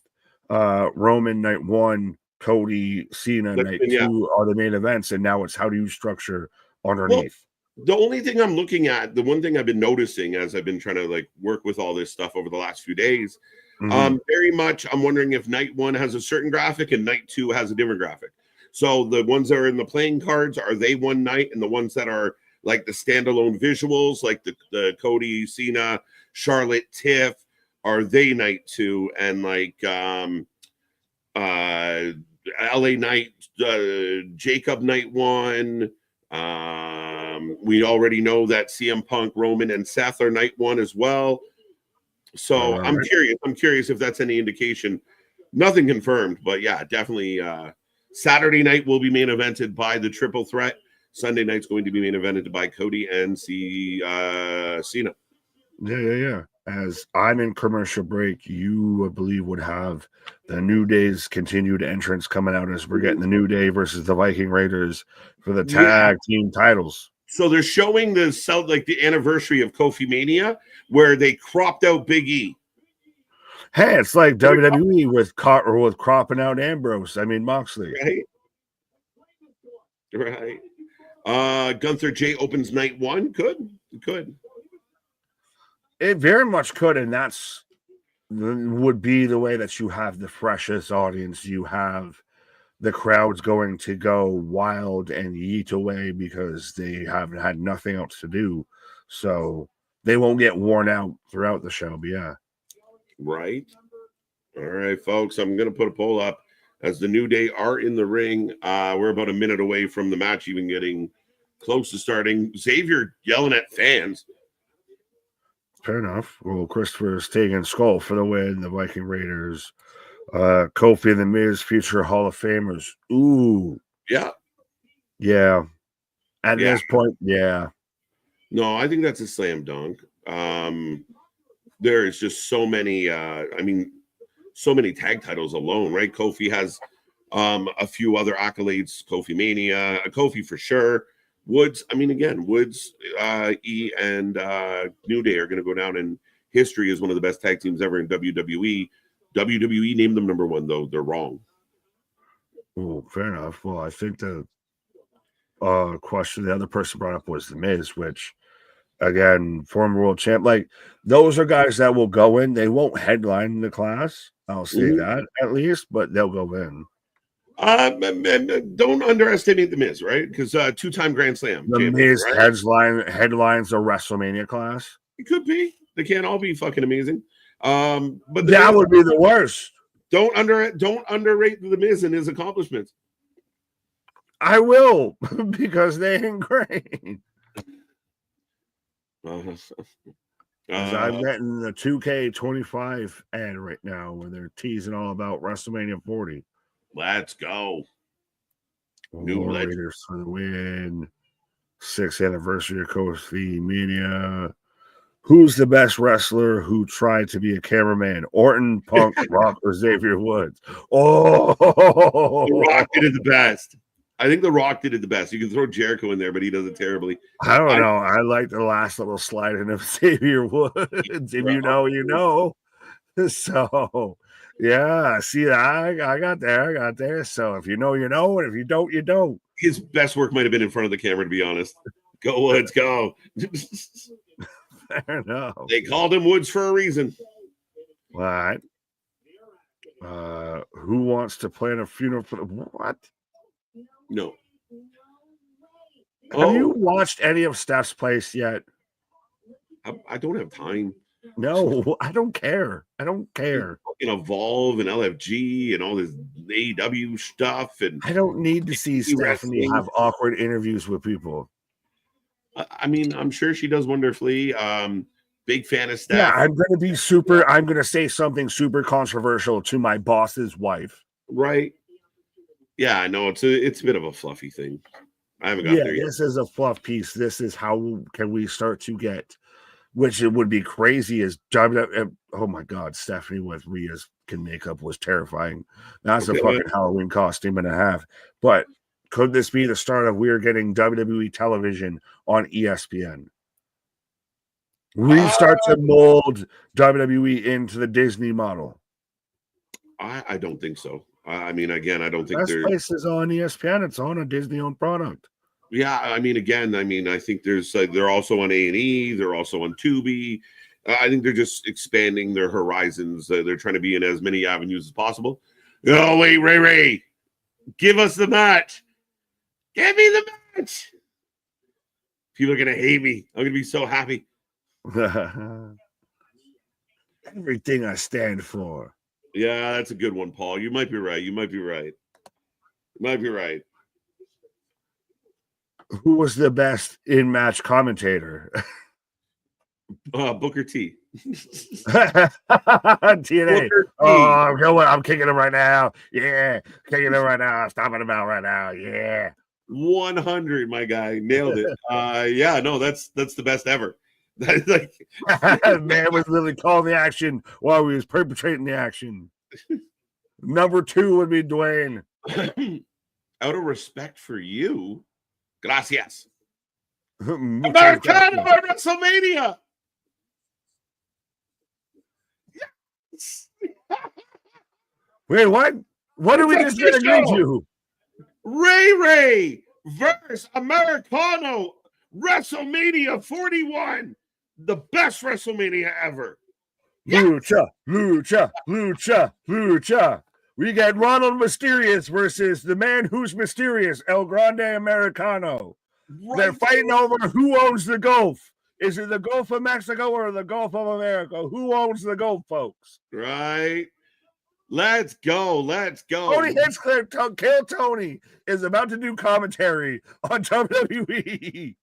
Roman night 1, Cody, Cena night 2 are the main events, and now it's how do you structure underneath. Well, the only thing I'm looking at, the one thing I've been noticing as I've been trying to work with all this stuff over the last few days, very much I'm wondering if night 1 has a certain graphic and night 2 has a different graphic. So the ones that are in the playing cards, are they one night, and the ones that are like the standalone visuals, like the Cody, Cena, Charlotte, Tiff, are they night 2? And LA night, Jacob night 1. We already know that CM Punk, Roman, and Seth are night 1 as well. So I'm curious if that's any indication. Nothing confirmed, but definitely. Saturday night will be main evented by the Triple Threat. Sunday night's going to be main evented by Cody and Cena. Yeah. As I'm in commercial break, you, I believe, would have the New Day's continued entrance coming out as we're getting the New Day versus the Viking Raiders for the tag team titles. So they're showing the anniversary of Kofi Mania, where they cropped out Big E. Hey, it's like WWE with cropping out Moxley. Right. Gunther Jay opens night 1. Could. It very much could, and that's would be the way that you have the freshest audience. You have the crowd's going to go wild and yeet away because they haven't had nothing else to do. So they won't get worn out throughout the show, but Right. All right, folks. I'm going to put a poll up as the New Day are in the ring. We're about a minute away from the match even getting close to starting. Xavier yelling at fans. Fair enough. Well, Christopher's taking Skull for the win. The Viking Raiders. Kofi and the Miz, future Hall of Famers. Ooh. Yeah. Yeah. At this point, yeah. No, I think that's a slam dunk. There is just so many, so many tag titles alone, right? Kofi has a few other accolades, Kofi Mania, Kofi for sure. Woods, Woods, E, and New Day are going to go down in history as one of the best tag teams ever in WWE. WWE named them number one, though. They're wrong. Oh, fair enough. Well, I think the question the other person brought up was The Miz, which, again, former world champ. Like, those are guys that will go in. They won't headline the class. I'll say that at least, but they'll go in. Don't underestimate The Miz, right? Because two-time Grand Slam. The Miz headlines a WrestleMania class. It could be. They can't all be fucking amazing. But that would be the worst. Don't underrate The Miz and his accomplishments. I will, because they ain't great. I'm getting the 2K25 ad right now where they're teasing all about WrestleMania 40. Let's go. New Raiders for the win. 6th anniversary of Kofi Mania. Who's the best wrestler who tried to be a cameraman? Orton, Punk, Rock, or Xavier Woods? Oh, The Rock did it the best. I think The Rock did it the best. You can throw Jericho in there, but he does it terribly. I don't know. I like the last little slide in of Xavier Woods. If you know, you know. So, yeah. See, I got there. So, if you know, you know. And if you don't, you don't. His best work might have been in front of the camera, to be honest. Go, Woods, go. Fair enough. They called him Woods for a reason. All right. Who wants to plan a funeral for the what? No. Have you watched any of Steph's Place yet? I don't have time. No, I don't care. I don't care. Evolve and LFG and all this AEW stuff, and I don't need to see Stephanie have awkward interviews with people. I'm sure she does wonderfully. Big fan of Steph. Yeah, I'm going to say something super controversial to my boss's wife. Right. Yeah, I know it's a bit of a fluffy thing. I haven't got there yet. This is a fluff piece. This is how can we start to get, which it would be crazy as oh my God, Stephanie with Rhea's makeup was terrifying. That's a fucking Halloween costume and a half. But could this be the start of we're getting WWE television on ESPN? We start to mold WWE into the Disney model. I don't think so. Again, I don't think Best Place is on ESPN. It's on a Disney-owned product. Yeah, I think they're also on A&E. They're also on Tubi. I think they're just expanding their horizons. They're trying to be in as many avenues as possible. Oh, wait, Ray. Give us the match. Give me the match. People are going to hate me. I'm going to be so happy. Everything I stand for. Yeah, that's a good one, Paul. You might be right. Who was the best in-match commentator? Booker T. TNA. I'm kicking him right now. Yeah, kicking him right now. Stomping him out right now. Yeah. 100, my guy. Nailed it. That's the best ever. Man was literally calling the action while he was perpetrating the action. Number 2 would be Dwayne. Out of respect for you, gracias. Americano at WrestleMania. Yes. Wait, what? What did we just get agreed to? Ray versus Americano, WrestleMania 41. The best WrestleMania ever. Lucha. We got Ronald Mysterious versus the man who's mysterious, El Grande Americano. Right. They're fighting over who owns the Gulf. Is it the Gulf of Mexico or the Gulf of America? Who owns the Gulf, folks? Right. Let's go. Tony Hinchcliffe, Kill Tony, is about to do commentary on WWE.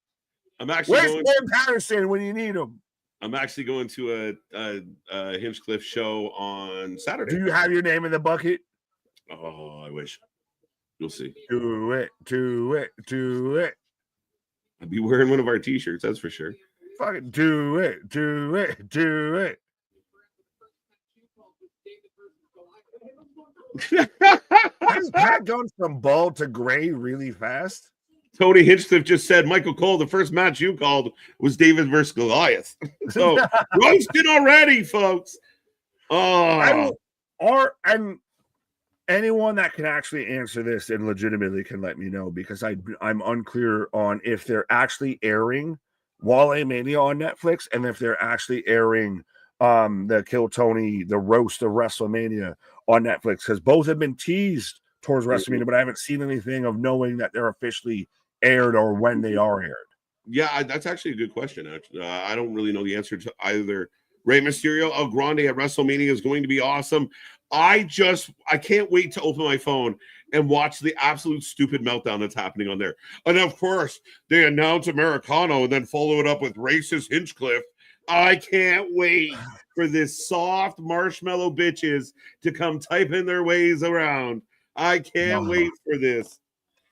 I'm actually Where's Sam Patterson when you need him? I'm actually going to a Hinchcliffe show on Saturday. Do you have your name in the bucket? Oh, I wish. You'll see. Do it. I'd be wearing one of our T-shirts, that's for sure. Fucking do it. Has Pat gone from bald to gray really fast? Tony Hinchcliffe just said, Michael Cole, the first match you called was David versus Goliath. So roasted already, folks. Oh, and anyone that can actually answer this and legitimately can let me know, because I'm unclear on if they're actually airing Wale Mania on Netflix and if they're actually airing the Kill Tony, the roast of WrestleMania on Netflix, because both have been teased towards WrestleMania, but I haven't seen anything of knowing that they're officially aired or when they are aired. Yeah, that's actually a good question. Actually, I don't really know the answer to either. Rey Mysterio, El Grande at WrestleMania is going to be awesome. I can't wait to open my phone and watch the absolute stupid meltdown that's happening on there. And of course, they announce Americano and then follow it up with racist Hinchcliffe. I can't wait for this soft marshmallow bitches to come typing their ways around. I can't wait for this.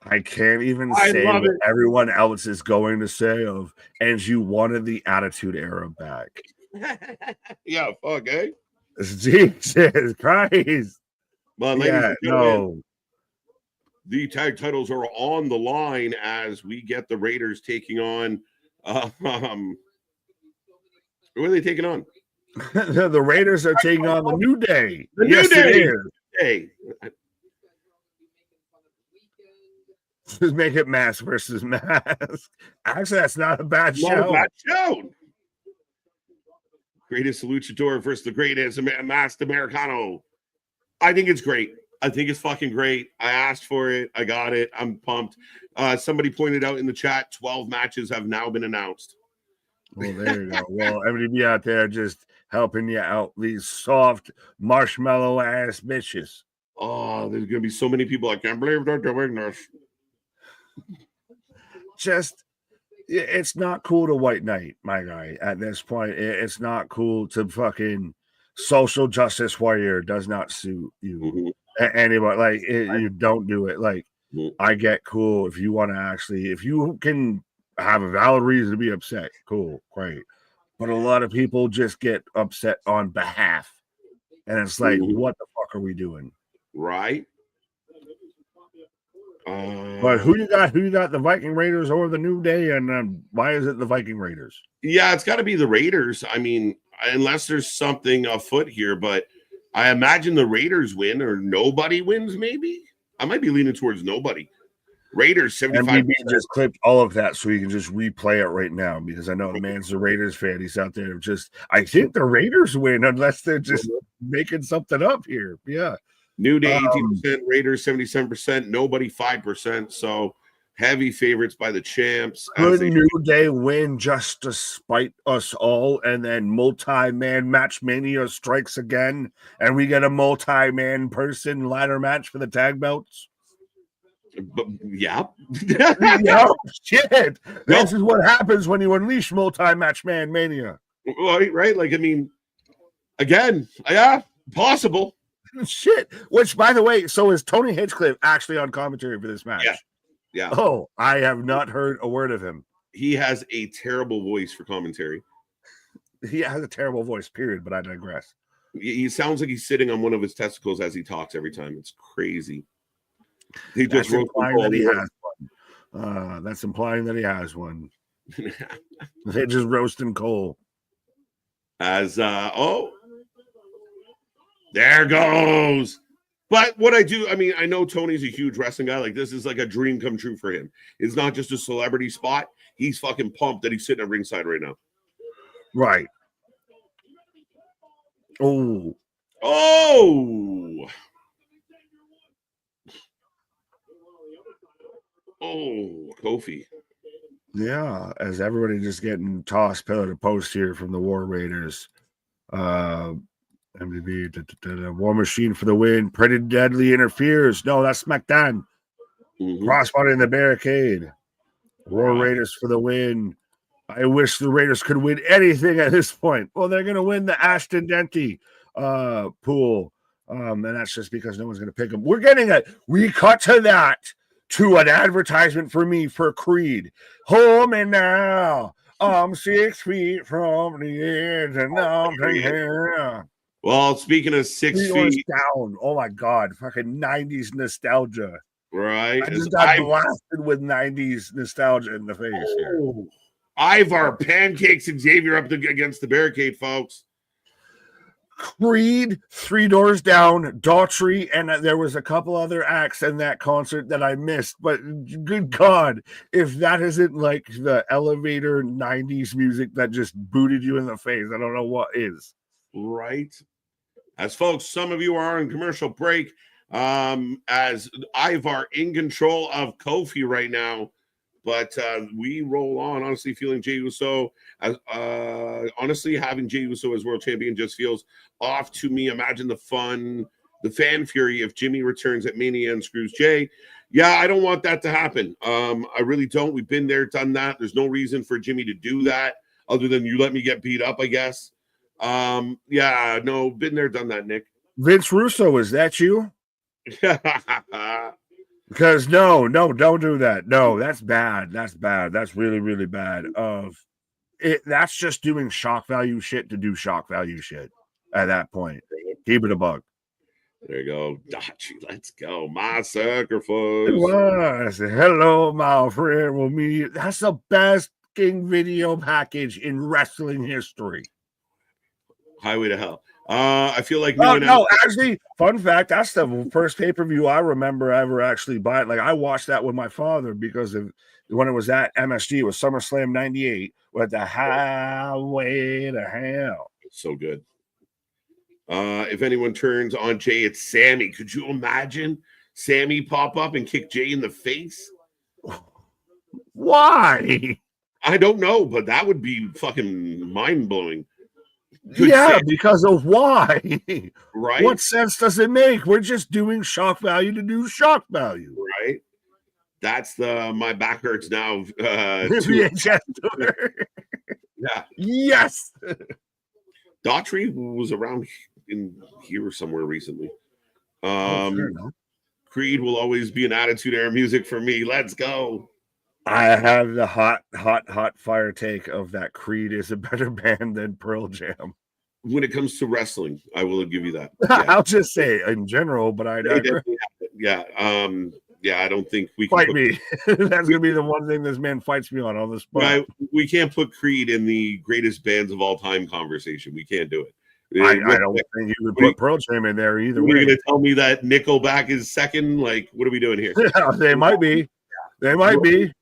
I can't even say what everyone else is going to say of, and you wanted the Attitude Era back. Yeah, fuck, eh? Jesus Christ. But ladies and gentlemen, the tag titles are on the line as we get the Raiders taking on who are they taking on? The Raiders are taking on the New Day. The New Day. Hey. Just make it mask versus mask. Actually, that's not a bad show. Not a bad show. Greatest luchador versus the greatest masked Americano. I think it's great. I think it's fucking great. I asked for it. I got it. I'm pumped. Somebody pointed out in the chat 12 matches have now been announced. Well, there you go. Well, everybody out there just helping you out. These soft marshmallow ass bitches. Oh, there's going to be so many people. I can't believe they're doing this. Just, it's not cool to white knight, my guy. At this point, it's not cool to fucking social justice warrior. Does not suit you. Anybody, like, you don't do it. Like, I get cool if you want to actually, if you can have a valid reason to be upset, cool, great. But a lot of people just get upset on behalf, and it's like, what the fuck are we doing? Right. But who you got? The Viking Raiders or the New Day? And why is it the Viking Raiders? Yeah, it's got to be the Raiders. I mean, unless there's something afoot here, but I imagine the Raiders win or nobody wins. Maybe I might be leaning towards nobody. Raiders 75%. MBB just clipped all of that so he can just replay it right now, because I know the man's a Raiders fan. He's out there I think the Raiders win unless they're just making something up here. Yeah. New Day 18%, Raiders 77%, nobody 5%. So heavy favorites by the champs. Could New Day win just to spite us all, and then multi-man match mania strikes again, and we get a multi-man person ladder match for the tag belts? But, yeah. Shit. This is what happens when you unleash multi-match man mania. Right? Like, I mean, again, yeah, possible. Shit. Which, by the way, so is Tony Hinchcliffe actually on commentary for this match? Yeah. Oh, I have not heard a word of him. He has a terrible voice for commentary. He has a terrible voice, period, but I digress. He sounds like he's sitting on one of his testicles as he talks every time. It's crazy. He That's implying that he has one. That's implying that he has one. They just roasting Cole. As there goes. But what I do, I mean, I know Tony's a huge wrestling guy. Like, this is like a dream come true for him. It's not just a celebrity spot. He's fucking pumped that he's sitting at ringside right now. Right. Oh, Kofi. Yeah, as everybody just getting tossed pillar to post here from the War Raiders. MDB, War Machine for the win. Pretty Deadly interferes. No, that's SmackDown. Crossbody in the barricade. War Raiders for the win. I wish the Raiders could win anything at this point. Well, they're going to win the Ashton Denty pool. And that's just because no one's going to pick them. We cut to an advertisement for me for Creed. Hold me now. I'm 6 feet from the edge and nothing here. Well, speaking of 6 feet down. Oh my God. Fucking 90s nostalgia. Right. I just got blasted with 90s nostalgia in the face here. Ivar pancakes Xavier up against the barricade, folks. Creed, Three Doors Down, Daughtry, and there was a couple other acts in that concert that I missed. But good God, if that isn't like the elevator 90s music that just booted you in the face, I don't know what is. Right. As folks, some of you are on commercial break. As Ivar in control of Kofi right now. But we roll on, honestly, feeling Jey Uso. Honestly, having Jey Uso as world champion just feels off to me. Imagine the fun, the fan fury if Jimmy returns at Mania and screws Jey. Yeah, I don't want that to happen. I really don't. We've been there, done that. There's no reason for Jimmy to do that other than you let me get beat up, I guess. Yeah, no, been there, done that, Nick. Vince Russo, is that you? Because no, don't do that. No, that's bad. That's bad. That's really, really bad. That's just doing shock value shit to do shock value shit at that point. Keep it a buck. There you go. Dachi, let's go. My sacrifice. Hello, my friend. Will me. That's the best king video package in wrestling history. Highway to Hell. I feel like actually, fun fact, that's the first pay-per-view I remember ever actually buying. Like I watched that with my father because of when it was at MSG, it was SummerSlam 98 with the Highway to Hell. So good. If anyone turns on Jey, it's Sammy. Could you imagine Sammy pop up and kick Jey in the face? Why? I don't know, but that would be fucking mind-blowing. Because of why? Right? What sense does it make? We're just doing shock value to do shock value. Right? That's my back hurts now. VHS tour. Yeah. Yes. Daughtry was around in here somewhere recently. Creed will always be an attitude era music for me. Let's go. I have the hot fire take of that. Creed is a better band than Pearl Jam. When it comes to wrestling, I will give you that. Yeah. I'll just say in general, but I I don't think we can fight me. That's gonna be the one thing this man fights me on the spot. We can't put Creed in the greatest bands of all time conversation. We can't do it. I don't think you would put Pearl Jam in there either. You're gonna tell me that Nickelback is second? Like, what are we doing here? They might be. They might be.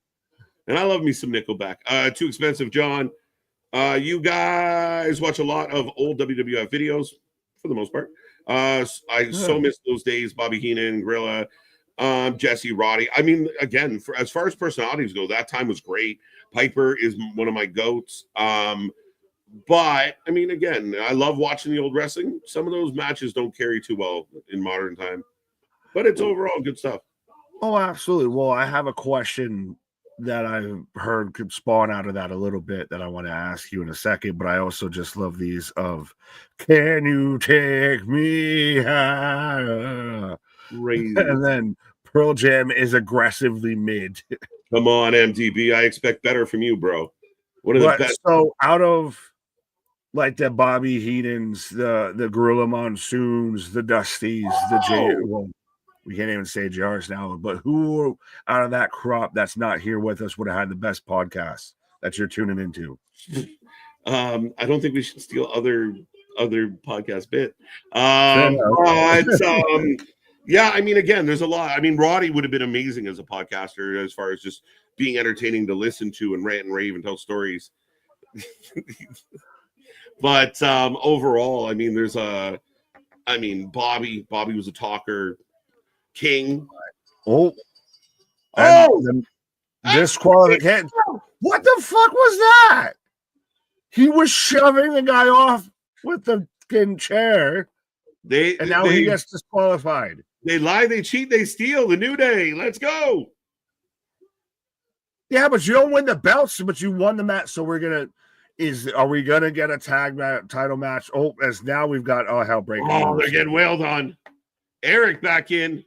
And I love me some Nickelback. Too Expensive, John. You guys watch a lot of old WWF videos for the most part. So miss those days. Bobby Heenan, Gorilla, Jesse, Roddy. I mean, again, as far as personalities go, that time was great. Piper is one of my goats. But I mean, again, I love watching the old wrestling. Some of those matches don't carry too well in modern time, but it's overall good stuff. Oh, absolutely. Well, I have a question that I've heard could spawn out of that a little bit that I want to ask you in a second, but I also just love these of "Can you take me higher?" And then Pearl Jam is aggressively mid. Come on, MTB. I expect better from you, bro. One of the best. So out of like the Bobby Heenans, the Gorilla Monsoons, the Dusties, the Jay. Well, we can't even say JRs now, but who out of that crop that's not here with us would have had the best podcast that you're tuning into? I don't think we should steal other podcast bit. Yeah, I mean, again, there's a lot. I mean, Roddy would have been amazing as a podcaster as far as just being entertaining to listen to and rant and rave and tell stories. But overall, I mean, Bobby was a talker. King. Disqualification. What the fuck was that? He was shoving the guy off with the fucking chair. He gets disqualified. They lie, they cheat, they steal. The New Day. Let's go. Yeah, but you don't win the belts, but you won the match. So are we gonna get a title match? Oh, as now we've got hell breaking Oh, loose. they're getting wailed on. Eric back in.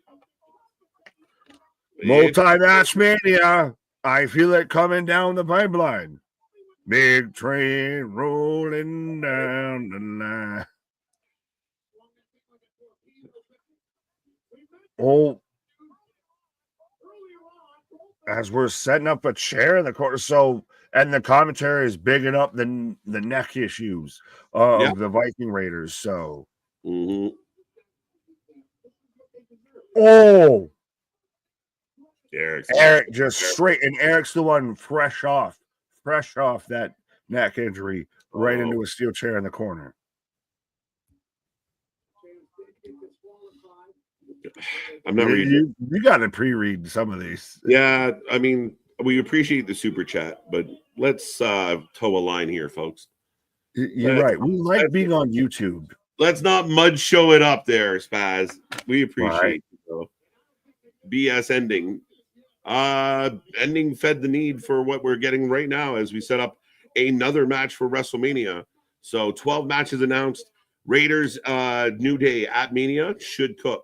Multi-match mania. I feel it coming down the pipeline. Big train rolling down the line. Oh, as we're setting up a chair in the corner. So, and the commentary is bigging up the neck issues of the Viking Raiders. So, oh, Eric just straight, and Eric's the one fresh off that neck injury, right into a steel chair in the corner. I'm not reading. You got to pre-read some of these. Yeah, I mean, we appreciate the super chat, but let's toe a line here, folks. You're right. We like being on YouTube. Let's not mud show it up there, Spaz. We appreciate it, though. BS ending. Ending fed the need for what we're getting right now as we set up another match for WrestleMania. So 12 matches announced. Raiders, New Day at Mania should cook.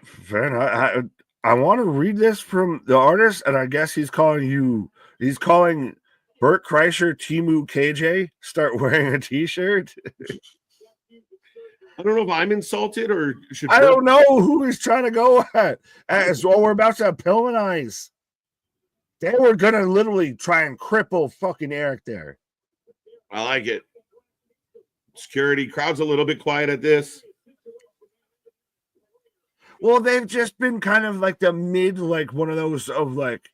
Fair. I want to read this from the artist, and I guess he's calling Burt Kreischer, Timu KJ start wearing a t-shirt. I don't know if I'm insulted or should I don't know who he's trying to go at. As well, we're about to have Pillmanize. They were gonna literally try and cripple fucking Eric there. I like it. Security crowd's a little bit quiet at this. Well, they've just been kind of like the mid, like one of those of like,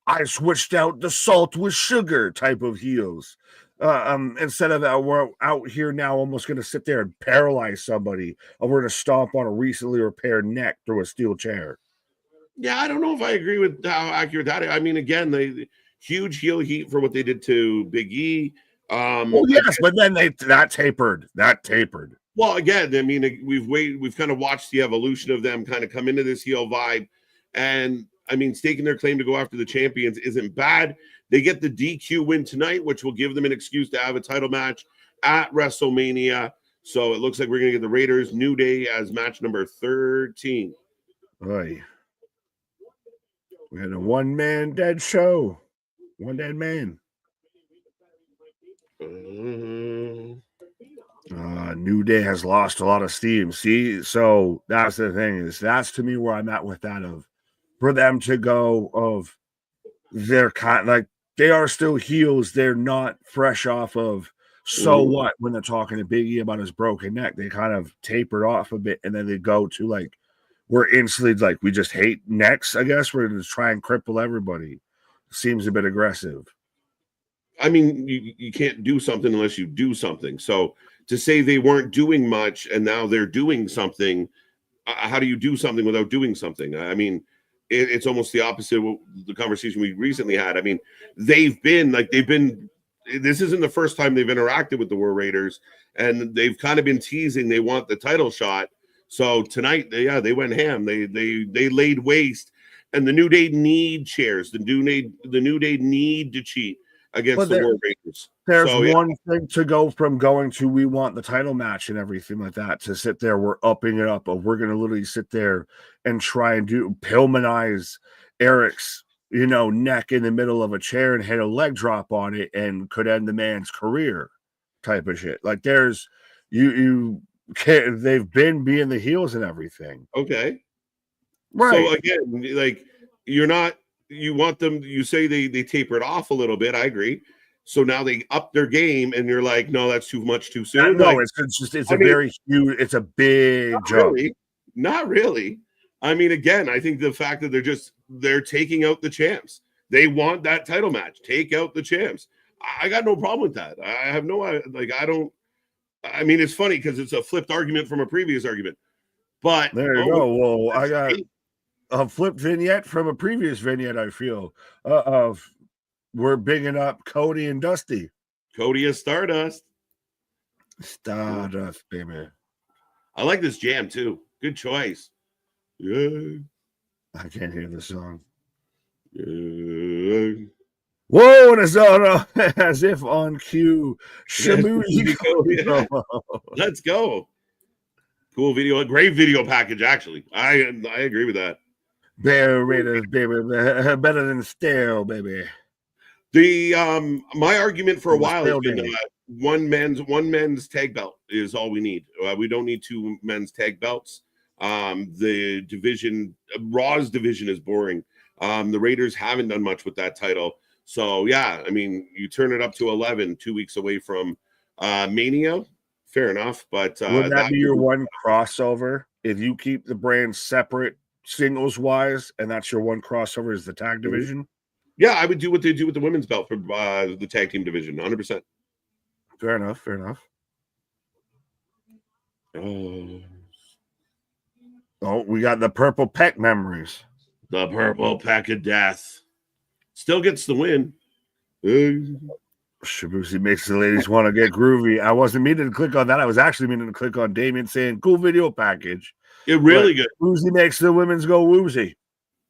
I switched out the salt with sugar type of heels. Instead of that, we're out here now almost going to sit there and paralyze somebody, or we're going to stomp on a recently repaired neck through a steel chair. Yeah, I don't know if I agree with how accurate that is. I mean, again, they huge heel heat for what they did to Big E. Well, yes, but then that tapered. Well, again, I mean, we've kind of watched the evolution of them kind of come into this heel vibe, and I mean, staking their claim to go after the champions isn't bad. They get the DQ win tonight, which will give them an excuse to have a title match at WrestleMania. So it looks like we're going to get the Raiders New Day as match number 13. Oy. We had a one-man dead show. One dead man. New Day has lost a lot of steam. See, so that's the thing that's to me where I'm at with that of for them to go of they're kind like they are still heels. They're not fresh off of what when they're talking to Big E about his broken neck. They kind of tapered off a bit and then they go to like we're instantly like we just hate necks. I guess we're going to try and cripple everybody. Seems a bit aggressive. I mean, you can't do something unless you do something. So to say they weren't doing much and now they're doing something, how do you do something without doing something? I mean, it's almost the opposite of the conversation we recently had. I mean, this isn't the first time they've interacted with the War Raiders, and they've kind of been teasing they want the title shot. So tonight, they went ham. They laid waste, and the New Day need chairs. The New Day need to cheat against the War Raiders. There's one thing to go from going to we want the title match and everything like that to sit there. We're upping it up. We're going to literally sit there and try and do Pillmanize Eric's, neck in the middle of a chair and hit a leg drop on it and could end the man's career type of shit. Like there's you can't, they've been being the heels and everything. Okay. Right. So again, like you want them, you say they tapered off a little bit. I agree. So now they up their game, and you're like, no, that's too much too soon. No, it's very huge. It's a big jump. Not really. I mean, again, I think the fact that they're taking out the champs. They want that title match. Take out the champs. I got no problem with that. I have no I mean, it's funny because it's a flipped argument from a previous argument. But there you go. Well, I got a flipped vignette from a previous vignette. I feel of. We're bigging up Cody and Dusty. Cody is Stardust. Stardust, baby. I like this jam too. Good choice. Yeah. I can't hear the song. Uh, Whoa, and it's on as if on cue. Shamuzi yeah. Let's go. Cool video, a great video package, actually. I agree with that. Bear Raiders, baby, better than stale, baby. The my argument for a while has been day. one men's tag belt is all we need. We don't need two men's tag belts. The division, Raw's division, is boring. The Raiders haven't done much with that title. So yeah, I mean, you turn it up to 11, 2 weeks away from Mania. Fair enough, but would that be your one crossover if you keep the brand separate singles wise, and that's your one crossover is the tag division? Yeah, I would do what they do with the women's belt for the tag team division, 100%. Fair enough. Fair enough. Oh, we got the purple peck memories. The purple pack of death still gets the win. Shabuzi makes the ladies want to get groovy. I wasn't meaning to click on that. I was actually meaning to click on Damien saying cool video package. It really good. Woozy makes the women's go woozy.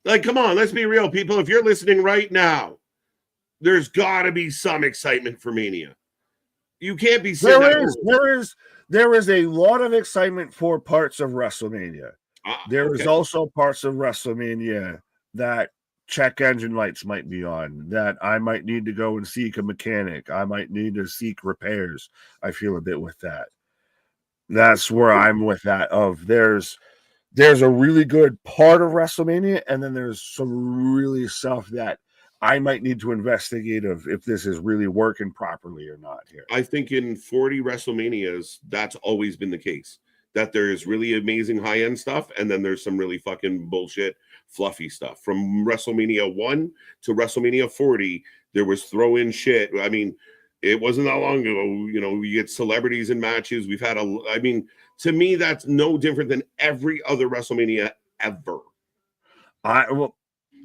Like, come on, let's be real, people. If you're listening right now, there's got to be some excitement for Mania. You can't be saying there is a lot of excitement for parts of WrestleMania. There is also parts of WrestleMania that check engine lights might be on, that I might need to go and seek a mechanic. I might need to seek repairs. I feel a bit with that. That's where I'm with that. There's a really good part of WrestleMania, and then there's some really stuff that I might need to investigate of if this is really working properly or not here. I think in 40 WrestleManias, that's always been the case. That there is really amazing high-end stuff, and then there's some really fucking bullshit, fluffy stuff. From WrestleMania 1 to WrestleMania 40, there was throw-in shit. I mean, it wasn't that long ago. You know, we get celebrities in matches. We've had I mean, to me, that's no different than every other WrestleMania ever.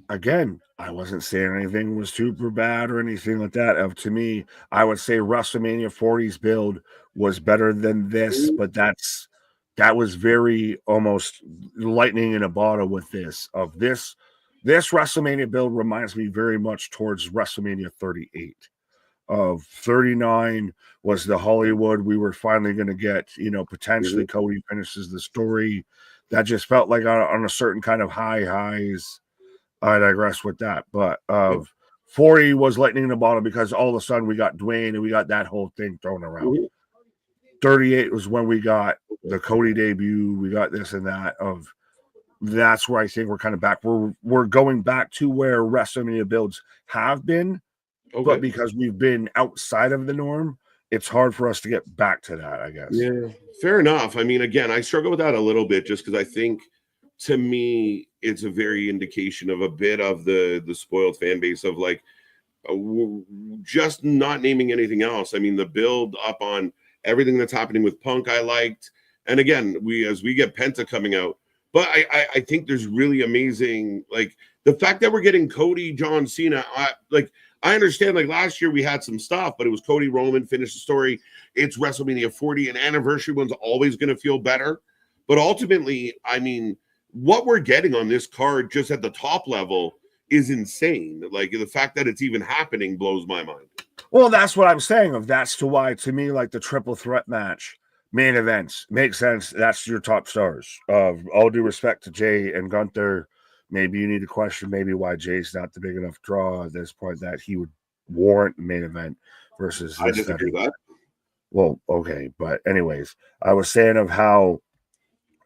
Again, I wasn't saying anything was super bad or anything like that. To me, I would say WrestleMania 40's build was better than this, but that was very almost lightning in a bottle with this. This WrestleMania build reminds me very much towards WrestleMania 38. Of 39 was the Hollywood. We were finally going to get, potentially Cody finishes the story. That just felt like on a certain kind of highs. I digress with that. But 40 was lightning in the bottle because all of a sudden we got Dwayne and we got that whole thing thrown around. 38 was when we got the Cody debut. We got this and that. That's where I think we're kind of back. We're going back to where WrestleMania builds have been. Okay. But because we've been outside of the norm, it's hard for us to get back to that, I guess. Yeah, fair enough. I mean, again, I struggle with that a little bit just because I think, to me, it's a very indication of a bit of the spoiled fan base of like just not naming anything else. I mean, the build up on everything that's happening with Punk, I liked. And again, as we get Penta coming out, but I think there's really amazing, like the fact that we're getting Cody, John Cena, I understand, like last year we had some stuff, but it was Cody Roman, finish the story. It's WrestleMania 40, an anniversary one's always going to feel better. But ultimately, I mean, what we're getting on this card just at the top level is insane. Like the fact that it's even happening blows my mind. Well, that's what I'm saying. That's to why, to me, like the triple threat match, main events, makes sense. That's your top stars. All due respect to Jay and Gunther. Maybe you need to question maybe why Jay's not the big enough draw at this point that he would warrant the main event versus I disagree with that. Well, okay. But anyways, I was saying of how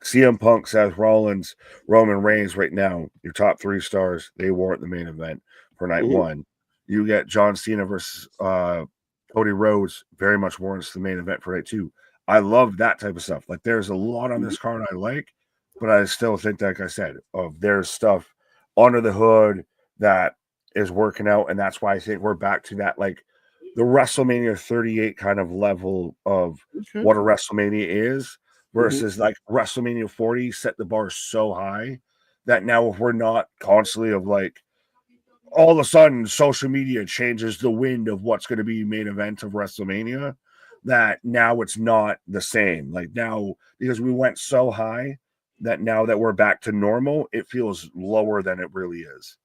CM Punk, Seth Rollins, Roman Reigns right now, your top 3 stars, they warrant the main event for night one. You get John Cena versus Cody Rhodes, very much warrants the main event for night 2. I love that type of stuff. Like there's a lot on this card I like. But I still think, like I said, there's stuff under the hood that is working out. And that's why I think we're back to that, like the WrestleMania 38 kind of level of what a WrestleMania is versus like WrestleMania 40 set the bar so high that now if we're not constantly of like all of a sudden social media changes the wind of what's going to be main event of WrestleMania, that now it's not the same. Like now, because we went so high, that now that we're back to normal, it feels lower than it really is.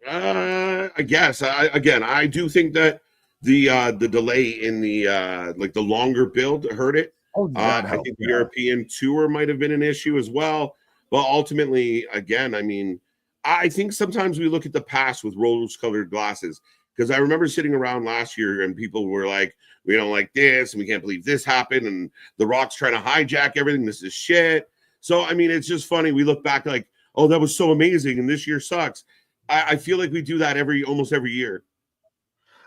I guess. I do think that the delay in the like the longer build hurt it. Oh, that I helped. think the European tour might have been an issue as well. But ultimately, again, I mean, I think sometimes we look at the past with rose-colored glasses, because I remember sitting around last year and people were like, "We don't like this, and we can't believe this happened, and The Rock's trying to hijack everything. This is shit." So I mean, it's just funny. We look back like, "Oh, that was so amazing," and this year sucks. I feel like we do that almost every year.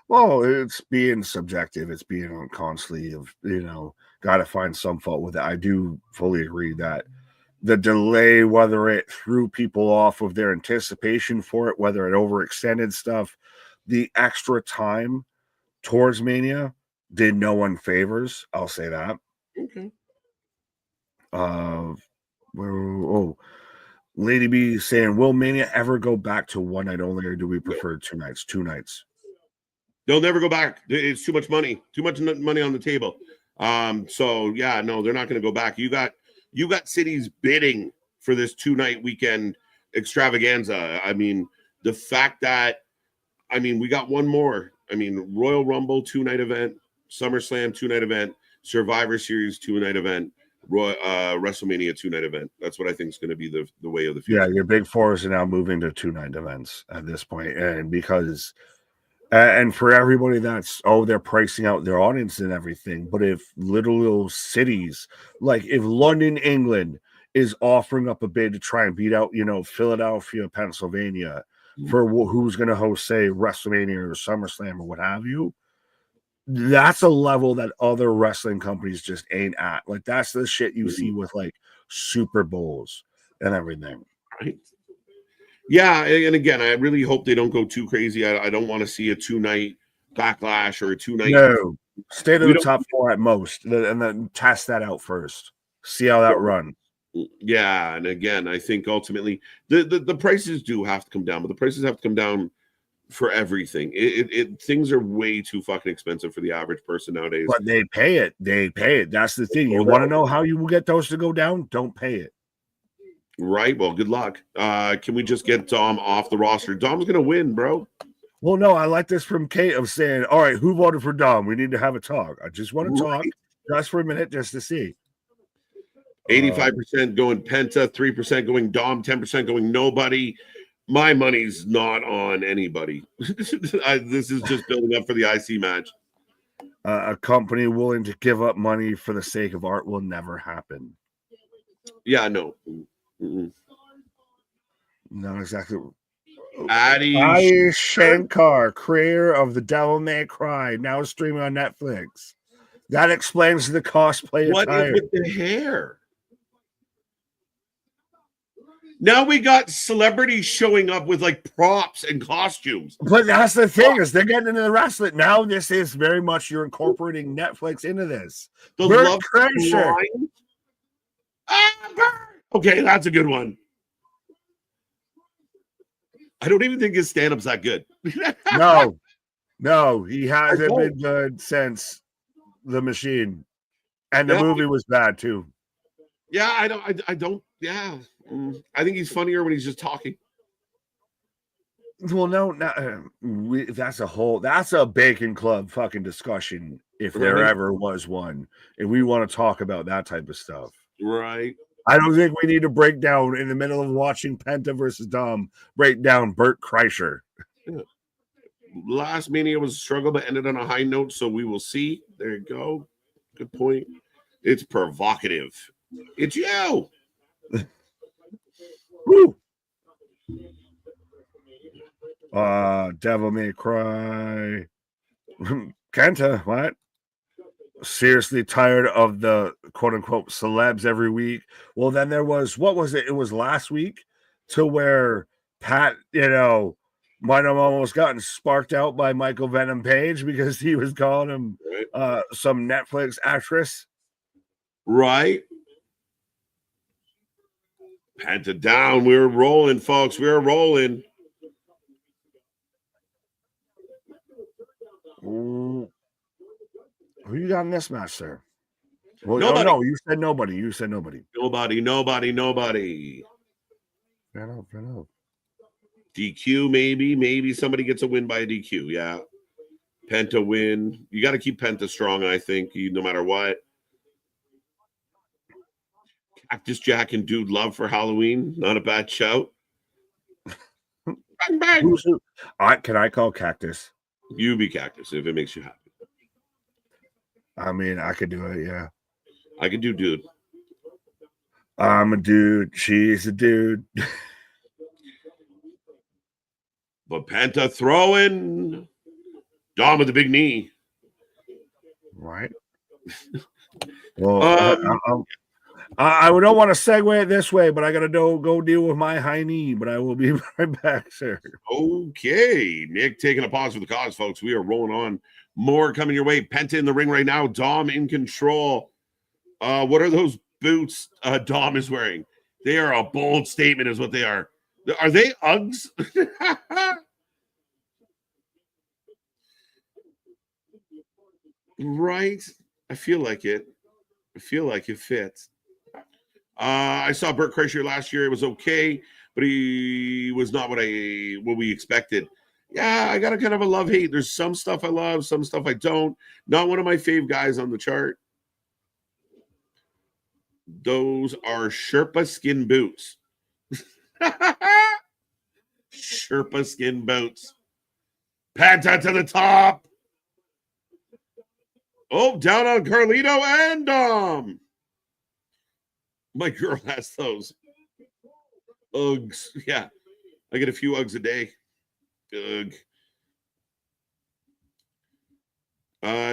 Well, it's being subjective. It's being constantly got to find some fault with it. I do fully agree that the delay, whether it threw people off of their anticipation for it, whether it overextended stuff, the extra time towards Mania did no one favors. I'll say that. Okay. Lady B saying, will Mania ever go back to one night only, or do we prefer 2 nights? 2 nights. They'll never go back. It's too much money. Too much money on the table. So yeah, no, they're not going to go back. You got cities bidding for this 2-night weekend extravaganza. I mean, the fact that we got one more. I mean, Royal Rumble 2-night event, SummerSlam 2-night event, Survivor Series 2-night event, WrestleMania 2-night event. That's what I think is going to be the way of the future. Yeah, your big fours are now moving to 2-night events at this point, and because and for everybody that's they're pricing out their audience and everything. But if little cities like if London, England is offering up a bid to try and beat out, Philadelphia, Pennsylvania for who's going to host, say, WrestleMania or SummerSlam or what have you, that's a level that other wrestling companies just ain't at. Like that's the shit you see with like Super Bowls and everything. Right. Yeah, and again, I really hope they don't go too crazy. I don't want to see a 2-night backlash or a 2-night. No, stay to the top 4 at most, and then test that out first. See how that runs. Yeah, and again, I think ultimately the prices do have to come down, but the prices have to come down for everything. Things are way too fucking expensive for the average person nowadays. But they pay it. They pay it. That's the thing. You want to know how you will get those to go down? Don't pay it. Right. Well, good luck. Can we just get Dom off the roster? Dom's gonna win, bro. Well, no, I like this from Kate of saying, all right, who voted for Dom? We need to have a talk. I just want to talk just for a minute just to see. 85% going Penta, 3% going Dom, 10% going nobody. My money's not on anybody. This is just building up for the IC match. A company willing to give up money for the sake of art will never happen. Yeah, no. Mm-mm. Not exactly. Adi Shankar, creator of The Devil May Cry, now streaming on Netflix. That explains the cosplay attire. What is with the hair? Now we got celebrities showing up with like props and costumes. But that's the thing, is they're getting into the wrestling. Now this is very much you're incorporating Netflix into this. The Bert love Kreischer. Okay, that's a good one. I don't even think his stand-up's that good. No, he hasn't been good since The Machine. And the movie was bad too. Yeah, I don't. Yeah. I think he's funnier when he's just talking. Well, that's a Bacon Club fucking discussion if there ever was one. And we want to talk about that type of stuff. Right. I don't think we need to break down in the middle of watching Penta versus Dom, break down Bert Kreischer. Yeah. Last Mania was a struggle, but ended on a high note, so we will see. There you go. Good point. It's provocative. It's you. Woo. Devil May Cry. Kenta, what? Seriously tired of the quote-unquote celebs every week. Well, then there was, what was it? It was last week to where Pat, might have almost gotten sparked out by Michael Venom Page because he was calling him some Netflix actress. Right. Penta down. We were rolling, folks. We were rolling. Who you got in this match, sir? Well, Nobody. no, you said nobody. You said nobody. Nobody. Fair enough. DQ, maybe somebody gets a win by a DQ. Yeah. Penta win. You got to keep Penta strong, I think, no matter what. Cactus Jack and Dude Love for Halloween. Not a bad shout. Bang, bang. Can I call Cactus? You be Cactus if it makes you happy. I mean, I could do it, yeah. I could do Dude. I'm a dude. She's a dude. But Penta throwing. Dom with the big knee. Right. Well, I don't want to segue it this way, but I got to go deal with my high knee. But I will be right back, sir. Okay. Nick taking a pause for the cause, folks. We are rolling on. More coming your way. Penta in the ring right now. Dom in control. What are those boots Dom is wearing? They are a bold statement is what they are. Are they Uggs? Right. I feel like it fits. I saw Burt Kreischer last year. It was okay, but he was not what we expected. Yeah, I got a kind of a love-hate. There's some stuff I love, some stuff I don't. Not one of my fave guys on the chart. Those are Sherpa skin boots. Sherpa skin boots. Panta to the top. Oh, down on Carlito and Dom. My girl has those. Uggs. Yeah. I get a few Uggs a day. Ugh.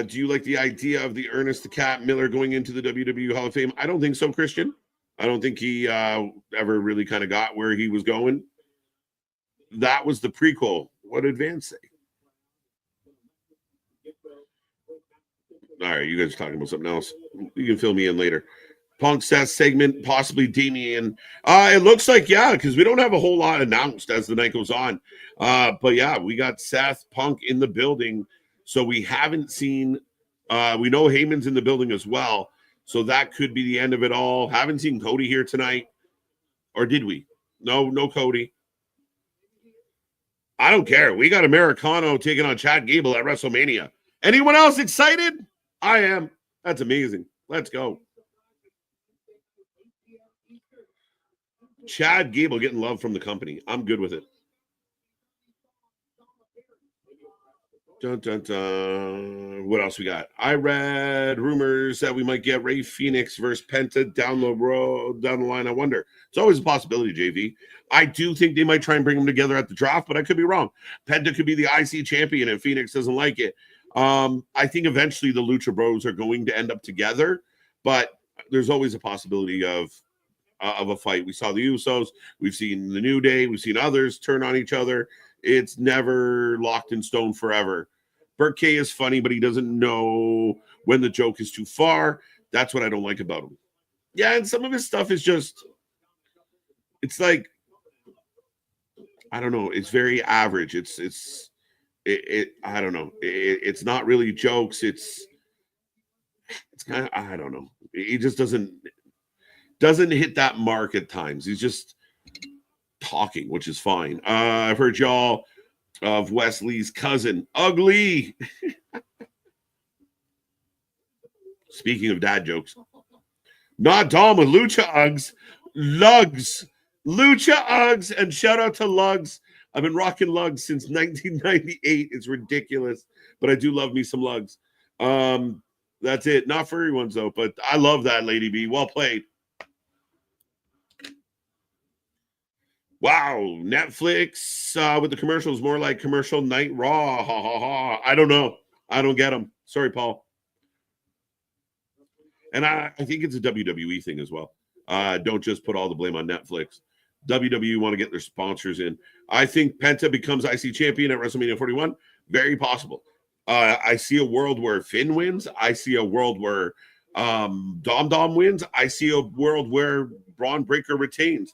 Do you like the idea of the Ernest the Cat Miller going into the WWE Hall of Fame? I don't think so, Christian. I don't think he ever really kind of got where he was going. That was the prequel. What did Vance say? All right, you guys are talking about something else. You can fill me in later. Punk Seth segment, possibly Damian. It looks like, yeah, because we don't have a whole lot announced as the night goes on. But yeah, we got Seth Punk in the building. So we haven't seen, we know Heyman's in the building as well. So that could be the end of it all. Haven't seen Cody here tonight. Or did we? No Cody. I don't care. We got Americano taking on Chad Gable at WrestleMania. Anyone else excited? I am. That's amazing. Let's go. Chad Gable getting love from the company. I'm good with it. Dun, dun, dun. What else we got? I read rumors that we might get Ray Phoenix versus Penta down the line. I wonder. It's always a possibility, JV. I do think they might try and bring them together at the draft, but I could be wrong. Penta could be the IC champion if Phoenix doesn't like it. I think eventually the Lucha Bros are going to end up together, but there's always a possibility of a fight. We saw the Usos. We've seen the New Day. We've seen others turn on each other. It's never locked in stone forever. Burt K is funny, but he doesn't know when the joke is too far. That's what I don't like about him. Yeah, and some of his stuff is just, it's like, I don't know. It's very average. I don't know. It's not really jokes. It's kind of, I don't know. He just doesn't hit that mark at times. He's just talking, which is fine. I've heard y'all of Wesley's cousin, Ugly. Speaking of dad jokes, not Dom with Lucha Uggs, Lugs, Lucha Uggs, and shout out to Lugs. I've been rocking Lugs since 1998. It's ridiculous, but I do love me some Lugs. That's it. Not furry ones though, but I love that, Lady B. Well played. Wow, Netflix with the commercials, more like commercial night Raw. Ha ha ha. I don't know. I don't get them. Sorry, Paul. And I think it's a WWE thing as well. Don't just put all the blame on Netflix. WWE want to get their sponsors in. I think Penta becomes IC champion at WrestleMania 41. Very possible. I see a world where Finn wins. I see a world where Dom wins. I see a world where Braun Breaker retains.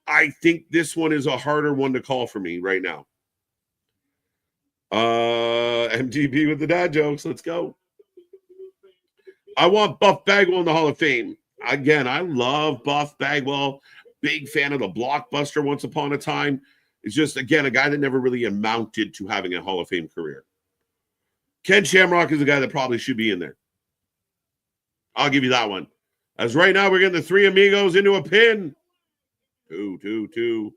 I think this one is a harder one to call for me right now. MTB with the dad jokes. Let's go. I want Buff Bagwell in the Hall of Fame. Again, I love Buff Bagwell. Big fan of the Blockbuster once upon a time. It's just, again, a guy that never really amounted to having a Hall of Fame career. Ken Shamrock is a guy that probably should be in there. I'll give you that one. As right now, we're getting the three amigos into a pin. 2-2-2.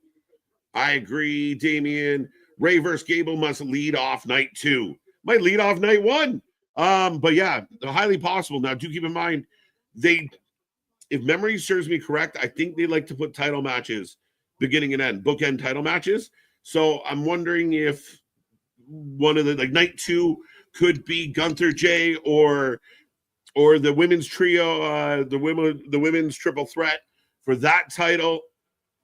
I agree, Damian. Ray versus Gable must lead off night 2. Might lead off night 1. But yeah, highly possible. Now, do keep in mind, if memory serves me correct, I think they like to put title matches beginning and end, bookend title matches. So I'm wondering if one of the, like, night 2 could be Gunther J or the women's trio, the women's triple threat for that title.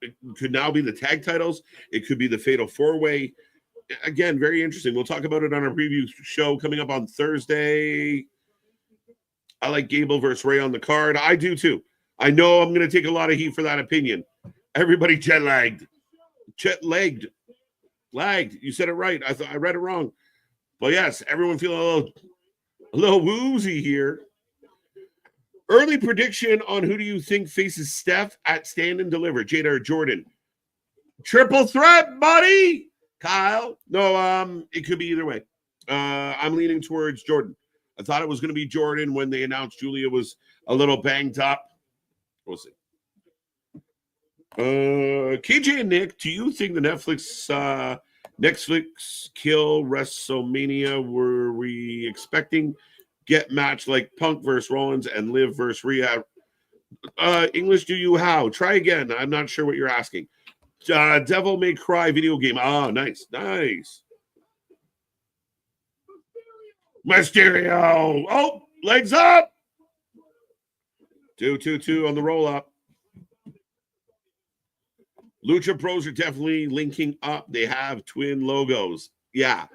It could now be the tag titles. It could be the fatal 4-way. Again, very interesting. We'll talk about it on our preview show coming up on Thursday. I like Gable versus Ray on the card. I do too. I know I'm going to take a lot of heat for that opinion. Everybody jet-lagged. Lagged. You said it right. I read it wrong. But yes, everyone feeling a little woozy here. Early prediction on who do you think faces Steph at Stand and Deliver, Jada or Jordan? Triple threat, buddy. Kyle. No, it could be either way. I'm leaning towards Jordan. I thought it was going to be Jordan when they announced Julia was a little banged up. We'll see. KJ and Nick, do you think the Netflix kill WrestleMania were we expecting get match like Punk versus Rollins and Liv versus Rhea? English, do you how? Try again. I'm not sure what you're asking. Devil May Cry video game. Oh, nice. Mysterio. Oh, legs up. 2-2-2 on the roll up. Lucha Bros are definitely linking up. They have twin logos. Yeah.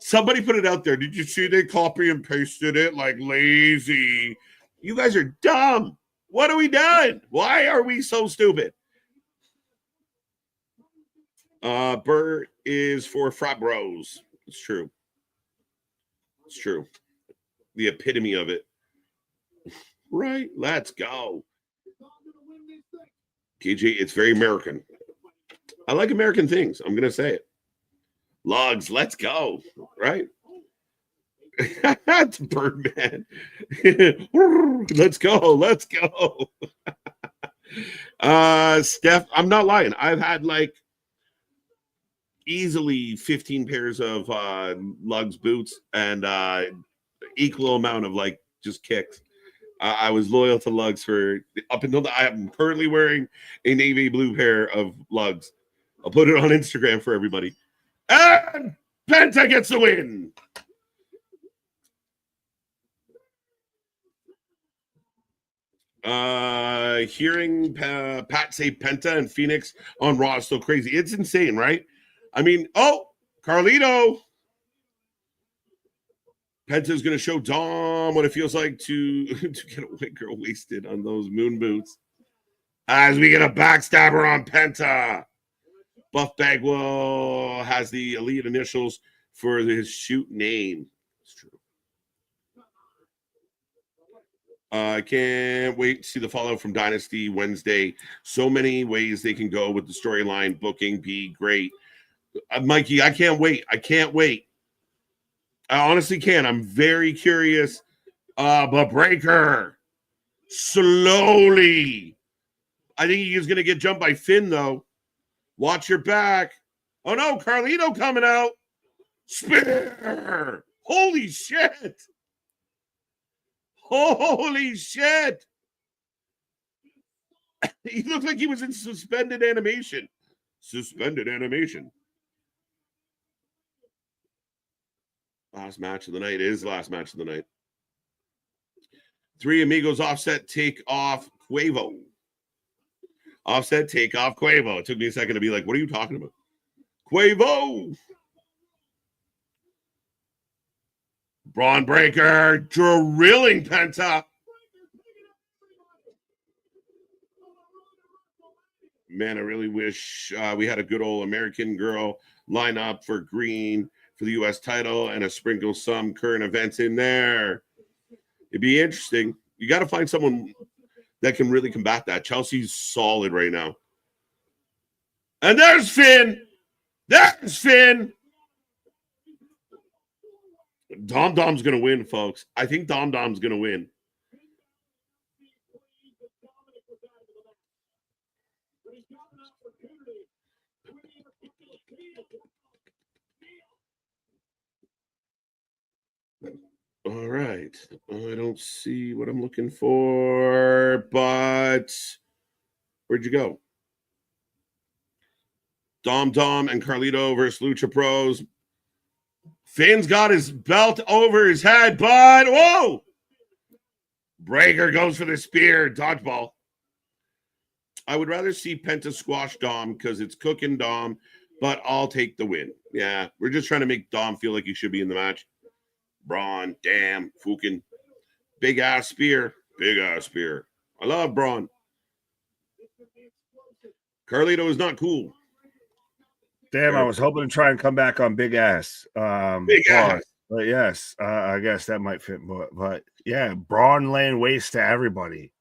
Somebody put it out there. Did you see they copy and pasted it like lazy? You guys are dumb. What have we done? Why are we so stupid? Bert is for frat bros. It's true. The epitome of it. Right. Let's go. KJ, it's very American. I like American things. I'm going to say it. Lugs, let's go. Right? That's Birdman. Let's go. Steph, I'm not lying. I've had like easily 15 pairs of lugs boots and equal amount of like just kicks. I was loyal to lugs for up until I am currently wearing a navy blue pair of lugs. I'll put it on Instagram for everybody. And Penta gets the win. Hearing Pat say Penta and Phoenix on Raw is so crazy. It's insane, right? I mean, Carlito. Penta's going to show Dom what it feels like to get a white girl wasted on those moon boots. As we get a backstabber on Penta. Buff Bagwell has the elite initials for his shoot name. It's true. I can't wait to see the fallout from Dynasty Wednesday. So many ways they can go with the storyline. Booking be great. Mikey, I can't wait. I honestly can. I'm very curious. But Breaker, slowly. I think he's going to get jumped by Finn, though. Watch your back. Oh, no. Carlito coming out. Spear. Holy shit. He looked like he was in suspended animation. Last match of the night is last match of the night. Three Amigos Offset take off Quavo. Offset take off Quavo. It took me a second to be like, what are you talking about? Quavo. Braun Breaker drilling Penta. Man, I really wish we had a good old American girl line up for green for the U.S. title and a sprinkle some current events in there. It'd be interesting. You got to find someone that can really combat that. Chelsea's solid right now. And there's Finn. There's Finn. Dom Dom's going to win, folks. I think Dom Dom's going to win. All right. I don't see what I'm looking for, but where'd you go? Dom and Carlito versus Lucha Pros. Finn's got his belt over his head, but whoa! Breaker goes for the spear. Dodgeball. I would rather see Penta squash Dom because it's cooking Dom, but I'll take the win. Yeah, we're just trying to make Dom feel like he should be in the match. Braun, damn, fucking big ass spear. Big ass spear. I love Braun. Carlito is not cool. Damn, I was hoping to try and come back on big ass. Big ass. But yes, I guess that might fit. But yeah, Braun laying waste to everybody.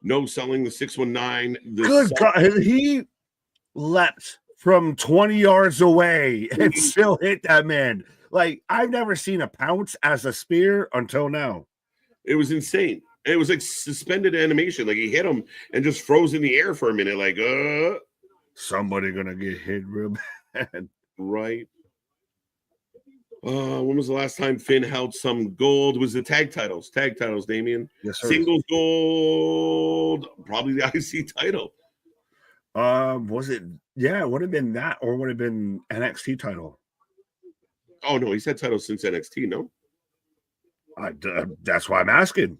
No selling the 619. Good God, he leapt from 20 yards away and still hit that man. Like, I've never seen a pounce as a spear until now. It was insane. It was like suspended animation. Like, he hit him and just froze in the air for a minute. Like, somebody gonna get hit real bad. Right. When was the last time Finn held some gold? Was the tag titles? Tag titles, Damien? Yes, sir. Singles gold. Probably the IC title. Was it? Yeah, it would have been that, or would have been NXT title. Oh no, he's had titles since NXT. No, that's why I'm asking.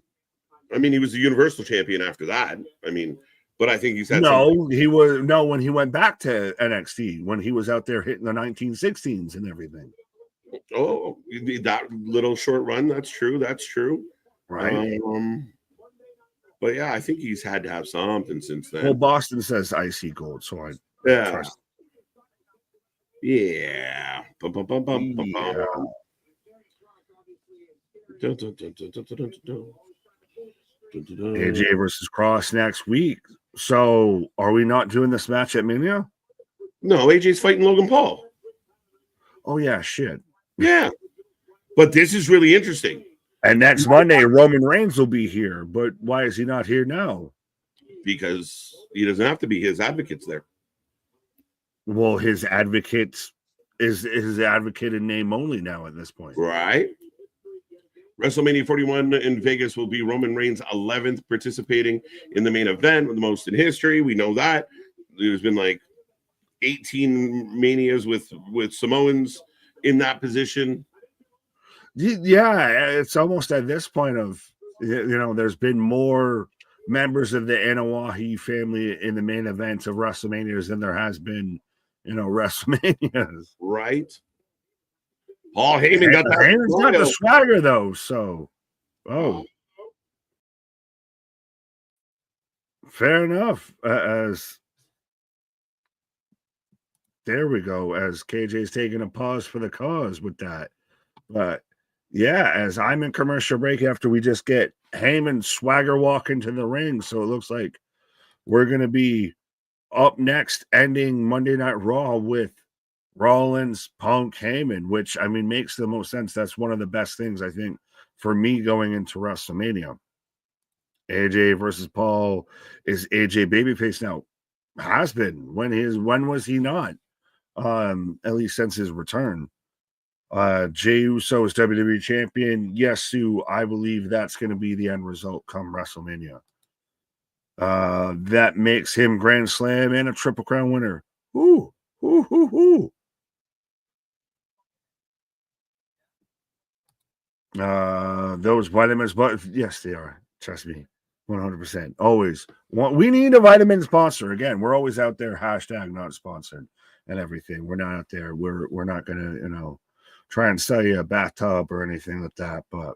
I mean, he was the Universal Champion after that. I mean, but I think he's had. He was when he went back to NXT when he was out there hitting the 1916s and everything. Oh, that little short run. That's true. That's true. Right. But yeah, I think he's had to have something since then. Well, Boston says IC gold, so I trust. Yeah. AJ versus Cross next week. So, are we not doing this match at Mania? No, AJ's fighting Logan Paul. Oh yeah, shit. Yeah, but this is really interesting. And next Monday, Roman Reigns will be here. But why is he not here now? Because he doesn't have to be. His advocate's there. Well, his advocate is his advocate in name only now at this point. Right. WrestleMania 41 in Vegas will be Roman Reigns' 11th participating in the main event, the most in history. We know that. There's been like 18 Manias with Samoans in that position. Yeah, it's almost at this point of, there's been more members of the Anawahi family in the main events of WrestleManias than there has been, WrestleManias. Right. Paul Heyman got that. Heyman's got the swagger though, so fair enough. As there we go, as KJ's taking a pause for the cause with that. But yeah, as I'm in commercial break after we just get Heyman swagger walk into the ring, so it looks like we're gonna be up next, ending Monday Night Raw with Rollins, Punk, Heyman, which I mean makes the most sense. That's one of the best things I think for me going into WrestleMania. AJ versus Paul. Is AJ babyface now? Has been. When was he not? At least since his return. Jey Uso is WWE champion. Yes, Sue, I believe that's going to be the end result come WrestleMania. That makes him Grand Slam and a Triple Crown winner. Ooh. Those vitamins, but yes, they are. Trust me, 100%. Always. We need a vitamin sponsor. Again, we're always out there. # not sponsored and everything. We're not out there. We're not gonna, try and sell you a bathtub or anything like that. But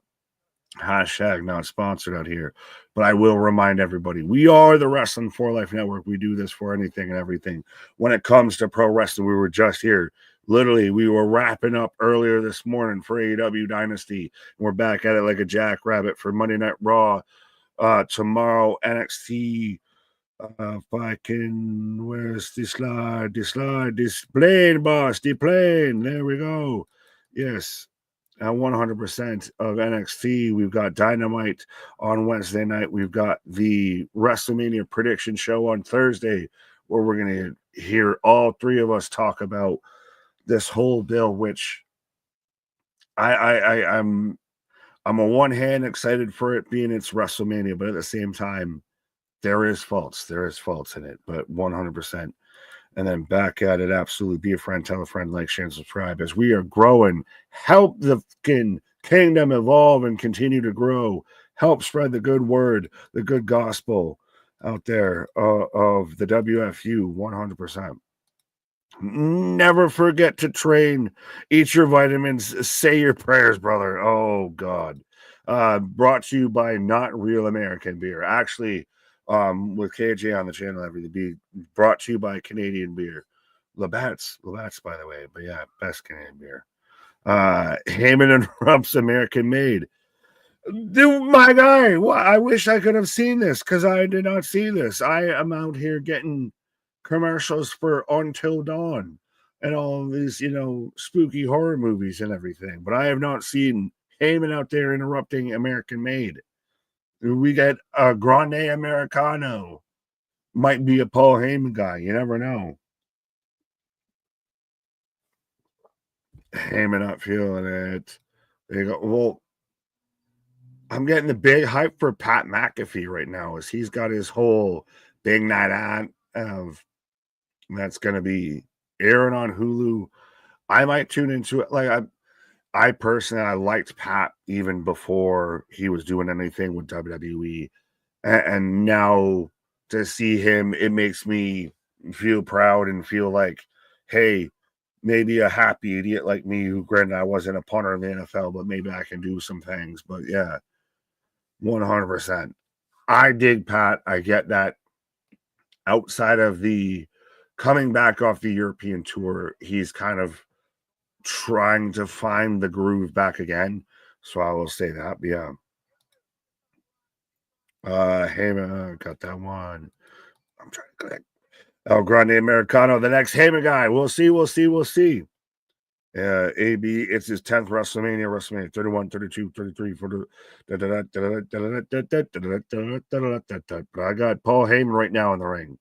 # not sponsored out here. But I will remind everybody, we are the Wrestling for Life Network. We do this for anything and everything. When it comes to pro wrestling, we were just here Literally, we were wrapping up earlier this morning for AEW Dynasty, and we're back at it like a jackrabbit for Monday Night Raw. Tomorrow, NXT. Where's the slide? This plane, boss, the plane. There we go. Yes. 100% of NXT. We've got Dynamite on Wednesday night. We've got the WrestleMania prediction show on Thursday, where we're going to hear all three of us talk about this whole deal, which I'm on one hand excited for it being it's WrestleMania, but at the same time, there is faults in it, but 100%. And then back at it, absolutely. Be a friend, tell a friend, like, share, and subscribe. As we are growing, help the kingdom evolve and continue to grow. Help spread the good word, the good gospel out there of the WFU, 100%. Never forget to train, eat your vitamins, say your prayers, brother. Oh, God. Brought to you by Not Real American Beer. Actually, with KJ on the channel, everything be brought to you by Canadian beer. Labatt's, by the way, but yeah, best Canadian beer. Heyman and Rump's American Made. Dude, my guy, I wish I could have seen this because I did not see this. I am out here getting commercials for Until Dawn and all of these, spooky horror movies and everything, but I have not seen Heyman out there interrupting American Made. We get a Grande Americano. Might be a Paul Heyman guy. You never know. Heyman not feeling it. There you go. Well, I'm getting the big hype for Pat McAfee right now as he's got his whole big night on of that's going to be airing on Hulu. I might tune into it. Like I personally, I liked Pat even before he was doing anything with WWE. And now to see him, it makes me feel proud and feel like, hey, maybe a happy idiot like me, who granted I wasn't a punter in the NFL, but maybe I can do some things. But yeah, 100%. I dig Pat. I get that. Outside of the coming back off the European tour, he's kind of trying to find the groove back again. So I will say that. But yeah. Heyman got that one. I'm trying to click. El Grande Americano, the next Heyman guy. We'll see. AB, it's his 10th WrestleMania 31, 32, 33 for the but I got Paul Heyman right now in the ring.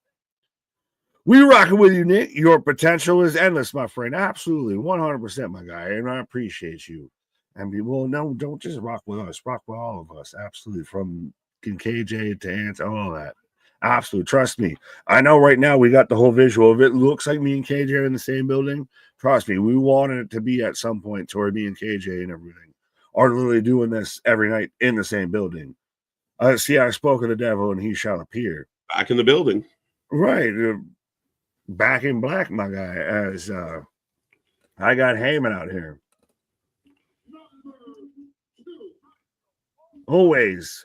We rocking with you, Nick. Your potential is endless, my friend. Absolutely, 100%, my guy. And I appreciate you. And no, don't just rock with us. Rock with all of us. Absolutely. From KJ to Ant, all that. Absolutely. Trust me. I know right now we got the whole visual of it. Looks like me and KJ are in the same building. Trust me, we wanted it to be at some point to where me and KJ and everything are literally doing this every night in the same building. See, I spoke of the devil and he shall appear. Back in the building. Right. Back in black, my guy, as I got Heyman out here. Always.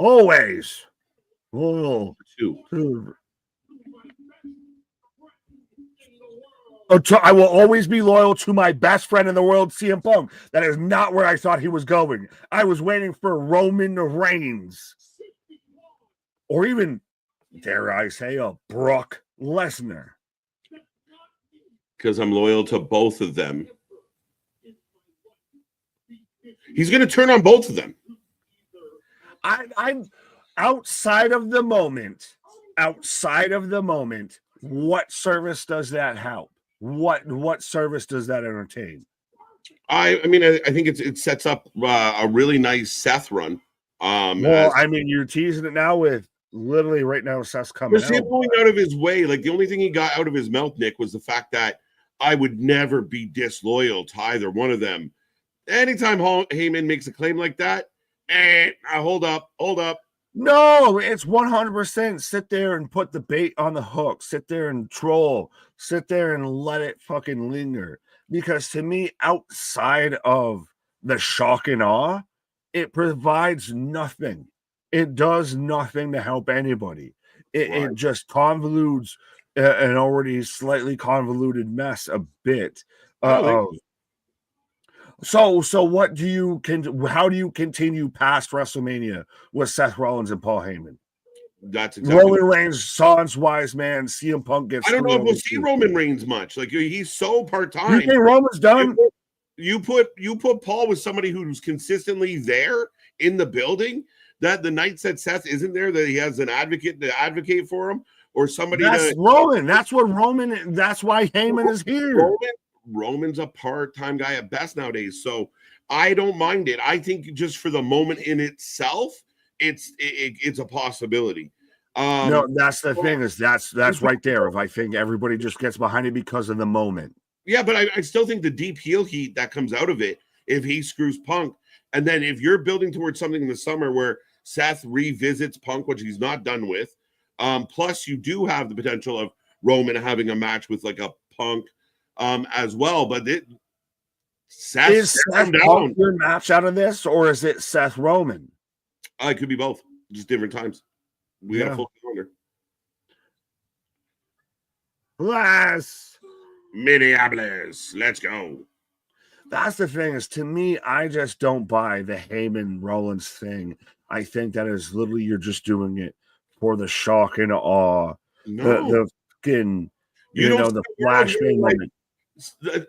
Loyal. I will always be loyal to my best friend in the world, CM Punk. That is not where I thought he was going. I was waiting for Roman Reigns. Or even, dare I say, a Brock Lesnar. Because I'm loyal to both of them. He's going to turn on both of them. I'm outside of the moment. What service does that help? What service does that entertain? I think it sets up a really nice Seth run. You're teasing it now with literally right now Seth's coming out. Him going out of his way. Like the only thing he got out of his mouth, Nick, was the fact that I would never be disloyal to either one of them. Anytime Heyman makes a claim like that, hold up. No, it's 100%. Sit there and put the bait on the hook. Sit there and troll. Sit there and let it fucking linger. Because to me, outside of the shock and awe, it provides nothing. It does nothing to help anybody. It just convolutes an already slightly convoluted mess a bit. So what do you how do you continue past WrestleMania with Seth Rollins and Paul Heyman? That's exactly Roman Reigns, Sans Wise Man, CM Punk gets. I don't know if we'll see Roman Reigns much. Like, he's so part-time. You think Roman's done? You put Paul with somebody who's consistently there in the building, that the nights that Seth isn't there, that he has an advocate to advocate for him, or somebody. That's Roman. That's what Roman. That's why Heyman is here. Roman's a part-time guy at best nowadays, so I don't mind it. I think just for the moment in itself, it's a possibility. No, that's the thing, is that's right there. If I think everybody just gets behind it because of the moment. Yeah, but I still think the deep heel heat that comes out of it, if he screws Punk, and then if you're building towards something in the summer where Seth revisits Punk, which he's not done with, plus you do have the potential of Roman having a match with like a Punk as well. But Seth Punk your match out of this, or is it Seth Roman? It could be both, just different times. We got a full calendar. Bless Minneapolis, let's go. That's the thing, is to me, I just don't buy the Heyman Rollins thing. I think that is literally, you're just doing it for the shock and awe. No. The fucking, the flashbang moment.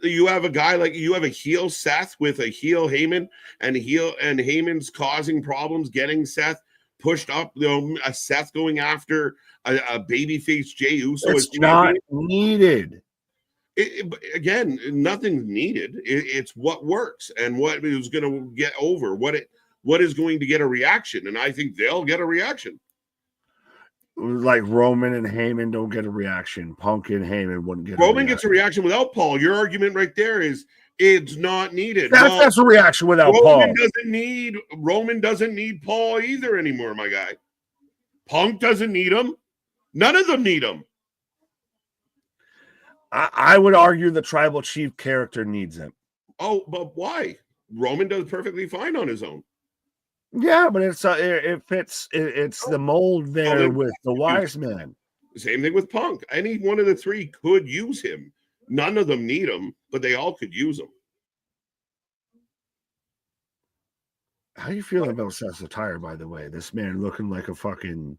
You have a guy like, you have a heel Seth with a heel Heyman, and Heyman's causing problems getting Seth pushed up. A Seth going after a babyface Jey Uso. It's not needed. Again, nothing's needed. It's what works and what is going to get over, what is going to get a reaction, and I think they'll get a reaction. Like Roman and Heyman don't get a reaction. Punk and Heyman wouldn't get. Roman gets a reaction without Paul. Your argument right there is it's not needed. That's a reaction without Paul. Roman doesn't need Paul either anymore, my guy. Punk doesn't need him. None of them need him. I would argue the tribal chief character needs him. Oh, but why? Roman does perfectly fine on his own. Yeah, but it fits. It's the mold there with the wise man. Same thing with Punk. Any one of the three could use him. None of them need him, but they all could use him. How you feeling about Seth's attire, by the way? This man looking like a fucking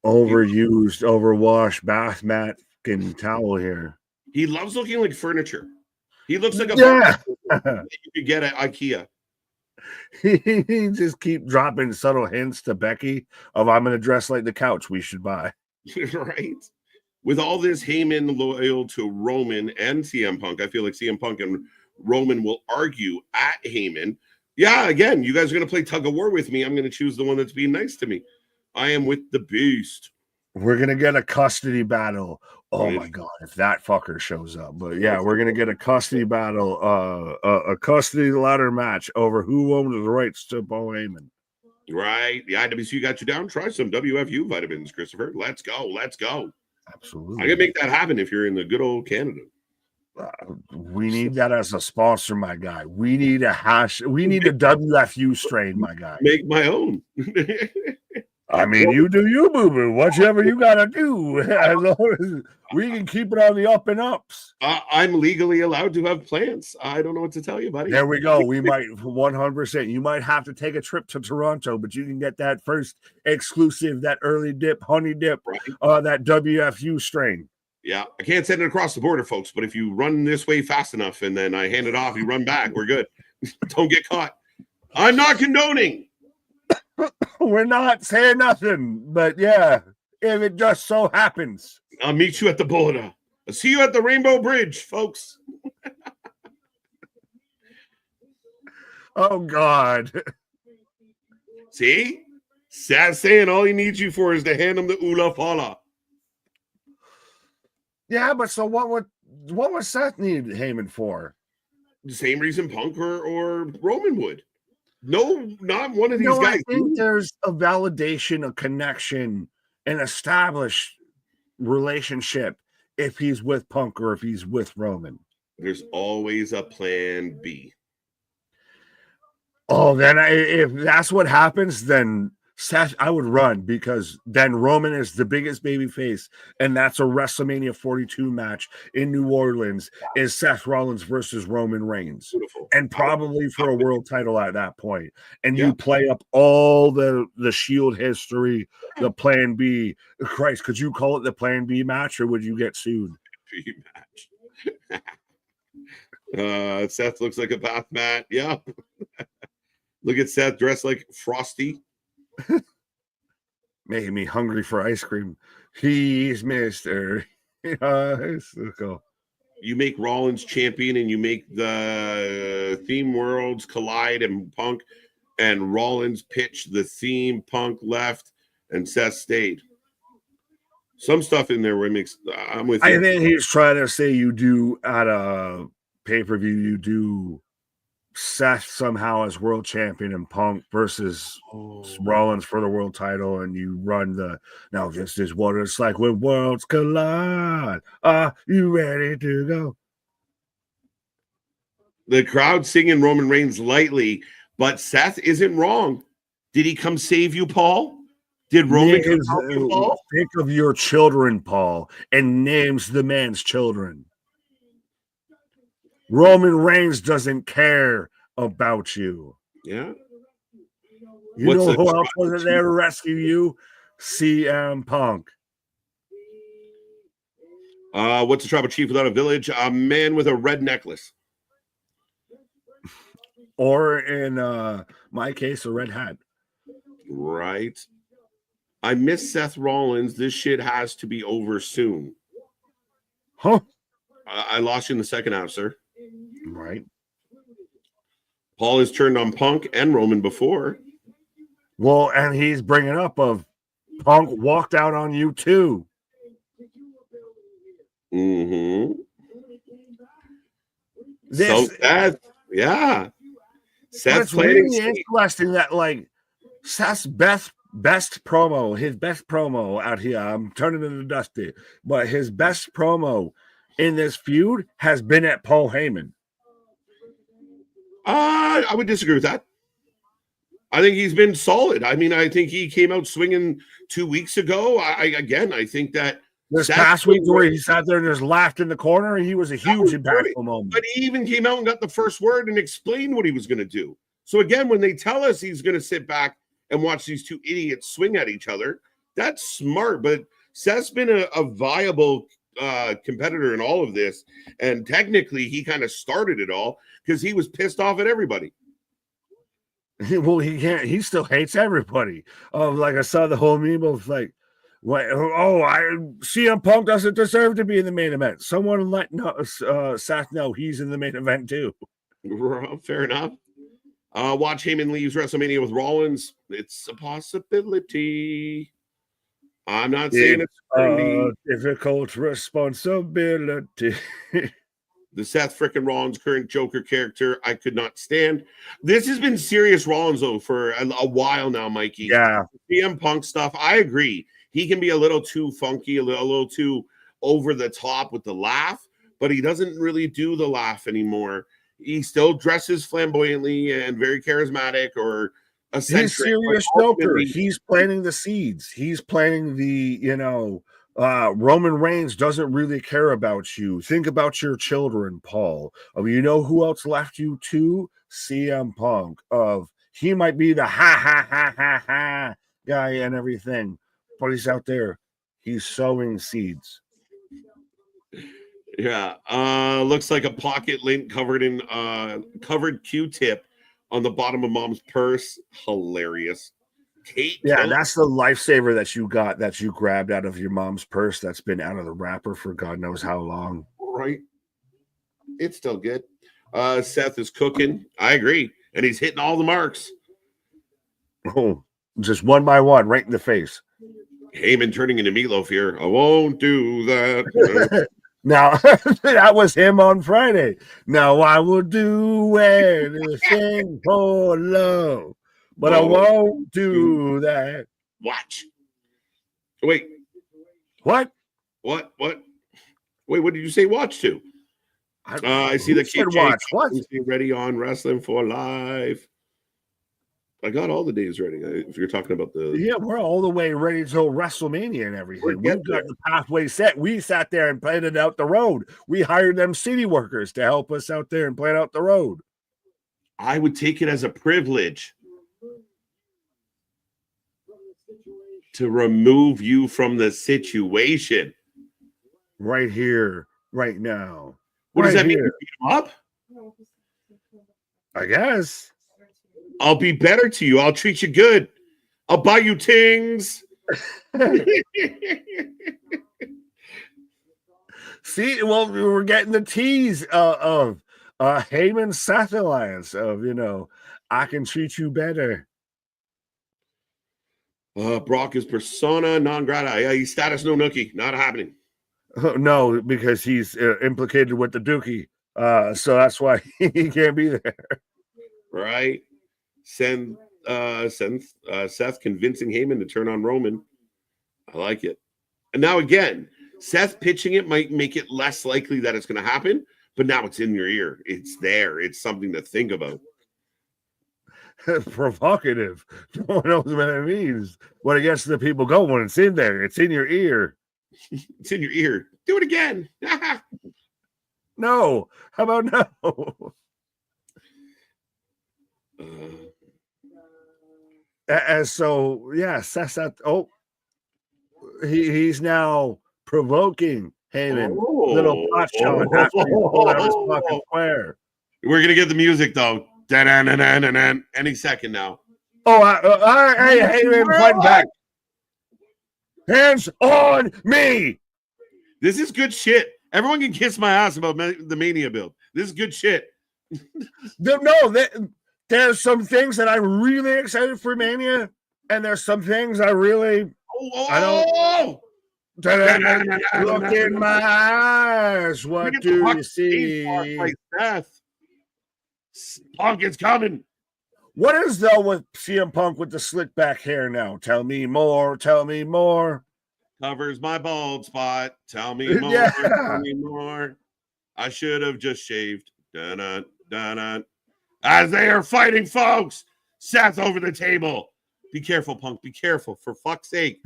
overused, overwashed bath mat fucking towel here. He loves looking like furniture. He looks like a that you could get at IKEA. He just keep dropping subtle hints to Becky of, I'm going to dress like the couch we should buy. Right. With all this Heyman loyal to Roman and CM Punk, I feel like CM Punk and Roman will argue at Heyman. Yeah, again, you guys are going to play tug of war with me. I'm going to choose the one that's being nice to me. I am with the beast. We're going to get a custody battle. Oh my God, if that fucker shows up. But yeah, we're going to get a custody battle, a custody ladder match over who owns the rights to Paul Heyman. Right. The IWC got you down. Try some WFU vitamins, Christopher. Let's go. Let's go. Absolutely. I can make that happen if you're in the good old Canada. We need that as a sponsor, my guy. We need a WFU strain, my guy. Make my own. I mean, you do you, boo-boo. Whatever you got to do. As long as we can keep it on the up and ups. I'm legally allowed to have plants. I don't know what to tell you, buddy. There we go. We might 100%. You might have to take a trip to Toronto, but you can get that first exclusive, that early dip, honey dip, right. That WFU strain. Yeah, I can't send it across the border, folks, but if you run this way fast enough and then I hand it off, you run back, we're good. Don't get caught. I'm not condoning. We're not saying nothing, but yeah, if it just so happens. I'll meet you at the border. I'll see you at the Rainbow Bridge, folks. Oh, God. See? Sad saying all he needs you for is to hand him the Ula Fala. Yeah, but so what would Seth need Heyman for? The same reason Punk or Roman would. No, not one of these guys. I think there's a validation, a connection, an established relationship if he's with Punk or if he's with Roman. There's always a plan B. Oh, then if that's what happens, then Seth, I would run because then Roman is the biggest baby face, and that's a WrestleMania 42 match in New Orleans is Seth Rollins versus Roman Reigns. Beautiful. And probably for a world title at that point. And Yeah. you play up all the Shield history, the Plan B. Christ, could you call it the Plan B match or would you get sued? Match. Seth looks like a bath mat. Yeah. Look at Seth dressed like Frosty. Making me hungry for ice cream. He's Mr. Cool. You make Rollins champion and you make the theme worlds collide and Punk, and Rollins pitched the theme, Punk left, and Seth stayed. Some stuff in there where it makes I'm with you. I think he's trying to say you do at a pay-per-view, you do Seth somehow as world champion and Punk versus Rollins for the world title, and you run now this is what it's like when worlds collide. Are you ready to go? The crowd singing Roman Reigns lightly, but Seth isn't wrong. Did he come save you, Paul? Did Roman come help you, Paul? Think of your children, Paul, and names the man's children. Roman Reigns doesn't care about you. Yeah. You know who else wasn't there to rescue you? CM Punk. What's a tribal chief without a village? A man with a red necklace. Or in my case, a red hat. Right. I miss Seth Rollins. This shit has to be over soon. Huh? I lost you in the second half, sir. Right. Paul has turned on Punk and Roman before. Well, and he's bringing up of Punk walked out on you too. Mm-hmm. So Seth, yeah. Seth's really interesting that like Seth's best promo, his best promo out here. I'm turning into Dusty, but his best promo in this feud has been at Paul Heyman. I would disagree with that. I think he's been solid. I mean, I think he came out swinging 2 weeks ago. I think that this past week where he sat there and just laughed in the corner, he was a huge impactful moment. But he even came out and got the first word and explained what he was going to do. So again, when they tell us he's going to sit back and watch these two idiots swing at each other, that's smart. But Seth's been a viable competitor in all of this, and technically he kind of started it all because he was pissed off at everybody. Well, he can't. He still hates everybody. Like I saw the whole meme of like, CM Punk doesn't deserve to be in the main event. Someone let Seth know he's in the main event too. Fair enough. Watch Heyman leaves WrestleMania with Rollins. It's a possibility. I'm not saying it's a difficult responsibility. The Seth frickin' Rollins current Joker character, I could not stand. This has been serious Rollins, though, for a while now, Mikey. Yeah. CM Punk stuff, I agree. He can be a little too funky, a little too over the top with the laugh, but he doesn't really do the laugh anymore. He still dresses flamboyantly and very charismatic or eccentric. He's serious Joker. He's planting the seeds. He's planting the, Roman Reigns doesn't really care about you. Think about your children, Paul. You know who else left you too? CM Punk. He might be the ha guy and everything, but he's out there. He's sowing seeds. Yeah. Looks like a pocket lint covered in covered Q-tip on the bottom of mom's purse. Hilarious. That's the lifesaver that you grabbed out of your mom's purse that's been out of the wrapper for God knows how long. Right. It's still good. Seth is cooking. I agree. And he's hitting all the marks. Oh, just one by one, right in the face. Heyman turning into Meatloaf here. I won't do that. Now, that was him on Friday. Now I will do anything for love. But I won't do that. Watch. Wait. What? What? Wait, what did you say watch to? I see the kid watch. What? Ready on Wrestling for Life. I got all the days ready. If you're talking about the Yeah, we're all the way ready till WrestleMania and everything. We'll We've got the pathway set. We sat there and planned it out the road. We hired them city workers to help us out there and plan out the road. I would take it as a privilege to remove you from the situation. Right here, right now. What does Right that mean? here. You beat him up? I guess. I'll be better to you. I'll treat you good. I'll buy you things. See, well, we're getting the tease of Heyman Seth alliance of, I can treat you better. Brock is persona non grata. He's status no nookie. Not happening. No, because he's implicated with the Dookie. So that's why he can't be there. Right. Seth convincing Heyman to turn on Roman. I like it. And now again, Seth pitching it might make it less likely that it's going to happen, but now it's in your ear. It's there. It's something to think about. Provocative. No one knows what it means. When it gets to the people go, when it's in there, it's in your ear. It's in your ear. Do it again. No. How about no? And so, yeah, Seth. Oh, he's now provoking Heyman. Little pot shot after he pulled out his fucking square. We're gonna get the music though. Any second now. Oh, hey, Heyman, fighting back. Hands on me. This is good shit. Everyone can kiss my ass about the Mania build. This is good shit. There's some things that I'm really excited for Mania, and there's some things I really I don't look in my eyes. What do you see? Like Seth. Punk is coming. What is though with CM Punk with the slick back hair now? Tell me more. Tell me more. Covers my bald spot. Tell me more. Yeah. Tell me more. I should have just shaved. Dun-dun, dun-dun. As they are fighting, folks. Seth over the table. Be careful, Punk. Be careful. For fuck's sake.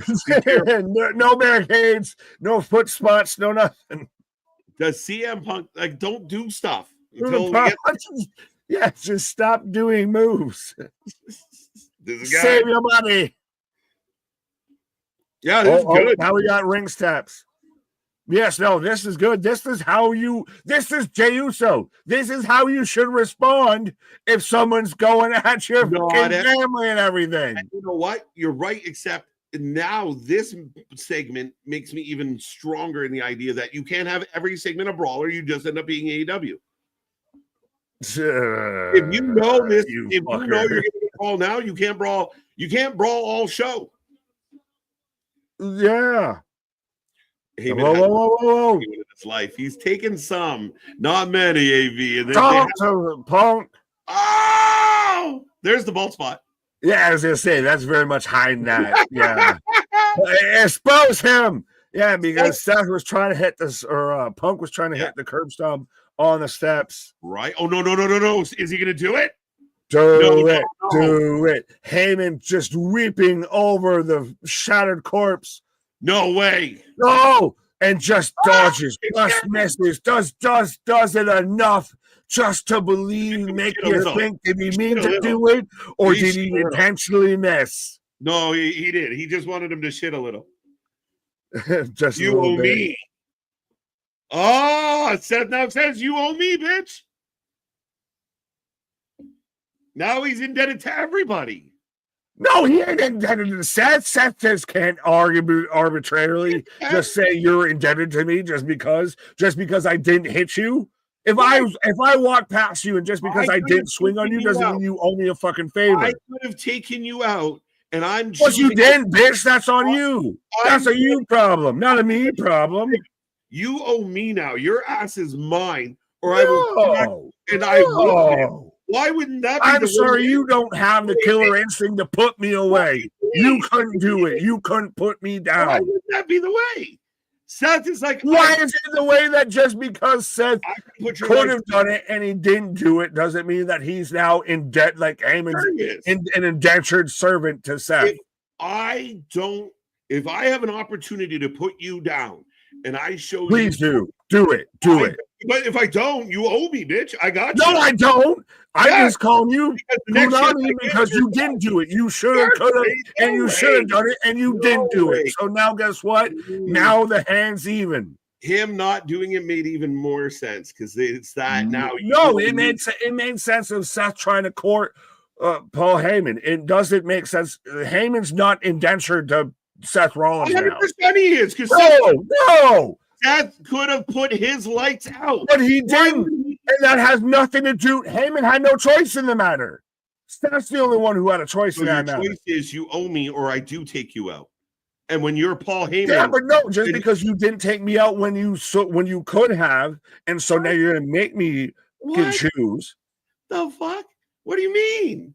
No barricades, no foot spots, no nothing. Does CM Punk don't do stuff until just stop doing moves. This guy. Save your money. Yeah, this is good. Now we got ring steps. Yes, no, this is good. This is Jey Uso. This is how you should respond if someone's going at your family and everything. And you know what? You're right, except now this segment makes me even stronger in the idea that you can't have every segment a brawler. You just end up being AEW. If you know this, if you know you're going to brawl now, you can't brawl. You can't brawl all show. Yeah. Whoa. In his life. He's taken some, not many, AV. And talk to Punk. Oh, there's the bald spot. Yeah, I was going to say, that's very much hiding that. Yeah. Expose him. Yeah, because Seth was trying to hit this, or Punk was trying to hit the curb stomp on the steps. Right. Oh, no. Is he going to do it? Do it. Heyman just weeping over the shattered corpse. No way. No, and just dodges, just misses, does it enough just to believe, make you think, did he mean to do it, or did he intentionally miss? No, he did. He just wanted him to shit a little. Just you owe me. Oh, Seth now says you owe me, bitch. Now he's indebted to everybody. No, he ain't indebted to Seth. Seth just can't arbitrarily just say you're indebted to me just because I didn't hit you. If I walk past you and just because I didn't swing on you doesn't mean you owe me a fucking favor. I could have taken you out, and I'm. But you didn't, bitch. That's on you. That's a you problem, not a me problem. You owe me now. Your ass is mine, or I will. And I will. Why wouldn't that be? I'm sorry, you don't have the killer instinct to put me away. You couldn't do it. You couldn't put me down. Why would that be the way? Seth is like, why is it the way that just because Seth could have done it and he didn't do it doesn't mean that he's now in debt, like Heyman's an indentured servant to Seth? If I have an opportunity to put you down and I show Please you, do it. But if I don't, you owe me, bitch. I got you. No, I don't. I'm just calling you because you didn't do it. You should have, could have, and you should have done it, and you didn't do it. So now, guess what? Now the hand's even. Him not doing it made even more sense because it's that now. No, it made sense of Seth trying to court Paul Heyman. It doesn't make sense. Heyman's not indentured to Seth Rollins. 100% he is. Because no. Seth could have put his lights out. But he didn't. And that has nothing to do. Heyman had no choice in the matter. Seth's the only one who had a choice in that matter. Your choice is you owe me or I do take you out. And when you're Paul Heyman. Yeah, but no, just because you didn't take me out when you could have, and so now you're going to make me can choose. The fuck? What do you mean?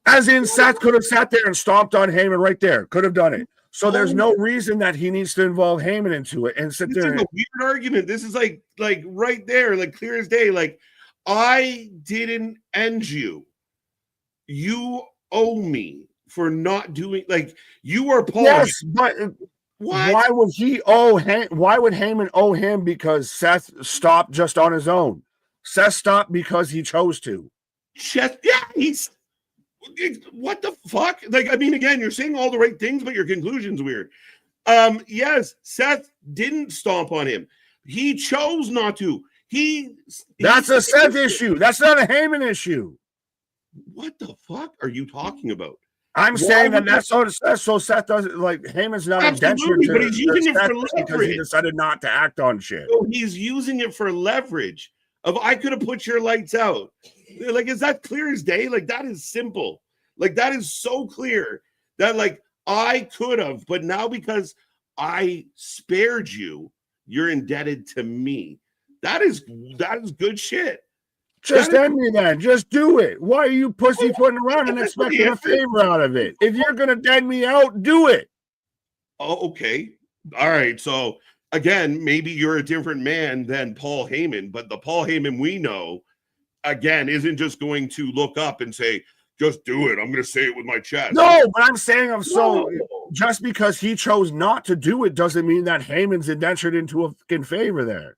As in, Seth could have sat there and stomped on Heyman right there. Could have done it. So there's no reason that he needs to involve Heyman into it and sit there. This is a weird argument. This is like right there, like clear as day. Like, I didn't end you. You owe me for not doing, like, you are Paul. Yes, but why would he owe him? Why would Heyman owe him? Because Seth stopped just on his own. Seth stopped because he chose to. What the fuck? Like, I mean, again, you're saying all the right things, but your conclusion's weird. Yes, Seth didn't stomp on him. He chose not to. That's a Seth issue. That's not a Heyman issue. What the fuck are you talking about? I'm saying that's so Seth doesn't, like, Heyman's not indentured, but he's using it for leverage because he decided not to act on shit. So he's using it for leverage. I could have put your lights out. Like, is that clear as day? Like, that is simple. Like, that is so clear that, like, I could have, but now because I spared you, you're indebted to me. That is good shit. Just end me then. Just do it. Why are you pussyfooting around and expecting a favor out of it? If you're gonna dead me out, do it. Oh, okay. All right. So again, maybe you're a different man than Paul Heyman, but the Paul Heyman we know, again, isn't just going to look up and say, just do it. I'm going to say it with my chest. No, but I'm saying just because he chose not to do it doesn't mean that Heyman's indentured into a fucking favor there.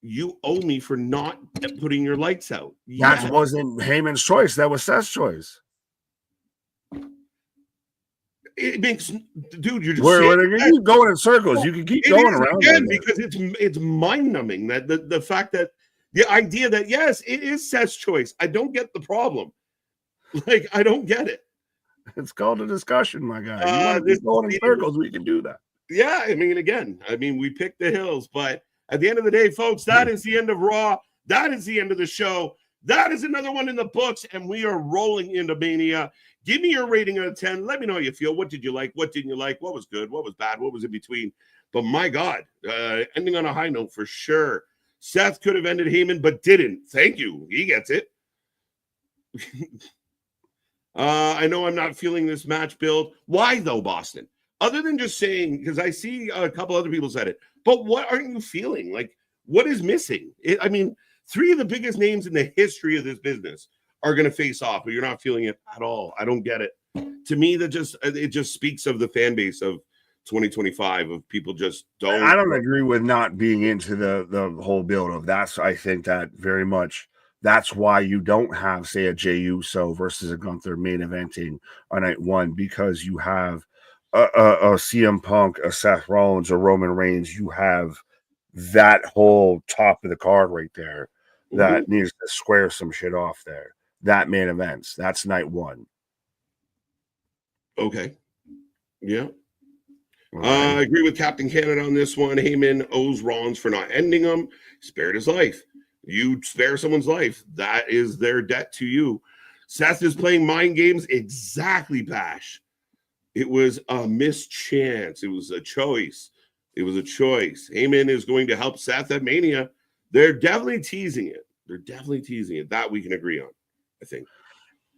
You owe me for not putting your lights out. That wasn't Heyman's choice. That was Seth's choice. It makes, dude, you're just you keep going in circles. You can keep going around again because it's mind numbing that the fact that the idea that yes, it is Seth's choice. I don't get the problem. Like, I don't get it. It's called a discussion, my guy. You want to keep going in circles, we can do that. Yeah, I mean, we picked the hills, but at the end of the day, folks, that is the end of Raw. That is the end of the show. That is another one in the books, and we are rolling into Mania. Give me your rating out of 10. Let me know how you feel. What did you like? What didn't you like? What was good? What was bad? What was in between? But my God, ending on a high note for sure. Seth could have ended Heyman, but didn't. Thank you. He gets it. I know I'm not feeling this match build. Why, though, Boston? Other than just saying, because I see a couple other people said it, but what aren't you feeling? Like, what is missing? I mean, 3 of the biggest names in the history of this business are going to face off, but you're not feeling it at all. I don't get it. To me, it just speaks of the fan base of 2025 of people just don't. I don't agree with not being into the whole build of that. I think that very much. That's why you don't have, say, a Jey Uso versus a Gunther main eventing on night 1, because you have a CM Punk, a Seth Rollins, a Roman Reigns. You have that whole top of the card right there that needs to square some shit off there. That main events. That's night 1. Okay. Yeah. I agree with Captain Canada on this one. Heyman owes Rollins for not ending him. Spared his life. You spare someone's life, that is their debt to you. Seth is playing mind games. Exactly, Bash. It was a mischance. It was a choice. Heyman is going to help Seth at Mania. They're definitely teasing it. That we can agree on, I think.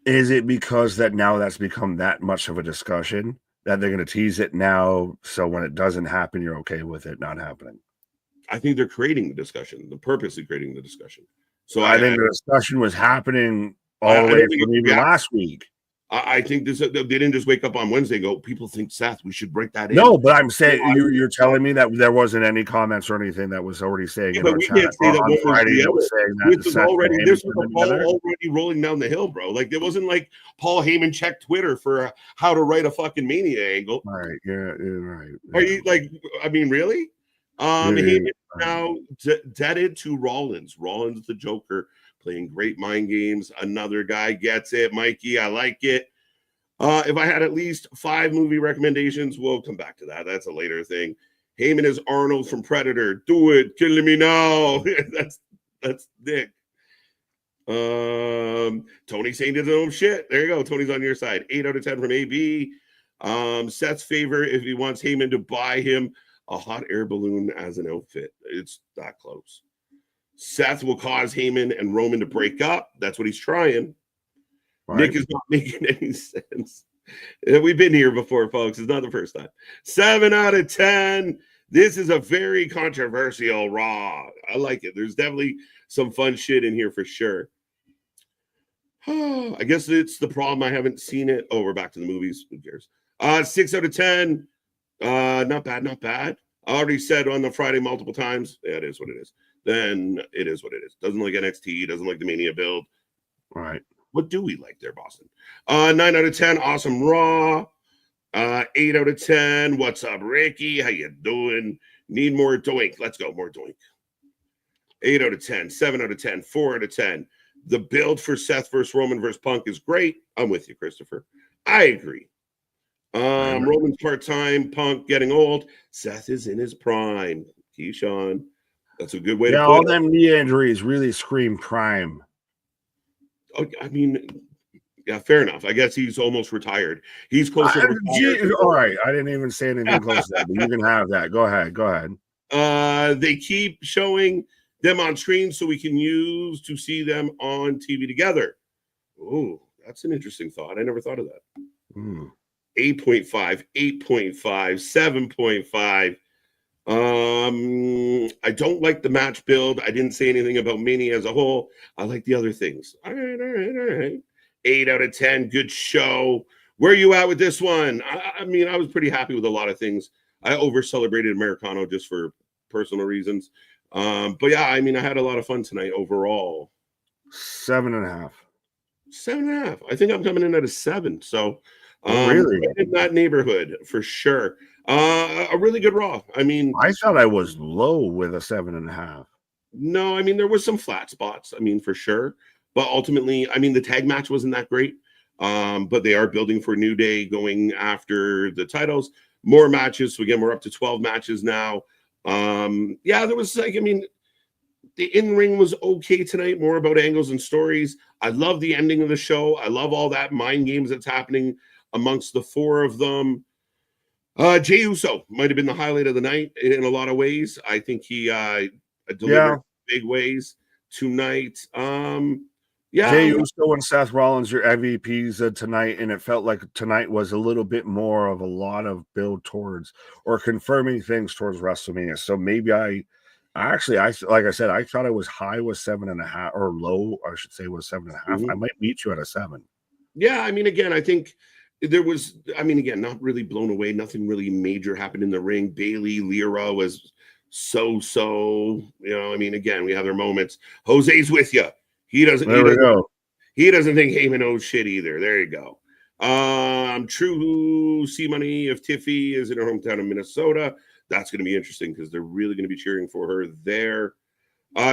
Is it because that now that's become that much of a discussion that they're going to tease it now, so when it doesn't happen, you're okay with it not happening? I think they're creating the discussion, the purposely creating the discussion. So I think the discussion was happening all the I way don't think from even last week. I think this they didn't just wake up on Wednesday and go, people think Seth, we should break that in. No, but I'm saying you're telling me that there wasn't any comments or anything that was already saying in our chat on Friday. It was saying that this was a ball already rolling down the hill, bro. Like, it wasn't like Paul Heyman checked Twitter for how to write a fucking Mania angle. Right? Yeah, right. Are you like? I mean, really? Heyman now deaded to Rollins. Rollins the Joker, playing great mind games. Another guy gets it. Mikey, I like it. If I had at least 5 movie recommendations, we'll come back to that. That's a later thing. Heyman is Arnold from Predator. Do it. Killing me now. that's Dick. Tony saying his own shit. There you go. Tony's on your side. 8 out of 10 from AB. Seth's favor if he wants Heyman to buy him a hot air balloon as an outfit. It's that close. Seth will cause Heyman and Roman to break up. That's what he's trying. Right. Nick is not making any sense. We've been here before, folks. It's not the first time. 7 out of 10. This is a very controversial Raw. I like it. There's definitely some fun shit in here for sure. I guess it's the problem. I haven't seen it. Oh, we're back to the movies. Who cares? 6 out of 10. Not bad, not bad. I already said on the Friday multiple times. Yeah, it is what it is. Then it is what it is. Doesn't like NXT. Doesn't like the Mania build. Right. What do we like there, Boston? 9 out of 10. Awesome Raw. 8 out of 10. What's up, Ricky? How you doing? Need more doink. Let's go. More doink. 8 out of 10. 7 out of 10. 4 out of 10. The build for Seth versus Roman versus Punk is great. I'm with you, Christopher. I agree. Roman's part-time, Punk getting old. Seth is in his prime. Keyshawn. That's a good way to put it. All them knee injuries really scream prime. I mean, yeah, fair enough. I guess he's almost retired. He's closer to retired. All right. I didn't even say anything close to that, but you can have that. Go ahead. They keep showing them on screen so we can use to see them on TV together. Oh, that's an interesting thought. I never thought of that. 8.5, 8.5, 7.5. I don't like the match build. I didn't say anything about Mania as a whole. I like the other things. All right. 8 out of 10. Good show. Where are you at with this one? I mean, I was pretty happy with a lot of things. I over-celebrated Americano just for personal reasons. But yeah, I mean, I had a lot of fun tonight overall. 7.5. 7.5. I think I'm coming in at a 7. So really? In that neighborhood for sure. A really good Raw. I mean, I thought I was low with a 7.5. No, I mean, there was some flat spots. I mean, for sure. But ultimately, I mean, the tag match wasn't that great. But they are building for New Day going after the titles. More matches. So again, we're up to 12 matches now. Yeah, there was like, I mean, the in-ring was okay tonight, more about angles and stories. I love the ending of the show. I love all that mind games that's happening amongst the 4 of them. Jey Uso might have been the highlight of the night in a lot of ways. I think he delivered big ways tonight. Yeah, Jey Uso and Seth Rollins, your MVPs tonight, and it felt like tonight was a little bit more of a lot of build towards or confirming things towards WrestleMania. So maybe I like I said, I thought I was high with 7.5 or low, I should say, was 7.5. I might meet you at a 7. Yeah, I mean, again, I think there was, I mean, again, not really blown away. Nothing really major happened in the ring. Bailey, Lyra was so, you know, I mean, again, we have their moments. Jose's with you. He doesn't think Heyman owes shit either. There you go. True C Money, if Tiffy is in her hometown of Minnesota, that's going to be interesting because they're really going to be cheering for her there.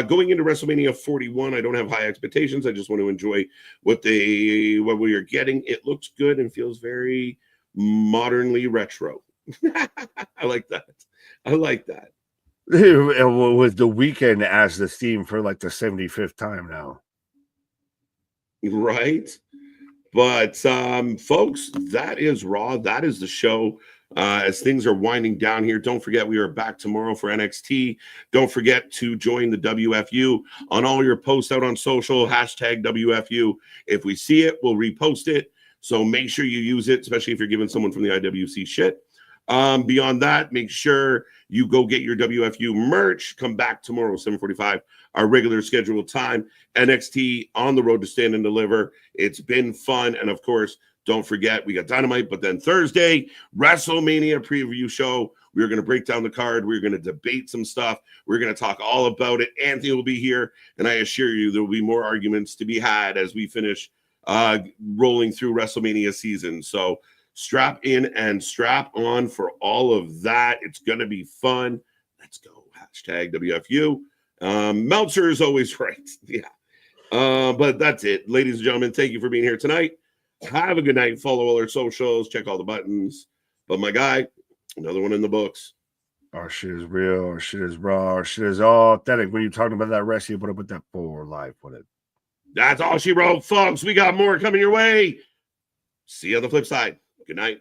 Going into WrestleMania 41, I don't have high expectations. I just want to enjoy what we are getting. It looks good and feels very modernly retro. I like that. With the weekend as the theme for like the 75th time now. Right. But folks, that is Raw. That is the show. As things are winding down here, don't forget we are back tomorrow for NXT. Don't forget to join the WFU on all your posts out on social, #WFU. If we see it, we'll repost it. So make sure you use it, especially if you're giving someone from the IWC shit. Beyond that, make sure you go get your WFU merch. Come back tomorrow, 7:45, our regular scheduled time. NXT on the road to stand and deliver. It's been fun. And of course, don't forget, we got Dynamite, but then Thursday, WrestleMania preview show. We're going to break down the card. We're going to debate some stuff. We're going to talk all about it. Anthony will be here, and I assure you there will be more arguments to be had as we finish rolling through WrestleMania season. So strap in and strap on for all of that. It's going to be fun. Let's go. Hashtag WFU. Meltzer is always right. Yeah. But that's it. Ladies and gentlemen, thank you for being here tonight. Have a good night. Follow all our socials. Check all the buttons. But my guy, another one in the books. Our shit is real. Our shit is raw. Our shit is authentic. When you're talking about that rest, you put up with that for life with it. That's all she wrote, folks. We got more coming your way. See you on the flip side. Good night.